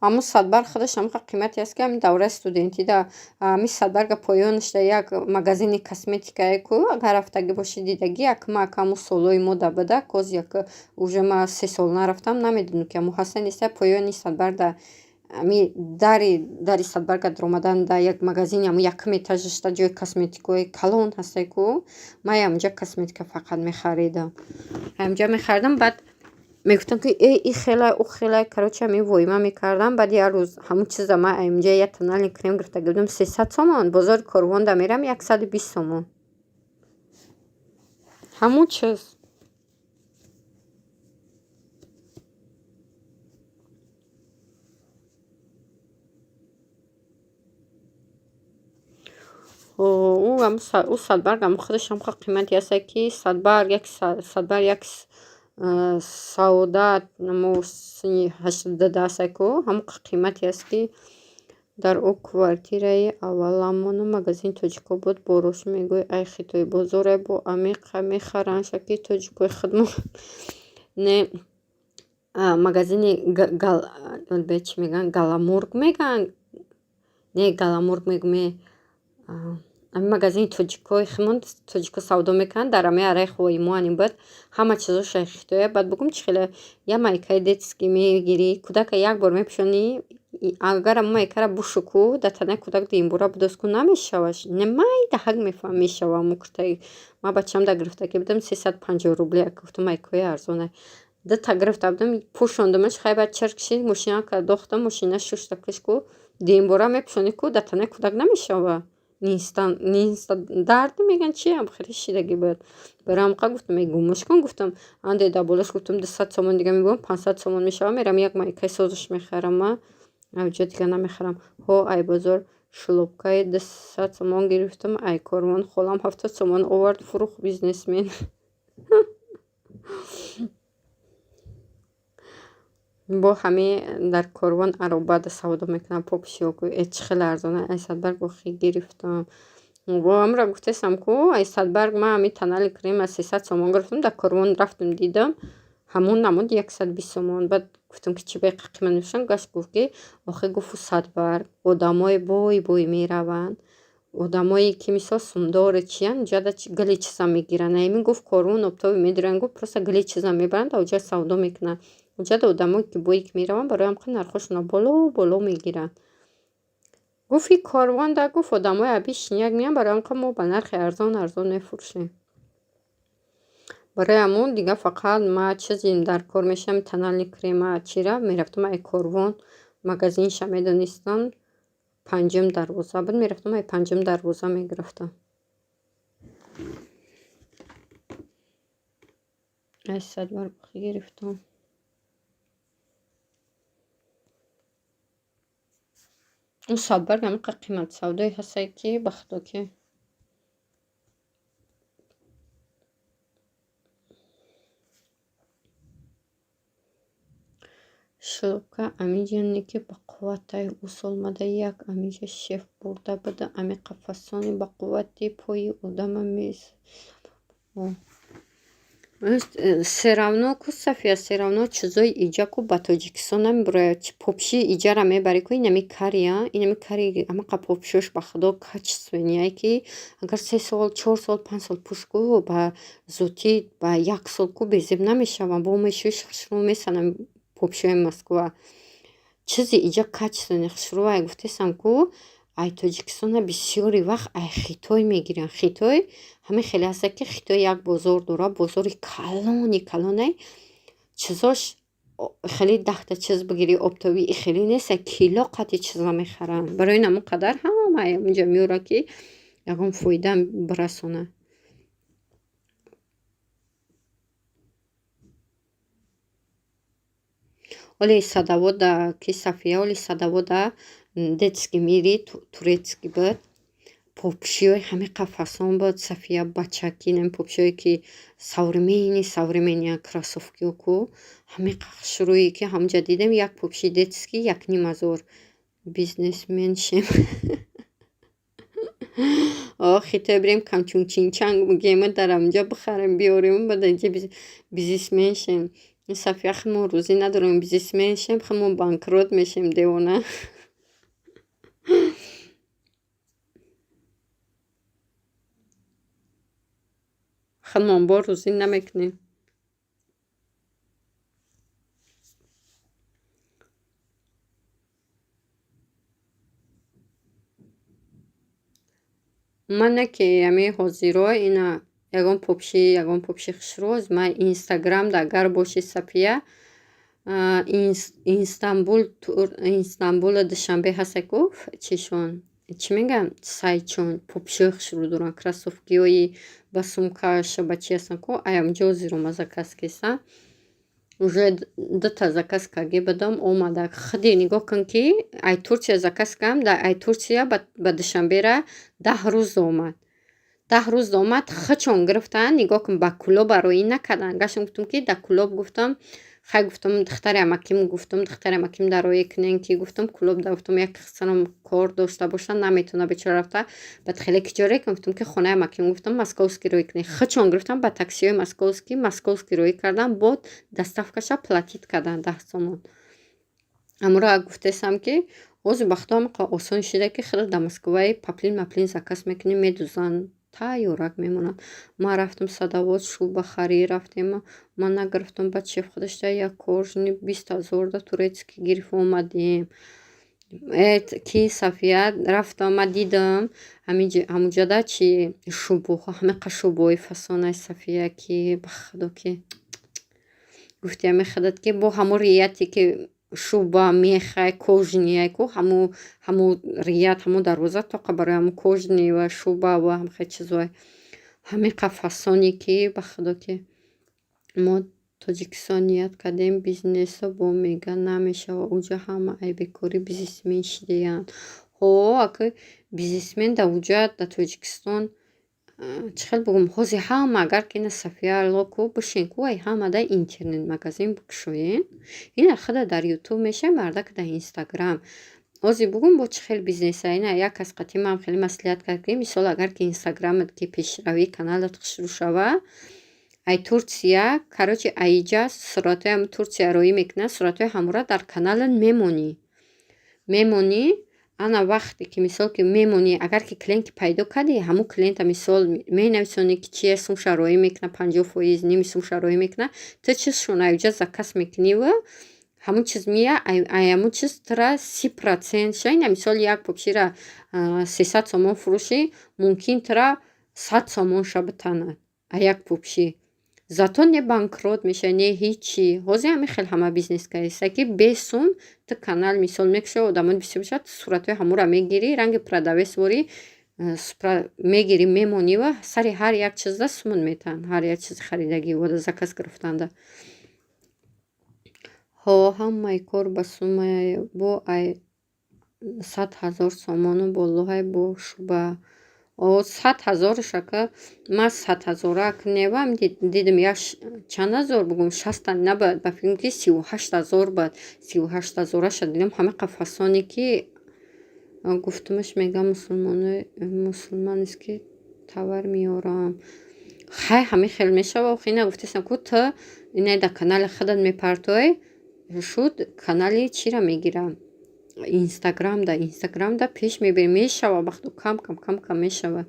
[SPEAKER 1] аммо садбар худаш ҳамқа қимати аст ки ҳами давраи студентида ҳами садбарга поёнашда як магазини косметикае ку агар рафтагӣ бошӣ дидагӣ якма каму солои мо дабада коз як уже ма 3 сол нарафтам намедонам ки амо ҳаста неста поёни садбарда ами дари садбарга даромадан да як магазини амо якум этажашда ҷои косметикои калон ҳастай ку ма ямҷа косметика фақат мехаридам ямҷа мехаридам баъд мегуфтам ки и хелай у хелай короче ами воима мекардам баъд як рӯз ҳамун чиза ма амҷа як тонали крем гирифтагӣ будам 300 сомон бозори Корвонда мерам 120 сомон ҳамун чиз ӯ садбарг ам худаш ҳамқа қимати аст ки садбарг як саодат намо сини 80 аст ку ҳамқа қимати аст ки дар о квартираи авваламону магазини тоҷикобод борош мегӯй ай Хитой бозоре бо амиқа мехаранд шаки тоҷикои худмо не магазини чӣ мегӯянд галаморг мегӯянд не галаморг мегӯме ами магазини тоҷикои худмон тоҷико савдо мекунанд дар ами арайхои моани бад ҳама чизош ай Хитое баъд бигӯм чӣ хеле я майкаи детски мегирӣ кӯдака як бор мепӯшонӣ агар амо майкара бушуку дар танаи кӯдак димбора будозку намешаваш не майда ҳаг мефаҳм мешава амо куртаи ма бачаам да гирифтагӣ будам 350 рубля гуфтам майкаи арзоне дита гирифта будам пӯшондамаш хай баъд чирк кишид мошинака дохтам мошина шуштакашку димбора мепӯшонӣ ку дар танаи кӯдак намешава нинста дард меган чи ам хеле шидагӣ буд барамқа гуфтам гумош кун гуфтам анде да болаш гуфтам 200 сомон дига мегӯям 500 сомон мешава мерам як майкаи созаш мехарам ма авҷо дига намехарам ҳо ай бозор шлопкаи 200 сомон гирифтам ай Корвон холам 70 сомон овард фурӯхт бизнесмен бо ҳами дар Корвон аробада савдо мекунам попшиёку чӣ хеле арзона ай садбарг охи гирифтам ва амра гуфтесам ку ай садбарг ма ами танали крема 300 сомон гирифтам, дар корвон рафтам дидам ҳамон намуд 120 сомон. Баъд гуфтам ки чӣ ба қима навишам, гашт гуфт ки охир гуфту садбарг одамои бой мераванд, одамое ки мисол сумдори чиянд ҷада гали чиза мегиранд, ами гуфт корвон обтоби медиранд, гуфт просто гали чиза мебаранд ауҷа савдо мекунанд, ҷада одамое ки бойи ки мераванд бароям ки нархошона боло мегиранд. гуфти корвон да гуфт одамои аби шиняк меянд, бароям ки мо ба нархи арзон мефурӯшем. барои ҳамон дигар фақат ма чизим дар кор мешам танали крема чира мерафтам ай корвон магазинша медонистам 5 дарвоза, баъд мерафтам ай 5 дарвоза мегирифтам. ай садбарг гирифтам. ин садбарг ҳамиқа қимат савдое ҳастае ки ба худо ки шӯка амиҷане ки ба қувватаи усолмада як амиҷа шеф бурда буда амиқа фасони ба қуввати пои одама серавно ку Сафия серавно чизои иҷа ку ба Тоҷикистон намебурад. Попши иҷара мебарӣ ку инами кария, инами кари амиқа попшош ба худо качественияе ки агар 3 сол 4 сол 5 сол пуш ку ба зудӣ ба 1 сол ку безеб намешаванд, бо мешӯиш хушрӯ месанам попшои Москва. Чизи иҷа качествени хушрӯ ай гуфтесам ку ай Тоҷикистона бисёри вақт ай Хитой мегиранд. Хитой ҳамин хеле ҳаста ки Хитой як бозор дорад, бозори калоне чизош хеле 10 та чиз бигири обтобӣ и хеле неста, кило қати чиза мехаранд. Барои ин ҳамон қадар ҳама онҷа меорад ки ягон фоида бирасонад. оли садовода ки Сафия оли садовода детски мири турецки буд, попшиёи ҳамиқа фасон буд. Сафия бачаки нами попшиёе ки современния кроссовкиё ку ҳамиқа хушрӯе ки ҳамҷа дидем як попши детски 1500 бизнесмен шем. Хитой бирем камчун чинчанг бигем дар амҷа бихарем биёрем буда инҷа бизнесмен шем. Сафия хи мо рӯзӣ надорем, бизнесмен шем, хи мо банкрот мешем девона. Хи мо бо рӯзӣ намекунем. мана ки ами ҳозиро ина ягон попши хушрӯ аз ма инстаграмда агар боши Сафия Инстанбула душанбе ҳаста ку чишон чӣ мегӯям сайчон попшиёи хушрӯ доранд, кроссовкиёи ба сумкаша ба чи ҳастанд ку ай амҷо озирома заказ кардам. Уже 2 та заказ карди будам омада. Худи нигоҳ кун ки ай Турсия заказ кардам, дар ай Турсия ба душанбера 10 рӯз омад. 10 рӯз омад, хичон гирифтанд, нигоҳ кун ба кӯлоб роӣ накарданд. Гаштам гуфтам ки дар кӯлоб гуфтам хай гуфтам духтари амаким дар роӣ кунен ки гуфтам кӯлоб да гуфтам як хисарам кор дошта боша наметавона бечора рафта. Баъд хеле киҷоре гуфтам ки хонаи амаким гуфтам московский роӣ кунен. Хичон гирифтам ба таксиёи московский роӣ кардан, бо доставкаша платит кардан 10 сомон. Амро гуфтесам ки ҳозир ба худо амиқа осон шуда ки хеле дар Москваи маплин заказ мекунем медӯзанд. Тайёрак мемонанд. Ман рафтам садовод шуба харӣ рафтем, ман нагирифтам, баъд шеф худаш да як кожани 20,000 да турецки гирифт омадем. Ки Сафия рафтам ма дидам ҳамуҷада чи шубоҳо ҳамиқа шубои фасонаи Сафия ки ба худо ки гуфти мехадад ки бо ҳамон рияте ки шуба мехай кожния ку ҳаму рият ҳаму дарвоза тоқа барои ҳаму кожни ва шуба ва ҳамиқа чизҳои ҳамиқа фасоне ки ба худо ки мо Тоҷикистон ният кардем бизнесо бо мега намешава. уҷа ҳама ай бекори бизнесмен шидаянд. ака бизнесмен да уҷа да Тоҷикистон чӣ хел бигӯм ҳозир ҳама агар ки ина Сафия локу бишен ку ай ҳама да интернет магазин бикушоен. Ина худа дар ютуб мешавад, марда ки дар инстаграм ози бугум бо чӣ хел бизнеса ина як кас қатъи ман хеле маслиҳат кард ки мисол агар ки инстаграмат ки пешравӣ каналат шурӯъ шава ай Турция короче аиҷа суратҳои ҳам Турция роӣ мекунад суратҳои ҳамора дар каналат мемонӣ ана вақте ки мисол ки мемонӣ агар ки клиенти пайдо кардӣ ҳамун клиента мисол менависонӣ ки чие сумша роӣ мекунад 50% ними сумша роӣ мекунад ту чизшон аиҷа заказ мекуниву ҳамун чиз мия ҳамун чиз тра 30% шайна мисол як попшира 300 сомон фурӯшӣ мумкин тра 100 сомон ша битанад як попши зато не банкрот мешавӣ не ҳичи ҳозир ҳамин хел ҳама бизнес кардиста ки бесум ту канал мисол мекушавӣ одамон бисёр бошад суратҳои ҳамора мегирӣ ранги продавецворӣ мегирӣ мемониву сари ҳар як чизда сумон метаҳанд ҳар як чизи харидагӣ вода заказ гирифтанда ҳо ҳамаи кор ба суммаи бо ай 100 000 сомону болоҳай бо шуба 100 000 шака ман 100 000 куневам дидим я чанд ҳазор бугум 60 набад ба фикрм ки 38 000 бад 38 000 ша дидам ҳама қафасоне ки гуфтумаш мегам мусулманист ки тавар меорам хай ҳамин хел мешава охина гуфтесам ку ту инай да канали худат мепартоӣ шуд канали чира мегирам инстаграмда пеш мебери мешава бахту кам мешава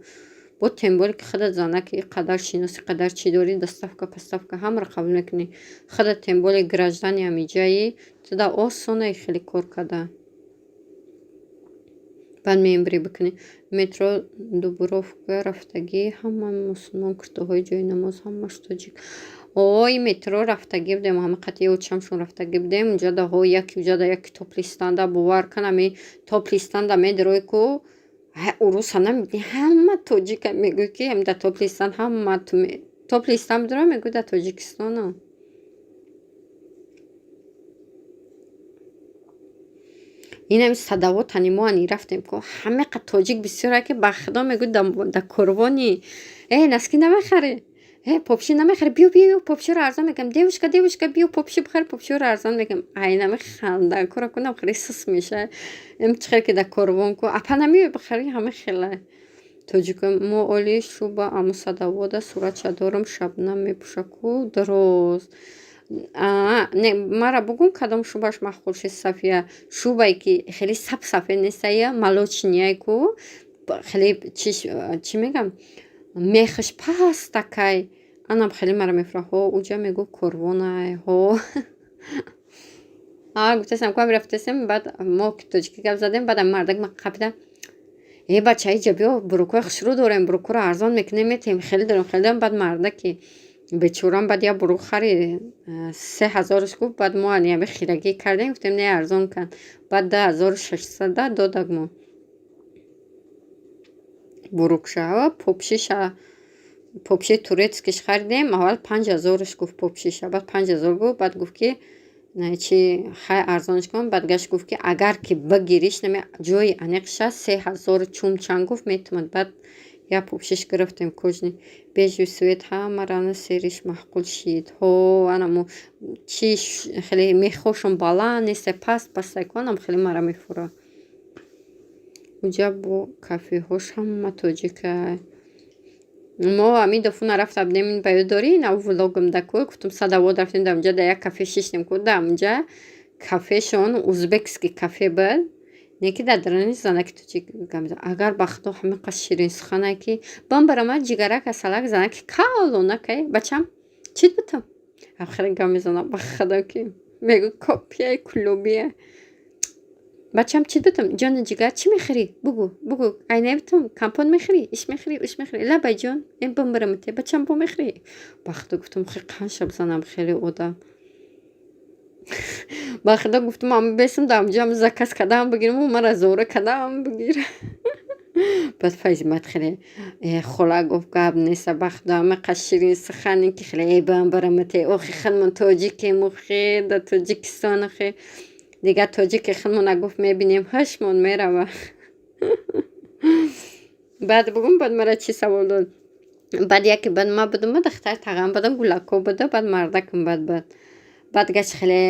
[SPEAKER 1] бо темболе ки худат занаки қадар шиноси қадар чӣ дорӣ доставка поставка ҳамаро қабул мекунӣ худат темболи граждани ҳамиҷаи туда осонаи хеле кор карда баъд мембарӣ бикунӣ метро Дубровка рафтагӣ ҳама мусулмон куртоҳои ҷои намоз ҳамаш тоҷик ой метро рафтагӣ будем ҳама қатъи очамшон рафтагӣ будем уҷада ҳо яки топлистанда бовар кун ами топлистанда медирои ку уруса намебини ҳама тоҷика мегӯй ки ҳамда топлистан ҳама топлистан бидора мегӯй да тоҷикистоно инами садавот мо ани рафтем ку ҳамақа тоҷик бисёра ки ба худо мегӯй да корвони носки намехарӣ попши намехарӣ биё попширо арзон мегӯям девушка биё попши бихар попширо арзон мегӯям айнами ханда кора кунам хеле сус меша чӣ хел ки да корвон ку апа намеёй бихарӣ ҳама хела тоҷика мо оли шуба аму садавода суратша дорам шабнам мепӯша ку дроз мара бугум кадом шубаш махқулши София шубае ки хеле сафед нестая молочнияй ку хеле чӣ мегам мехаш пастакай анам хеле мара мефура ҳо уҷа мегӯ корвонай ҳо гуфтасам ку рафтасем баъд мо ки тоҷикӣ гап задем баъд мардак қапида бачаи ҷа биё бурукҳои хушрӯ дорем бурукҳоро арзон мекунем метем хеле дорем баъд мардаки бечорам баъд я бурук харид 3000 гуфт баъд мо ами хирагӣ кардем гуфтем не арзон кан баъд 2600 додак мо бурукша попши турецкиш харидем аввал 5000 гуфт попшиша баъд 5000 гуфт баъд гуфт ки чи хай арзонш кун баъд гашт гуфт ки агар ки бигириш нами ҷои аниқша 3000 чумчанд гуфт метавонад баъд я попшиш гирифтем кожни бежу свет ҳамарана сериш маҳқул шид ҳо анамо чи хеле мехошон баланд нестай пастак анам хеле мара мефура уҷа бо кафеҳош ҳама тоҷика мо ами дофуна рафта будем ба ёддорӣ на влогам даку гуфтум садавод рафтем да унҷа да як кафе шиштем ку да унҷа кафешон узбекский кафе буд неки да дарани занаки тоҷик агар ба худо ҳамақа ширин суханай ки бамбарама ҷигарака салак занаки калонакай бачам чӣ бутам ахира гап мезанам ба худо ки мегӯ копияи кулубия бачам чӣ бутам ҷони ҷигар чӣ мехӯрӣ бугӯ айнай бутам компот мехӯрӣ иш мехӯрӣ лабай ҷон бамбарамате бачам бо мехӯрӣ ба худо гуфтам хе қанша бизанам хеле одам ба худо гуфтам ам бесам да унҷа заказ кардам бигирам мара зора кардам бигир баъд файзимат хеле хола гуфт гап неста ба худо ҳамақа ширин сухане ки хеле бамбарамате охи худмон тоҷикем охи да тоҷикистон охи дигар тоҷики худмон нагуфт мебинем ҳушмон мерава баъд бугум баъд мара чӣ савол дод баъд яке баъд ма будам дахтар тағам будам гулако буда баъд мардакам баъд гашт хеле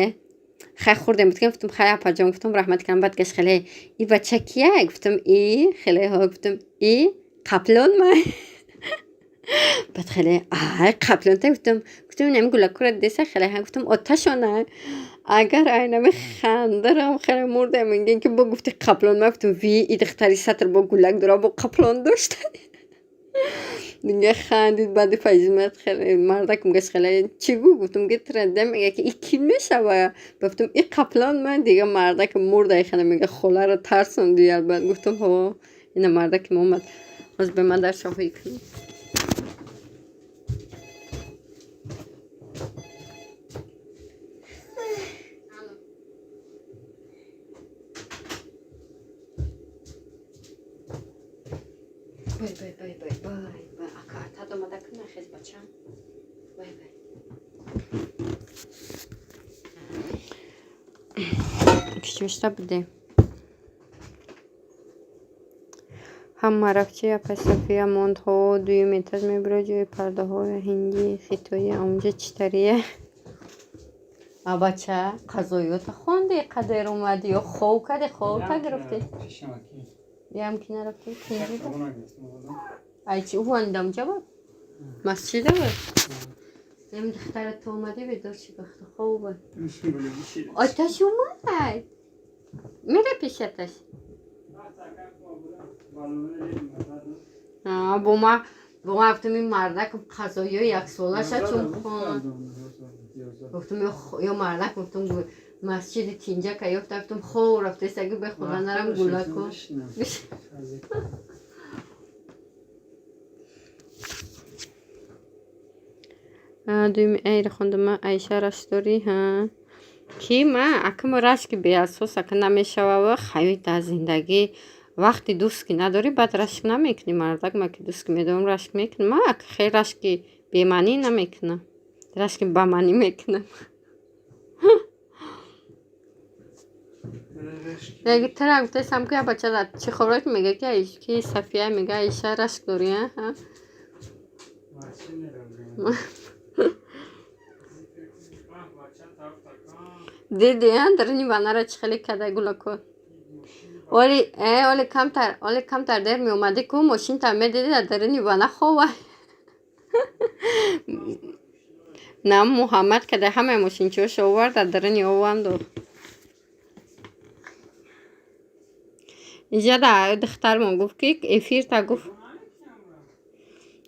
[SPEAKER 1] خیلی خوردم گفتم خیلی اپا گفتم رحمت کنم بعد گشت خیلی این بچه کیه گفتم ای خیلی ها گفتم ای قپلان من بعد خیلی قپلان تا گفتم نمیگولا کرد دیسه خیلی ها گفتم آتشانه اگر اینم خندرم خیلی مردم میگن که با گفتی قپلان من گفتم وی ای دختری سطر با گلک داره با قپلان داشته دیگه خندید بعد فیزمت خیلی مردکم گشت خیلی چی گفتم گه ترنده میگه که این کی میشه گفتم این قپلان من دیگه مردک مرده خیلی میگه خوله رو ترسوندی البته گفتم ها این مردکم اومد از به من در شاهی کنی بای اکارتا دومده کنه خیز بچم بای کشوشتا بده هم مرفچه یا پسفی یا موند ها دوی میتاز میبره جوی پرده ها هنگی خیتوی اونجا چطوریه بچه قضاییات خونده قدر اومدی یا خواه کده خواه گرفتی یه که نرفتی کنجی بود ایچی او اندام جواب مسجده بود نمی دخترت اومده بیدار چی بخت خواه بود آتش اومد میره پیشتش با ما گفتم این مردک قضایی یک ساله شد چون خون گفتم یا مردک گفتم مسجد تینجا که گفتم خواه رفته سگی به خدا نرم گوله کن دویم ایر خوندم ایشه رستوری ها کی من اکم رشک بی اساس اکم نمیشه و خیلی در زندگی وقتی دوست که نداری بعد رشک نمیکنی مردک ما که دوست که میدونم رشک میکنم ما خیلی رشکی بی معنی نمیکنم رشک با معنی میکنم دیگه ترک تسم که بچه داد چی خبرت میگه که صفیه میگه ایشه رشک داری ها دیدی درنی بانره چه خیلی کده گولا کن اولی کمتر در می اومده که ماشین تمه دیدی درنی بانه خواه نه محمد که در همه ماشین چوش آورد درنی آورد دو اینجا در دختر ما گفت که افیر تا گفت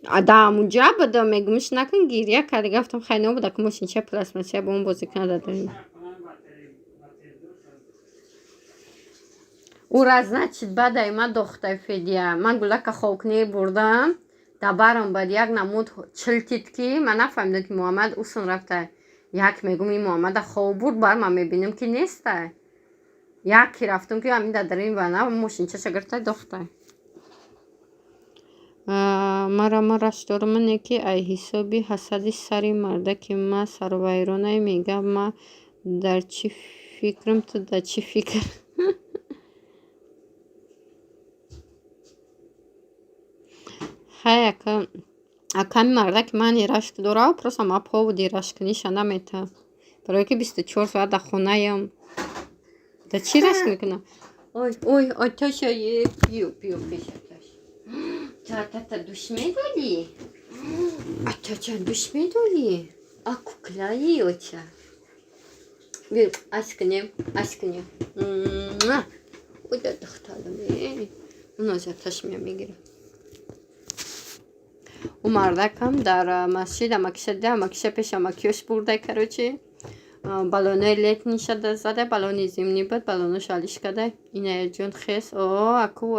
[SPEAKER 1] آدم جا بوده میگمش نکن گیریه کرده گفتم خیلی نبوده که ماشین چه پلاس مسیح با اون بازی کنه درنی او раз значит бадай ма дохта федия ман гулака хокне бурдам дабарам бад як намуд чилтид ки ман нафаҳмидам ки муҳаммад усон рафта як мегум ин муҳаммада хоб бурд бар ман мебинам ки неста як ки рафтам ки ҳамин дадарин вана мошинчаша гирифта дохта мара расторамане ки ай ҳисоби ҳасади сари марда ки ма сарвайронай мегав ма дар чӣ фикрам ту дар чӣ фикр хай аками мардак мани рашк дора просто ма поводи рашканиша намета барое ки 24 соат дар хонаям да чӣ рашк мекунам ой аташае пиё пешаташ та душ медоли атача душ медоли а куклаи оча бир ашкунем ой да духталаме уноза аташ мегирам у мардакам дар масҷид амакиша пеш амакиёш бурда карочи балонои летни шада зада балони зимни буд балонош алиш када инаҷон хес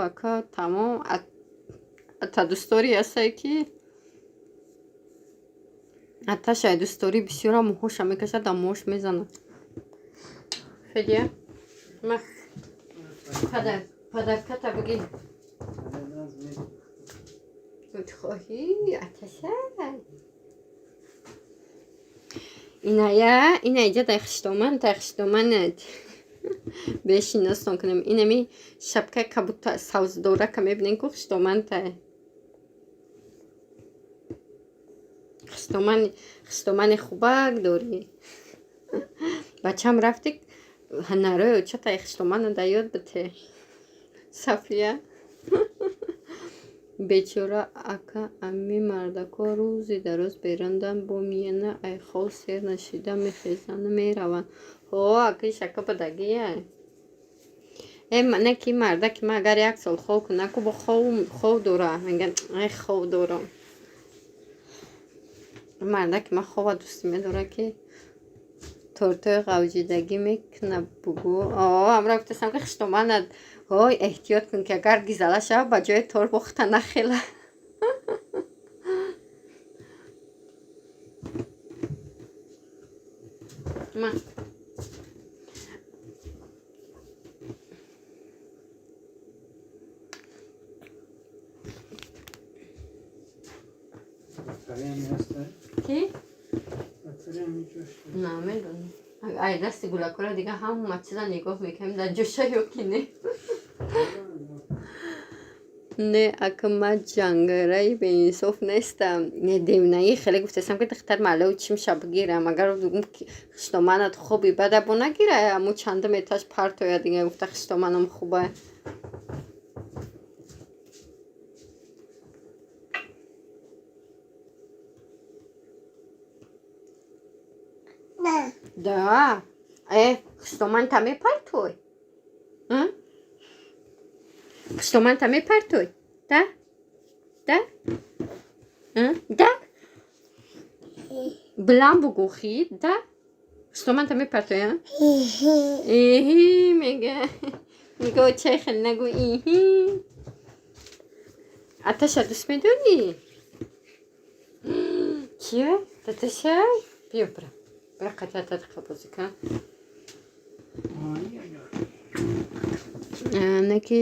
[SPEAKER 1] ака тамом ата дӯстдорӣ ҳастае ки аташай дӯстдорӣ бисёра муҳоша мекашад дар мош мезанад федия падарката бигӣ خواهی اتشه اینه اینجا تخشتومن بشینستان کنم اینمی شبکه کبوت سوز دوره که میبینین که خشتومن تا خشتومن خوبک دوری بچه هم رفتی наро чата ихштомана даёд бите Сафия бечора ака амми мардако рӯзи дароз берандан бо миена айхол сер нашида мехезанд мераванд аки шака падагия мана ки марда ки ма агар як сол хов кунаку бо хов дора меган ай хов дорам марда ки ма хова дӯстӣ медора ки тортои ғавҷидагӣ мекуна бугӯ амра гуфтастам ки хиштоманат ой эҳтиёт кун ки агар гизала шава ба ҷои тор бохта нахела ки намедонам ай дасти гулакора дига ҳамн мачиза нигоҳ мекунем дар ҷӯша ё ки не не ака ма ҷангараи беинсоф нестам не девнаи хеле гуфтастам ки духтар маълау чим шаб гирам агар дугум хиштоманат хоби бада бо нагира аму чанда меташ партоя дига гуфта хиштоманам хуба да хиштоманта мепартой хиштоманта мепартой да да да биланд бугӯ хи да хиштоманта мепартой иҳи мега мега чай хеле нагӯ иҳи аташа дӯст медорӣ чия таташай биё бра бра қатиататиқа бозӣ кан наки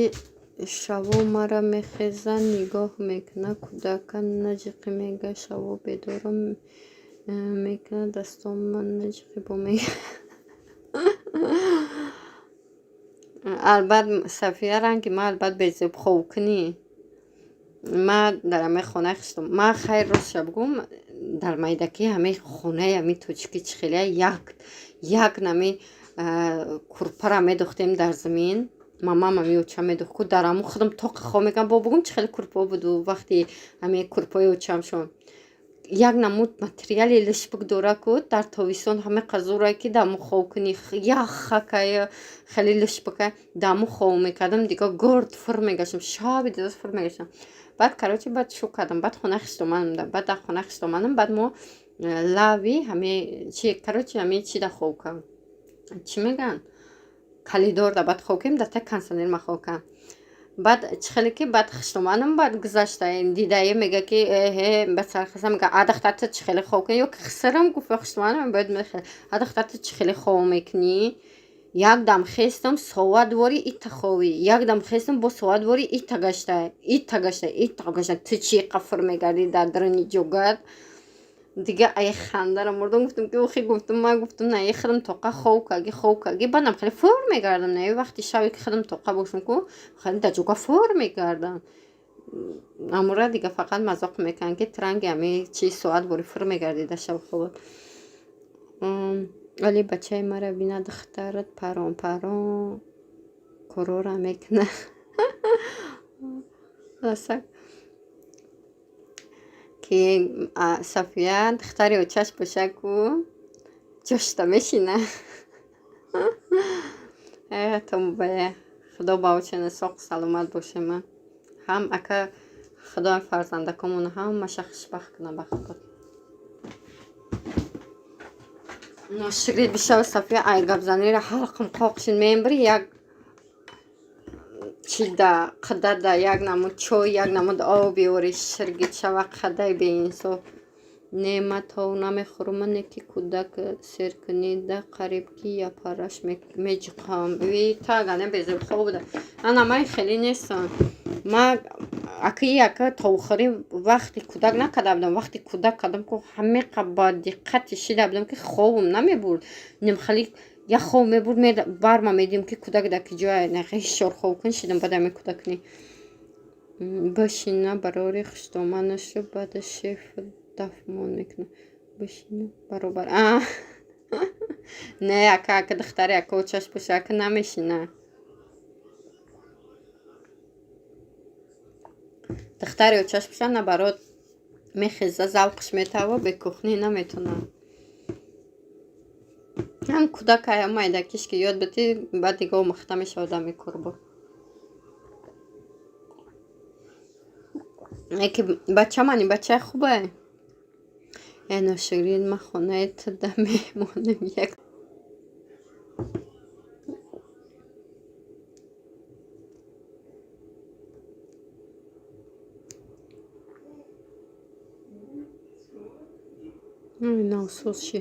[SPEAKER 1] шаво мара мехеза нигоҳ мекуна кӯдака наҷиқӣ мега шаво бедора мекуна дастоман наҷиқӣ бо мега албат Сафия ранги ма албат безеб ховкунӣ ма дар ҳамаи хонаи хиштом ма хайр рост шабгум дар майдаки ҳамаи хонаи ҳами тоҷики чӣ хеле як нами курпара медохтем дар замин мамам ҳами оча медохт ку дар ҳамун худам тоқи хо мекунам бо бугум чӣ хеле курпо буду вақти ҳами курпои очамшон як намуд материали лишпук дора ку дар тобистон ҳама қазурае ки даму хов кунӣ яхакая хеле лишпука даму хов мекардам дига горд фур мегаштам шаби дидас фур мегаштам баъд карочи баъд шу кардам баъд хона хиштоманам да баъд дар хона хиштоманам баъд мо лави ҳаме чи карочи ҳаме чи да хов кам чӣ меган калидор да баъд хов кем да та консонер ма хов кам баъд чӣ хеле ки баъд хиштоманам баъд гузашта дидае мега ки ба сархаса мега адахтата чӣ хеле хов кунӣ ё ки хисарам гуфт хиштоманам бояд мехел адахтата чӣ хеле хов мекунӣ якдам хестам соатвори ита ховӣ якдам хестам бо соатвори ита гашта ту чи қафур мегардӣ дар даруни ҷогат дига ай хандара мурдам гуфтам ки охи гуфтам ма гуфтам на худам тоқа ховкаги баъдам хеле фур мегардам на вақти шаби ки худам тоқа бошам ку хеле дар ҷога фур мегардам амура дига фақат мазоқ мекунам ки транги ҳами чи соатвори фур мегардӣ дар шаби хобот вале бачаи мара бина духтарат парон корора мекуна ки Сафия духтари очаш боша ку ҷошта мешина томбая худо ба очана соқ саломат бошема ҳам ака худо фарзандакомон ҳамаша хушбахт куна ба худо ношикрит бишава Сафия ай гапзанира ҳалқам қоқшин мембири як чида қадада як намуд чой як намуд об биёри ширгит шава қадай беинсоф неъматҳо намехӯрма неки кӯдак сер кунӣ да қариб ки япараш меҷиқам тагане безебхо буда анамай хеле нестан ма ака то охирин вақти кӯдак накарда будам вақти кӯдак кардам ку ҳамеқа ба диққати шида будам ки ховам намебурд немхали як хов мебурд барма медидим ки кӯдак дар ки ҷоя нақи ҳишор хов кун шидам баъд ами кӯдакни башина барори хиштоманашу баъда шеф дафмон мекунам башина баробар نه яка духтар яка очаш пуша яка намешина духтари очаш пуша наоборот мехеза завқш метава бе кухни наметуна ҳам кӯдакая майдакиш ки ёд битӣ баъд дига омӯхта меша одами курбо яки бачамани бачаи хубе ноширин ма хонаи туда меҳмоним як насос ши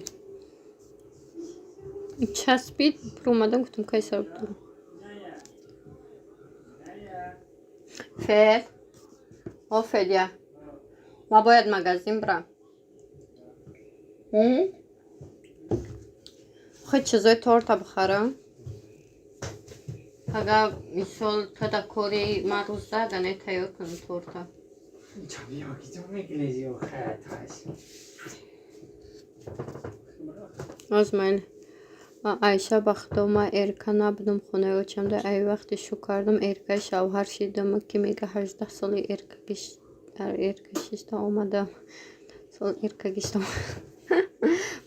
[SPEAKER 1] часпид пуромадам гуфтам кай сар бутурам фед о федя ма бояд магазин брам خود چیزای تورتا بخرم اگر مثال تدکاری من روز زدنه تیار کنم تورتا از من айша бахто ма эрка набудам хонаи очамда ай вақте шук кардам эркаи шавҳар шидам ки мега 18 соли эрка гишта омадам сол эрка гишта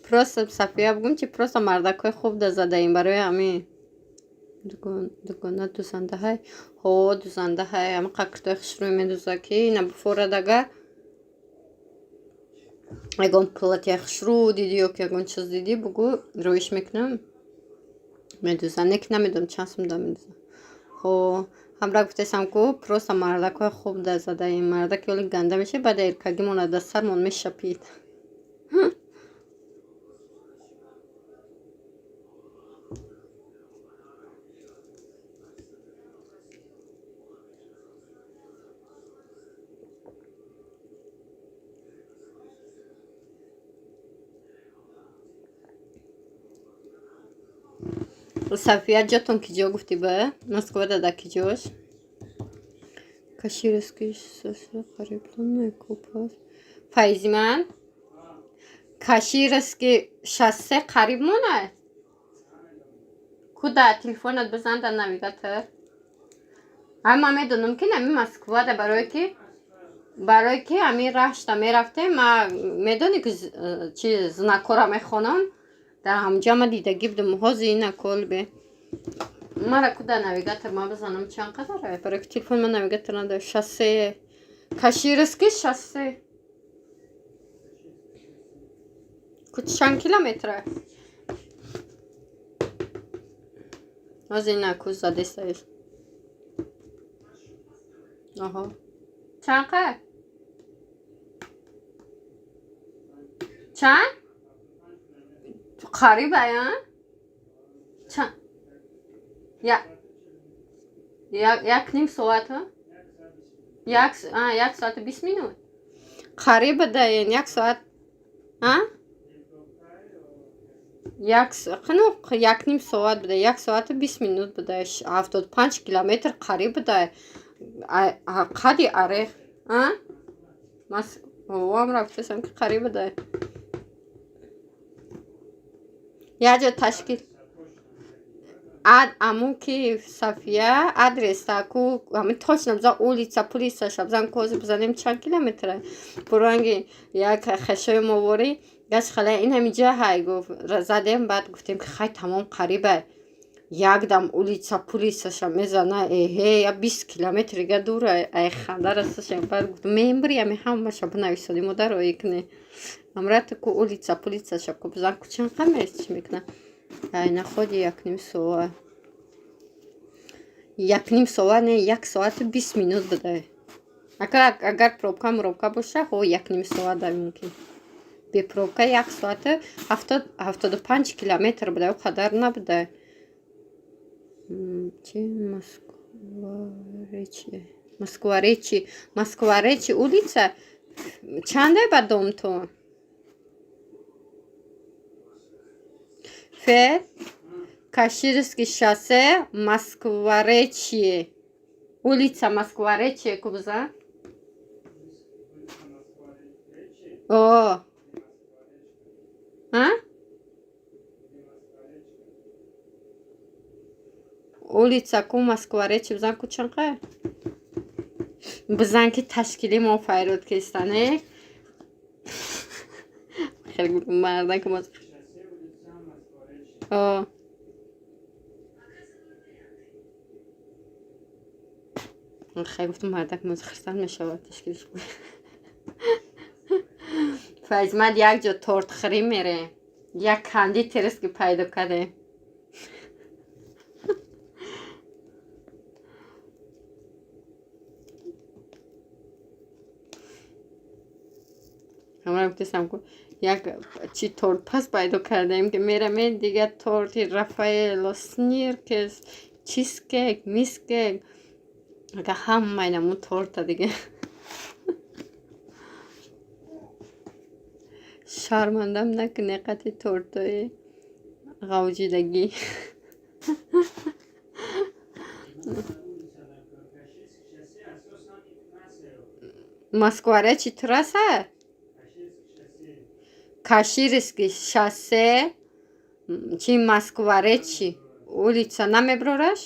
[SPEAKER 1] просто сафия бугум чи просто мардакои хуб да задаем барои ами дугона дузандаҳай ҳо дузандаҳай ами қакртои хушрӯй медуза ки ина буфорадага ягон платяи хушрӯ диди ё ки ягон чиз диди бугу роиш мекунам медуза неки намедонам чанд сум да медуза ҳо ҳамра гуфтесам ку просто мардакои хуб да задаем мардаки оли ганда меша баъд эркагимона да сармон мешапид София ҷотон киҷо гуфтӣ ба Москва дада киҷош каширский қариблоне купас файзиман каширский шоссе қариб монад куда телефонат бизан дар навигатор ай ман медонам ки нами Москва да барое ки ами рашта мерафтем ма медони ки чи знакора мехонам дар ҳамҷа ма дидаги будам ҳози ина колбе мара куда навигатор ма бизанам чанд қадаре барои ки телефон ма навигатор надорам шоссе каширский шоссе чанд километра ҳози ина ку задестаеш аҳо чанд қа чанд қариб ая чанд як ним соат як соату 20 минут қариб даен як соат як ним соат буда як соату 20 минут буда 75 километр қариб буда қади арех мам рафтесам ки қариб буда яҷо ташкил амун ки София адреса ку ами точно бизан улица пулиса шабзан кози бизанем чанд километра буранги як хешои мовори гаш хале ин ҳамиҷа ҳай гуфт задем баъд гуфтем ки хай тамом қарибай якдам улица пулисаша мезана эҳе я 20 километрига дура ай ханда расаша баъд гуфтем мембри ами ҳамаша бинависоди модаро икне амрата ку улица пулисаша ку бизан ку чанд қамес чи мекуна ай находи як ним соат не як соату 20 минут буда агар пробка муробка боша ҳо як ним соат дар мумкин бе пробка як соату 75 километр буда қадар набуда Москва-речи улица чанде ба домтон фед каширский шоссе Москва-речи улица Москва-речи кубза о улица ку Москва-речи бизан ку чанqa бизан ки ташкили мо файрод кистане хеле мардан ку
[SPEAKER 2] Шоссе улица Москва-речи.
[SPEAKER 1] خیلی گفتم مردک مزخرف‌تر میشود تشکیلش بود. فایزمند یک جا تورت خری میره یک کندی ترس که پیدا کرده همه گفتم که یک چی تورت پس پیدا کردیم که میره دیگه تورتی رافائل سنیرکس چیزکیک میسکیک اگه همه اینمون تورت دیگه شرمندم نکنه قطعی تورتای غوجیدگی Москва-речи трасса? Каширский шоссе. Чи Москва-речи улица намеброраш?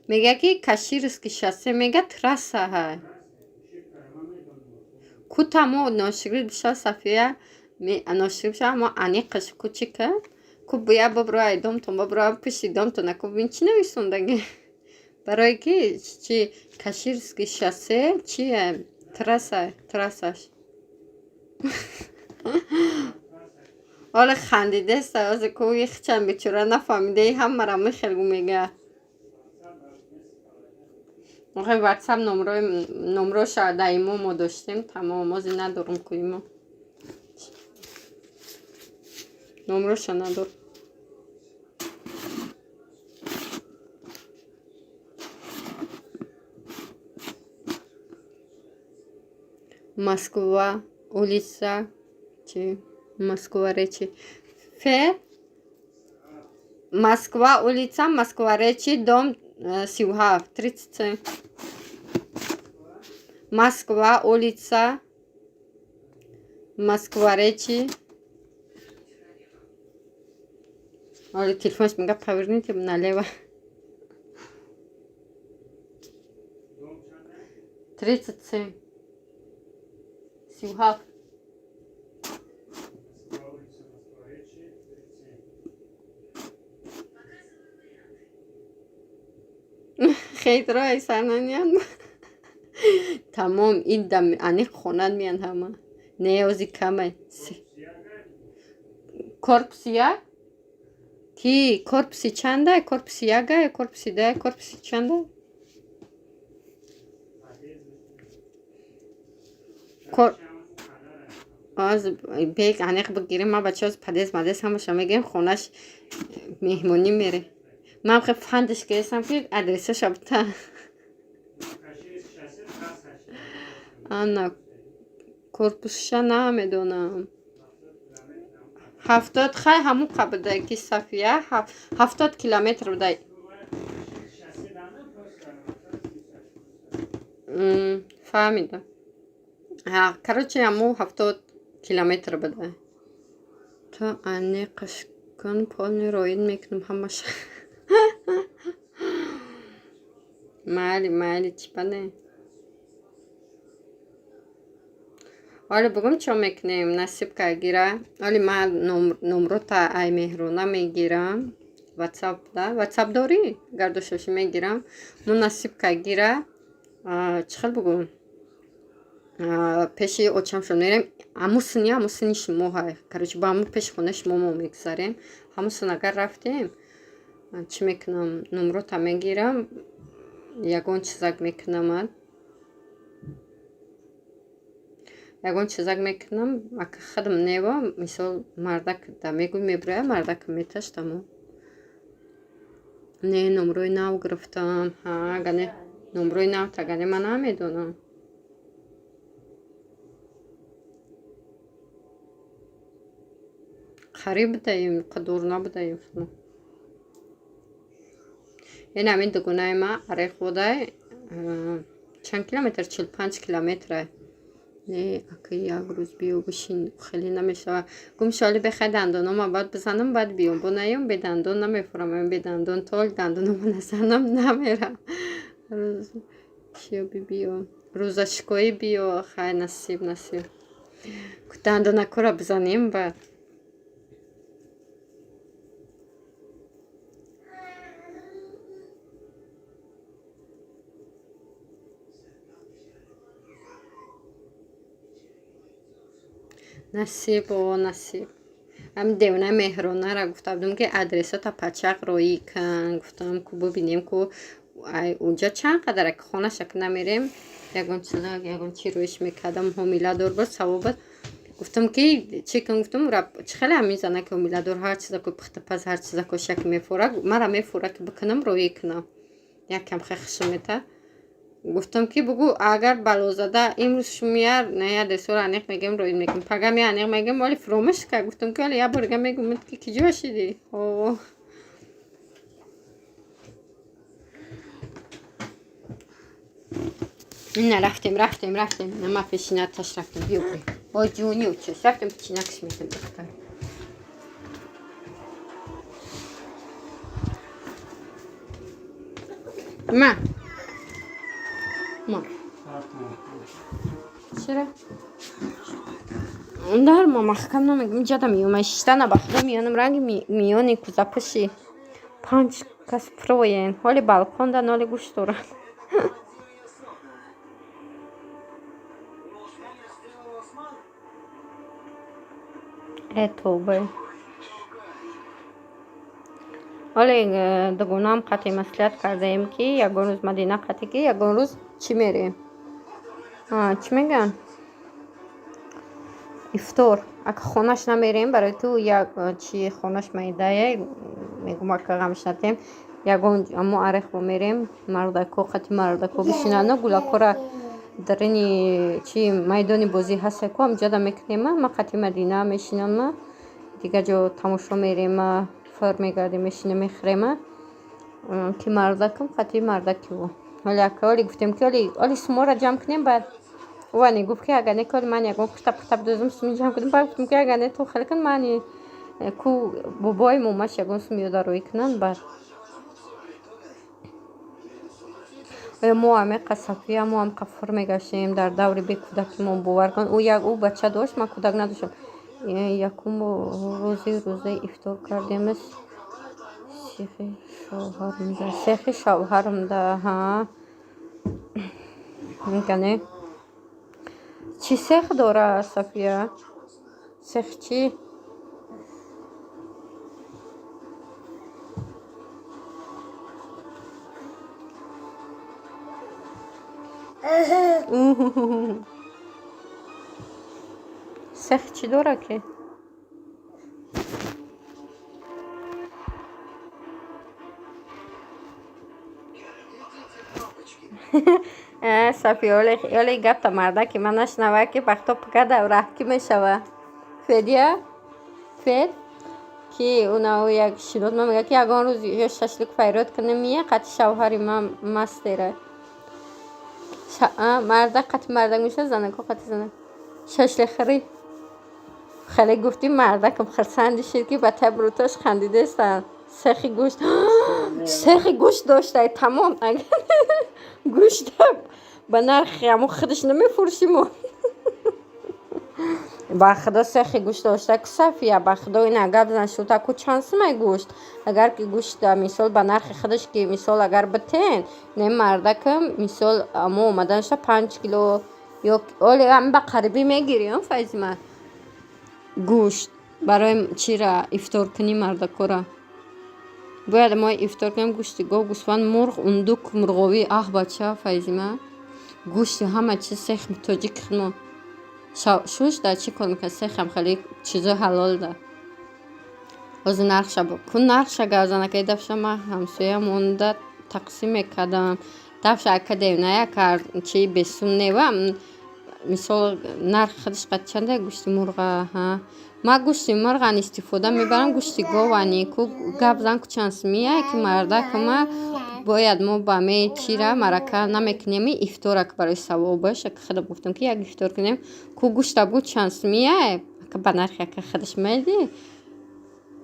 [SPEAKER 1] Мега ки Каширский шоссе мега трасса ҳай. Кутамо ношигри биша София ношигри биша ама аниқаш кучика. Ку буя баброай домтон баброай пиши домтон аку бин чи нависундаги. Барои ки чи Каширский шоссе чи трассаш. حالا خندیده است از کوی خچم بیچاره نفهمیده همه را خیلی میگه آخه واتساپ نمروش دایما ما داشتیم تمام موزی ندارم کویمو نمروش ندارم Москва улица чи Москва-речи. Москва улица Москва-речи дом 37 30. Москва улица Москва-речи. Оли телефонш мега поверните налево. 37. 37. خیلی رای سرنانیان تمام این دم انیق خونن میان همه نیازی کمه کورپسیا کی کورپسی چنده کورپسی یگه کورپسی ده کورپسی چنده از بیگ انیق بگیریم ما بچه از پدیز همه شما میگیم خونش مهمونی میره من خیلی فندش گرستم که ادرسه شبتا آنا کورپوسشا نمیدونم 70 خیلی همون قبل ده که صفیه 70 کیلومتر بوده فهمیدم короче همون 70 کیلومتر بوده تا انیقش کن پول روید میکنم همش майли чипане حالا بگم چه میکنیم نصیب که گیره حالا من نمرو تا ای مهرونه میگیرم واتساپ داری گردوشوشی میگیرم من نصیب که گیره چخل بگم پیشی اوچم شو میریم هموسنی شما های короче با همون پیش خونه شما میگذاریم هموسن اگر رفتیم چی میکنم نمرو تا میگیرم یگون چیزک میکنم اگه خودم نیوا مثال مردک دا میگوی میبره مردک میتشتم نه نمروی ناو گرفتم گنه نمروی ناو تا گنه من نمیدونم قریب داییم قدور نبودیم این همین دگونه ما اره خوده چند کیلومتر 45 کیلومتره نه اگه یک روز بیو بشین خیلی نمیشه گمشالی بخوای دندونم بعد بزنم بعد بیام بنایم به دندون نمیفرم به دندون تول دندونم نزنم نمیرم روز چیو بیو روزشکوی بیو خیلی نصیب دندون کورا بزنیم بعد نصیب و نصیب هم دیونه مهرانه را گفته بودم که ادرس تا پچق روی کن گفتم که ببینیم که اونجا چند قدره که خانه شک نمیریم یگون چی رویش میکردم حامیله دار بود ثوابت گفتم که چی کن گفتم را چه خیلی هم میزنه که حامیله دار هر چیزا که پخت پز هر چیزا که شک میفوره مرا میفوره که بکنم روی کنم یکم خشمته گفتم که بگو اگر بلوزده امروز شمیار نه دسور انیق میگم روی میگم پگم یا انیق میگم ولی فرومش که گفتم که ولی یا برگم میگم که کجا شدی اوه نه رفتیم نه ما پیشینات تاش رفتیم بیو با جونی و چش رفتیم پیشینکش میتیم بختر ما چرا؟ در ما محکم نمیگم جدا میوم اشتا نبخدا میانم رنگ میانی کوزا پشی 5 کس پروین حالی بالکن دا نالی گوش دارن ای توبه حالی دگونه هم قطعی مسئولیت کرده ایم که یکون روز مدینه قطعی که یکون روز چی میریم چی میگن افطار اگه خونش نمیریم برای تو یک چی خونش میده میگم اگه غمش نتیم یکون اما عرق بمیریم مردکو قطعی مردکو بشینن گولاکو را در این چی میدانی بازی هست که هم جدا میکنیم ما قطعی مدینه میشینم دیگه جو تماشا میریم فر میگردیم میشینیم میخریم که مردکم قطعی مردکی و ولی گفتیم که ولی سمو را جمع کنیم بعد وانی گفت که اگر نکرد من یکم کتاب دوزم سمی جمع کردم بعد گفتم که اگر نه تو خیلی کن من کو بابای ماماش یکم سمی داروی کنن بعد ما هم قصفی هم کفر میگشیم در دوری به کودکیمون باور کن او بچه داشت من کودک نداشتم یکم روزی افطار کردیم سیخ شوهرم ده ها میکنه چی سیخ داره صفیه سیخ چی سیخ چی داره که صفیه اولی گفت تا مرده که من نشنوه که وقتا پکده و رحکی میشوه فیدیه فید که اونا یک شنود من میگه که یکان روز یا ششلک فیرات کنه میه قطع شوهری من مستیره مرده قطع مرده میشه زنه که قطع زنه ششلک خیلی گفتی مرده کم خرسندی شد که بطه بروتاش خندیده استن سخی گوشت داشته تمام گوشت به نرخی اما خودش نمیفروشیم با خدا سخی گوشت داشته که صفیه با خدا این اگر بزن شده که چند سمه گوشت اگر که گوشت مثال به نرخ خودش که مثال اگر بتین نه مرده که مثال اما اومدنش 5 کیلو یا اولی هم به قریبی میگیریم فیزمه گوشت برای چی را افطار کنی مرده کرا باید ما افطار کنیم گوشتی گو گوسفند مرغ اندوک مرغاوی بچه فیزمه گوشتی همه چیز سیخ تاجیک خنو شوش در چی کنم که سیخم خیلی چیزا حلال ده از نرخش با کن نرخش گازانه که دفشه ما همسویه مونده تقسیم کردم دفشه اکه دیونه کرد چی بسون نیوه مثال نرخ خودش قد چنده گوشتی مرغه ها ма гӯшти марған истифода мебарам, гӯшти говани ку гавзан кучанс мияй ки мардакама бояд мо ба ме чира марака намекунем ифторак барои савоб баша ки хада гуфтам ки як ифтор кунем ку гӯшта бу чанс мияй ба нархи яка хадаш майди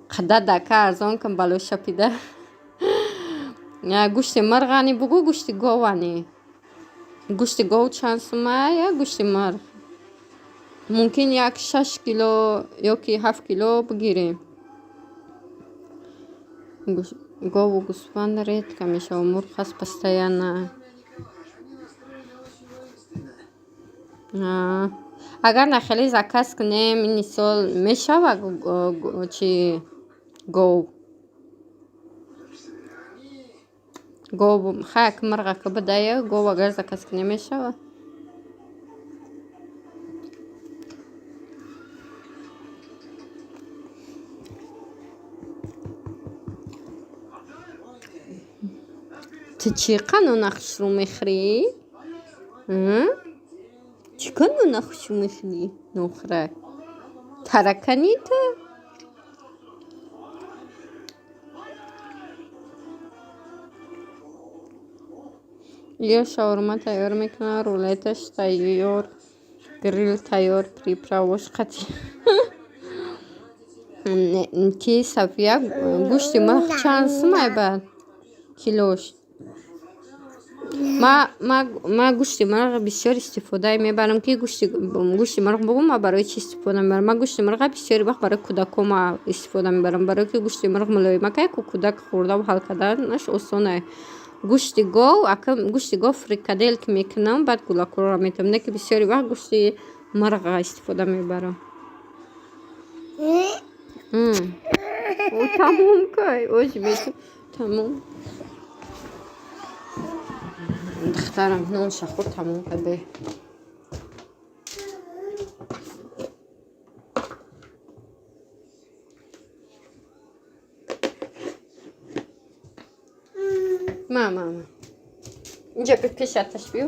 [SPEAKER 1] қада дака арзон кам балоша пида гӯшти марғани бугу гӯшти говани гӯшти гов чанс мая я гӯшти марғ мумкин як 6 кило ёки 7 кило бигирем. Гову гӯсфанд редка мешава, мурғ ҳаст постоянно. Агар нахели заказ кунем ин сол мешава чи гов хаяк марғака бидая гов агар заказ кунем мешава. Ту чӣ қанун хушрӯ мехӯрӣ? Чӣ қанун хушрӯ мехӯрӣ? Нохӯрак. Таракани ту? Ё шаурма тайёр мекунад, рулеташ тайёр, грил тайёр, приправаш қатъи. Ки София гӯшти марғ чанд сум айбад килош? ма гӯшти марғ бисёр истифода мебарам ки гӯшти марғ бугум ма барои чӣ истифода мебарам. Ма гӯшти марға бисёри вақт барои кӯдакон ма истифода мебарам, барое ки гӯшти марғ мулоимакай ку кӯдак хӯрдаву ҳал карданаш осонае. Гӯшти гов фрикадел ки мекунам баъд гулакуроро метавам, не ки бисёри вақт гӯшти марға истифода мебарам. Тамом кай тамом духтарам нонша хӯрд тамом кай бе. Мама инҷа пешаташ биё.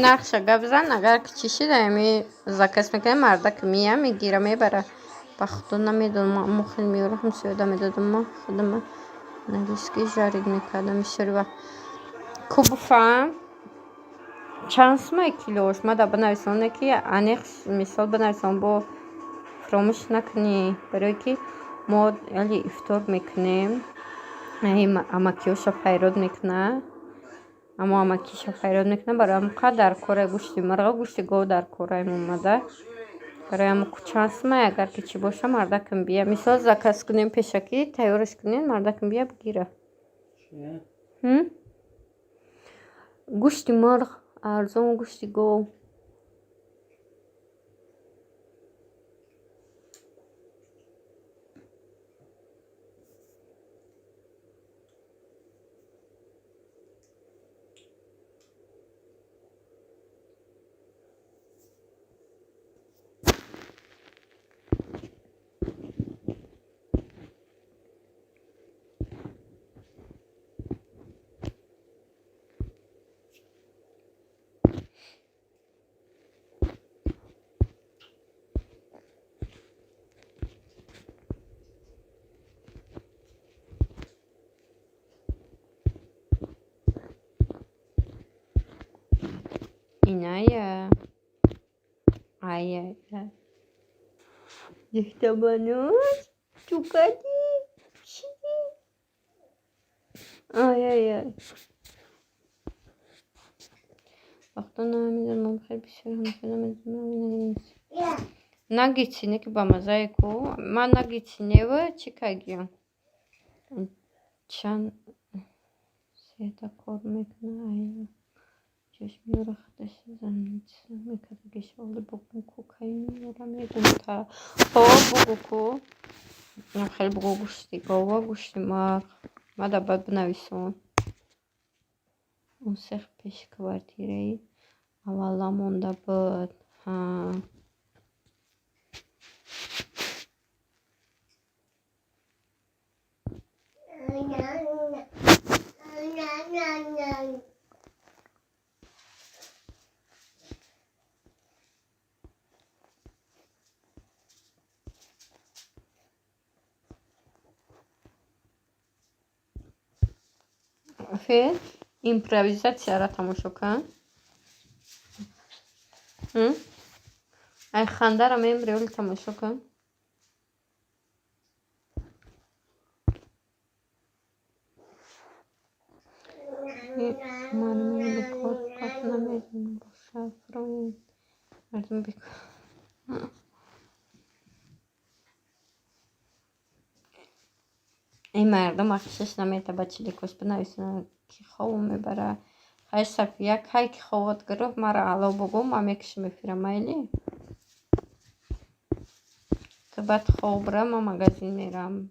[SPEAKER 1] нақша гавзан агар ки чӣ шуда ями заказ мекунем мардак мия мегира мебара. Ба худо намедонам мо хеле меёрахм сиёда медодам мо худама нависки жарид мекардам бисёри вақт. Кубфам чанд сумай килош? Мада бинависам не ки аниқ мисол бинависам бо фаромӯш накунӣ барое ки мо али ифтор мекунем. Амакиёша пайрод мекунад. Аммо амакиша пайрод мекунад барои амоқа дар кора гӯшти марға гӯшти гов дар кораим омада. Барои амоқ чанд сумай агар ки чӣ боша мардакам бия. Мисол заказ кунем пешакӣ тайёраш кунем мардакам бия бигира. Гӯшти марғ арзон гӯшти гов. Иная ай дихтабанос чукади чиди ай вақто намедонам хеле бисёр намедонам нагитси не ки ба мазае ку ма нагитси нева чи кагиям чанд сета кор мекуна ай чашмиёра хаташа занница мекадагиш оли бугу ку каймиёра медонта о бугу ку хеле бугу гӯшти гова гӯшти марғ мада бад бинависон он сех пеши квартираи аввала монда буд. феъл импровизатсияро тамошо кун. ай хандаро мемри оли тамошо кун. این مردم وقتش نمیده با چلیکوش بنویسن که خواب میبره. های صفیه که که خوابت گرفت مرا علا بگو ما میکشم میفیرم مایلی. تو بعد خواب را ما مگزین میرم.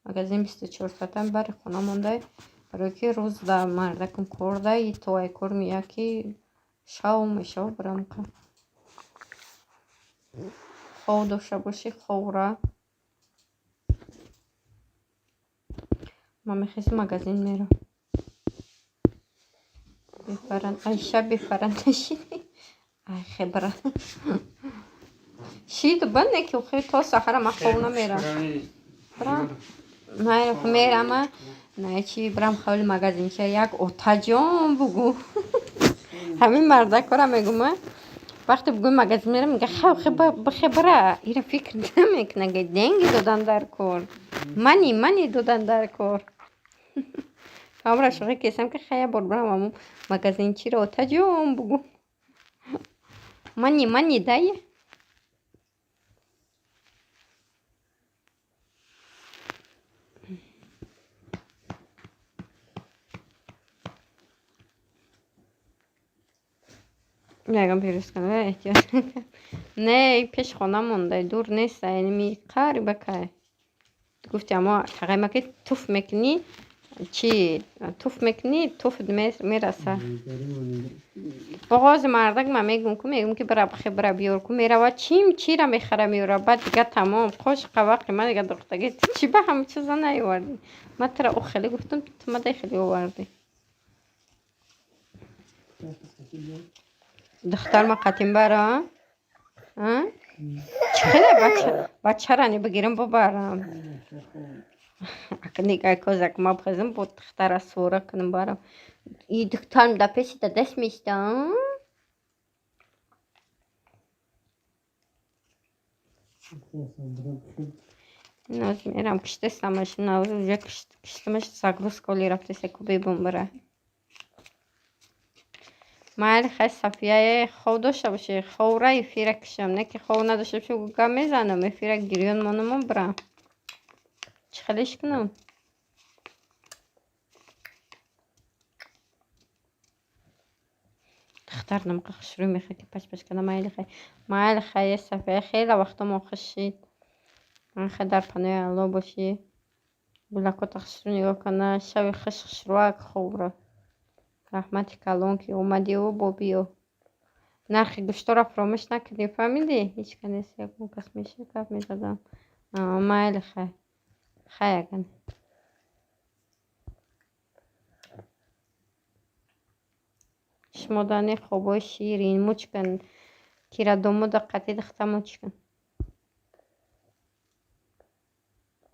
[SPEAKER 1] مگزین 24 ساعتم بری خونه مونده. برای که روز در مردکم کرده ای تو ای کور میگه که شاو میشه برم که خواب داشته باشی خواب را ما میخیست مگزین میرم بفرن ای شب بفرن نشیدی ای خبره شید بنده که خیلی تا سحر ما خواب نمیرم برم میرم نه چی برم خیلی مگزین چه یک اوتاجان بگو همین مرده کرا میگم وقتی بگوی مگزین میرم میگه بخبره ایره فکر نمیکنه که دنگی دادن در کار منی دادن در کار همرا شوقی کسیم که خیلی بار برم همون مگزین چی را اوتاجان بگو منی دایه نگم پیروز کنم احتیاط نه پیش خونه مونده دور نیست یعنی می قریبه که گفتی اما تقیمه که توف میکنی چی توف میکنی توف میرسه آغاز مردک من میگم که برا بیار کن میره و چی را میخره میاره بعد دیگه تمام خوش قوقی من دیگه دختگی چی به همه چیزا نیوردی من ترا او خیلی گفتم تو ما خیلی آوردی دختر ما قطیم برا خیلی بچه رانی بگیرم ببرم اکنی کازک ما بخزم بود دختر از سوره کنم برم این دخترم در پیش در دست میشتم ناز میرم کشتستمش ناز کشتمش ساگروز کلی رفته سکوبی بره مال خیلی صفیه خواه داشته باشه خواه رای فیره کشم نه که خواه نداشته باشه گوگه میزنم فیره گریون مانم برم چه خیلیش کنم دختر نمقه خشروی میخواه که پش کنم مال خیلی صفیه خیلی وقتا موخشید من خیلی در پناه الله باشی بلکات خشرو نگاه کنه شوی خشروک خوب را رحمتی کلون که اومدی و بابیو نرخی گوشتا را فراموش نکردی فهمیدی هیچ کنیست یک کس میشه کف میدادم مایل خیلی کنی شمادانی خوبای شیرین موچ کن که را دومو دقتی دختا موچ کن